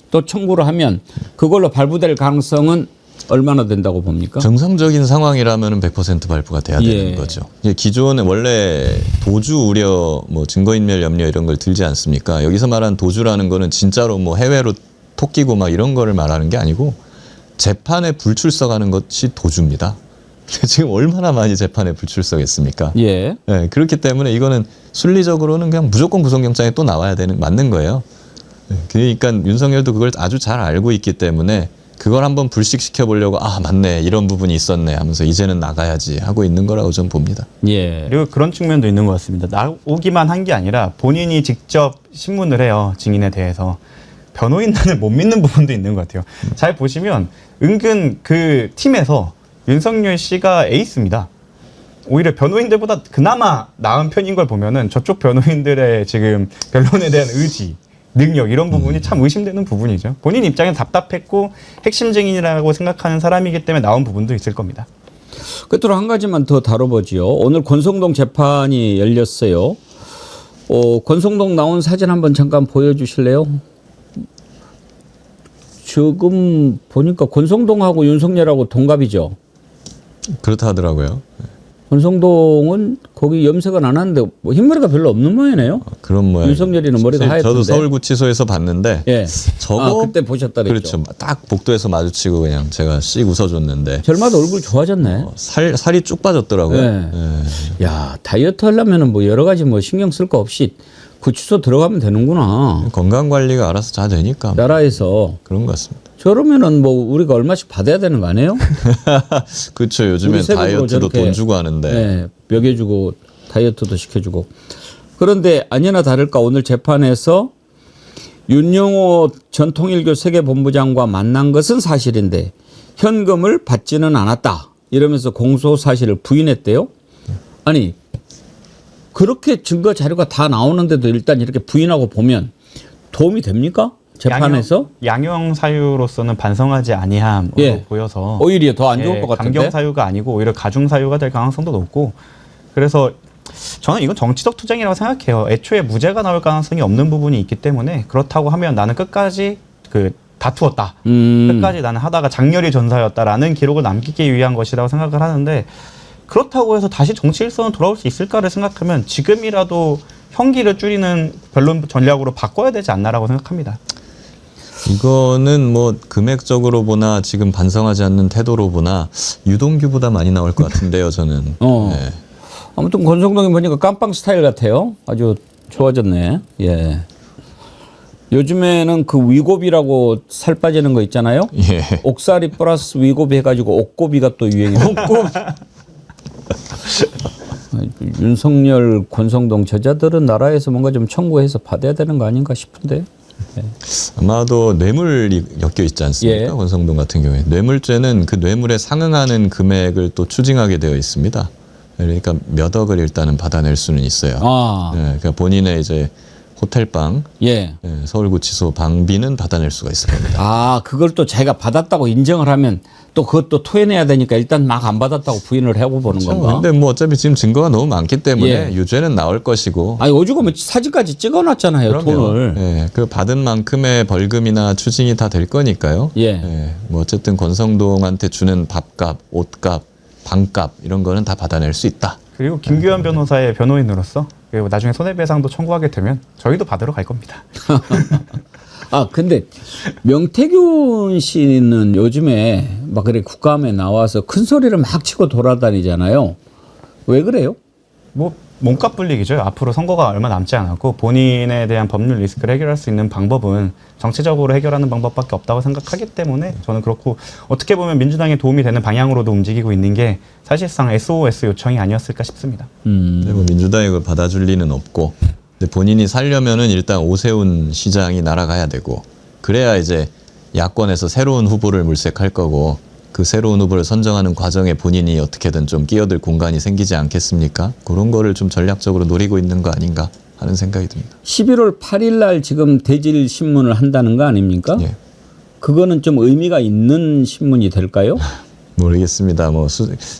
또 청구를 하면 그걸로 발부될 가능성은 얼마나 된다고 봅니까? 정상적인 상황이라면 100% 발부가 돼야 되는 거죠. 기존에 원래 도주 우려, 뭐 증거인멸 염려 이런 걸 들지 않습니까? 여기서 말한 도주라는 거는 진짜로 뭐 해외로 토끼고 막 이런 거를 말하는 게 아니고 재판에 불출석하는 것이 도주입니다. 지금 얼마나 많이 재판에 불출석했습니까? 네, 그렇기 때문에 이거는 순리적으로는 그냥 무조건 구속영장이 또 나와야 되는 맞는 거예요. 그러니까 윤석열도 그걸 아주 잘 알고 있기 때문에 그걸 한번 불식시켜 보려고 맞네 이런 부분이 있었네 하면서 이제는 나가야지 하고 있는 거라고 좀 봅니다. 그리고 그런 측면도 있는 것 같습니다. 나오기만 한 게 아니라 본인이 직접 신문을 해요. 증인에 대해서. 변호인단을 못 믿는 부분도 있는 것 같아요. 잘 보시면 은근 그 팀에서 윤석열 씨가 에이스입니다. 오히려 변호인들보다 그나마 나은 편인 걸 보면은 저쪽 변호인들의 지금 변론에 대한 의지, 능력 이런 부분이 참 의심되는 부분이죠. 본인 입장엔 답답했고 핵심 증인이라고 생각하는 사람이기 때문에 나온 부분도 있을 겁니다. 끝으로 한 가지만 더 다뤄보지요. 오늘 권성동 재판이 열렸어요. 권성동 나온 사진 한번 잠깐 보여주실래요? 지금 보니까 권성동하고 윤석열하고 동갑이죠. 그렇다 하더라고요. 권성동은 거기 염색은 안 하는데 뭐 흰머리가 별로 없는 모양이네요. 그런 모양. 윤석열이는 머리가 하얗던데. 저도 서울구치소에서 봤는데 저거 그때 보셨다 그랬죠. 그렇죠. 딱 복도에서 마주치고 그냥 제가 씩 웃어줬는데 젊어도 얼굴 좋아졌네. 살이 쭉 빠졌더라고요. 야, 다이어트 하려면은 뭐 여러 가지 뭐 신경 쓸 거 없이 구치소 들어가면 되는구나. 건강 관리가 알아서 잘 되니까. 나라에서 그런 것 같습니다. 저러면은 뭐 우리가 얼마씩 받아야 되는 거 아니에요? 그렇죠. 요즘엔 다이어트도 돈 주고 하는데. 먹여주고 다이어트도 시켜주고. 그런데 아니나 다를까 오늘 재판에서 윤영호 전 통일교 세계본부장과 만난 것은 사실인데 현금을 받지는 않았다. 이러면서 공소 사실을 부인했대요. 아니 그렇게 증거 자료가 다 나오는데도 일단 이렇게 부인하고 보면 도움이 됩니까? 재판에서? 양형 사유로서는 반성하지 아니함으로 보여서 오히려 더 안 좋을 것 같은데? 강경 사유가 아니고 오히려 가중 사유가 될 가능성도 높고 그래서 저는 이건 정치적 투쟁이라고 생각해요. 애초에 무죄가 나올 가능성이 없는 부분이 있기 때문에 그렇다고 하면 나는 끝까지 다투었다. 끝까지 나는 하다가 장렬히 전사였다라는 기록을 남기기 위한 것이라고 생각을 하는데 그렇다고 해서 다시 정치 일선으로 돌아올 수 있을까를 생각하면 지금이라도 형기를 줄이는 변론 전략으로 바꿔야 되지 않나라고 생각합니다. 이거는 뭐 금액적으로 보나 지금 반성하지 않는 태도로 보나 유동규보다 많이 나올 것 같은데요, 저는. 아무튼 권성동이 보니까 깜빵 스타일 같아요. 아주 좋아졌네. 요즘에는 그 위고비라고 살 빠지는 거 있잖아요. 옥살이 플러스 위고비 해가지고 옥고비가 또 유행이에요. 윤석열, 권성동 저자들은 나라에서 뭔가 좀 청구해서 받아야 되는 거 아닌가 싶은데. 아마도 뇌물이 엮여 있지 않습니까? 권성동 같은 경우에. 뇌물죄는 그 뇌물에 상응하는 금액을 또 추징하게 되어 있습니다. 그러니까 몇 억을 일단은 받아낼 수는 있어요. 그러니까 본인의 이제 호텔방, 예. 서울구치소 방비는 받아낼 수가 있을 겁니다. 아, 그걸 또 자기가 받았다고 인정을 하면 또 그것도 토해내야 되니까 일단 막 안 받았다고 부인을 해보는 건가? 근데 뭐 어차피 지금 증거가 너무 많기 때문에 예. 유죄는 나올 것이고. 아니 오죽하면 사진까지 찍어놨잖아요. 그럼요. 돈을. 예, 그 받은 만큼의 벌금이나 추징이 다 될 거니까요. 예. 뭐 어쨌든 권성동한테 주는 밥값, 옷값, 방값 이런 거는 다 받아낼 수 있다. 그리고 김규현 변호사의 변호인으로서 그리고 나중에 손해배상도 청구하게 되면 저희도 받으러 갈 겁니다. 아, 근데 명태균 씨는 요즘에 막 그래 국감에 나와서 큰 소리를 막 치고 돌아다니잖아요. 왜 그래요? 뭐 몸값 불리기죠. 앞으로 선거가 얼마 남지 않았고 본인에 대한 법률 리스크를 해결할 수 있는 방법은 정치적으로 해결하는 방법밖에 없다고 생각하기 때문에 저는 그렇고 어떻게 보면 민주당에 도움이 되는 방향으로도 움직이고 있는 게 사실상 SOS 요청이 아니었을까 싶습니다. 근데 뭐 민주당이 그걸 받아줄 리는 없고 근데 본인이 살려면은 일단 오세훈 시장이 날아가야 되고 그래야 이제 야권에서 새로운 후보를 물색할 거고 그 새로운 후보를 선정하는 과정에 본인이 어떻게든 좀 끼어들 공간이 생기지 않겠습니까? 그런 거를 좀 전략적으로 노리고 있는 거 아닌가 하는 생각이 듭니다. 11월 8일 날 지금 대질 신문을 한다는 거 아닙니까? 예. 그거는 좀 의미가 있는 신문이 될까요? 모르겠습니다. 뭐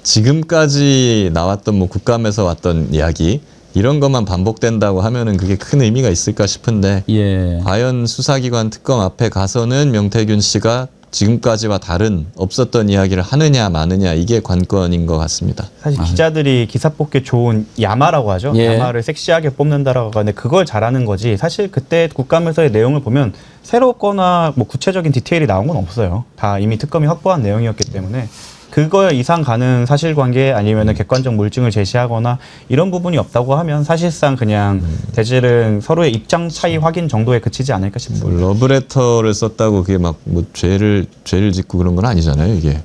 지금까지 나왔던 뭐 국감에서 왔던 이야기 이런 것만 반복된다고 하면은 그게 큰 의미가 있을까 싶은데 예. 과연 수사기관 특검 앞에 가서는 명태균 씨가 지금까지와 다른 없었던 이야기를 하느냐 마느냐 이게 관건인 것 같습니다. 사실 기자들이 기사 뽑기 좋은 야마라고 하죠. 예. 야마를 섹시하게 뽑는다라고 하는데 그걸 잘하는 거지. 사실 그때 국감에서의 내용을 보면 새롭거나 뭐 구체적인 디테일이 나온 건 없어요. 다 이미 특검이 확보한 내용이었기 때문에 그거 이상 가는 사실관계 아니면 객관적 물증을 제시하거나 이런 부분이 없다고 하면 사실상 그냥 대질은 서로의 입장 차이 확인 정도에 그치지 않을까 싶습니다. 뭐 러브레터를 썼다고 그게 막 뭐 죄를 짓고 그런 건 아니잖아요, 이게.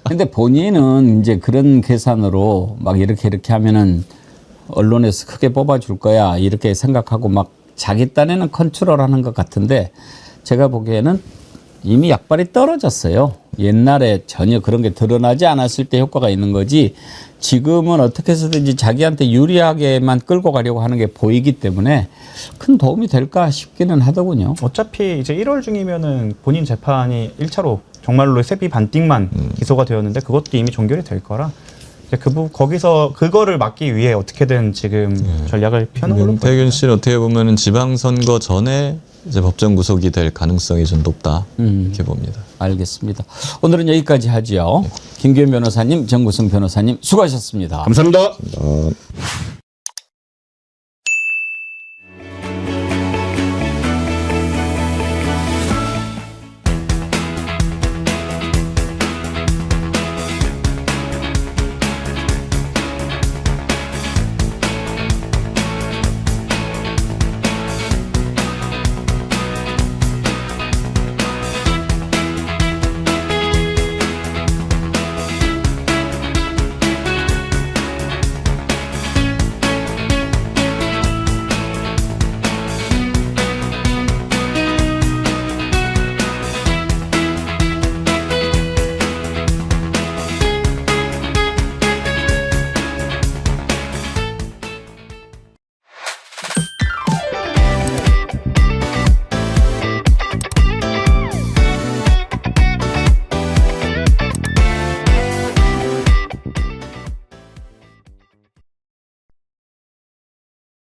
근데 본인은 이제 그런 계산으로 막 이렇게 하면은 언론에서 크게 뽑아줄 거야 이렇게 생각하고 막 자기 딴에는 컨트롤하는 것 같은데 제가 보기에는 이미 약발이 떨어졌어요. 옛날에 전혀 그런 게 드러나지 않았을 때 효과가 있는 거지 지금은 어떻게 해서든지 자기한테 유리하게만 끌고 가려고 하는 게 보이기 때문에 큰 도움이 될까 싶기는 하더군요. 어차피 이제 1월 중이면은 본인 재판이 1차로 정말로 세비 반띵만 기소가 되었는데 그것도 이미 종결이 될 거라 이제 거기서 그거를 막기 위해 어떻게든 지금 전략을 펴는 걸로 보입니다. 명태균 씨는 어떻게 보면은 지방선거 전에 이제 법정 구속이 될 가능성이 좀 높다 이렇게 봅니다. 알겠습니다. 오늘은 여기까지 하지요. 김규현 변호사님, 정구승 변호사님 수고하셨습니다. 감사합니다.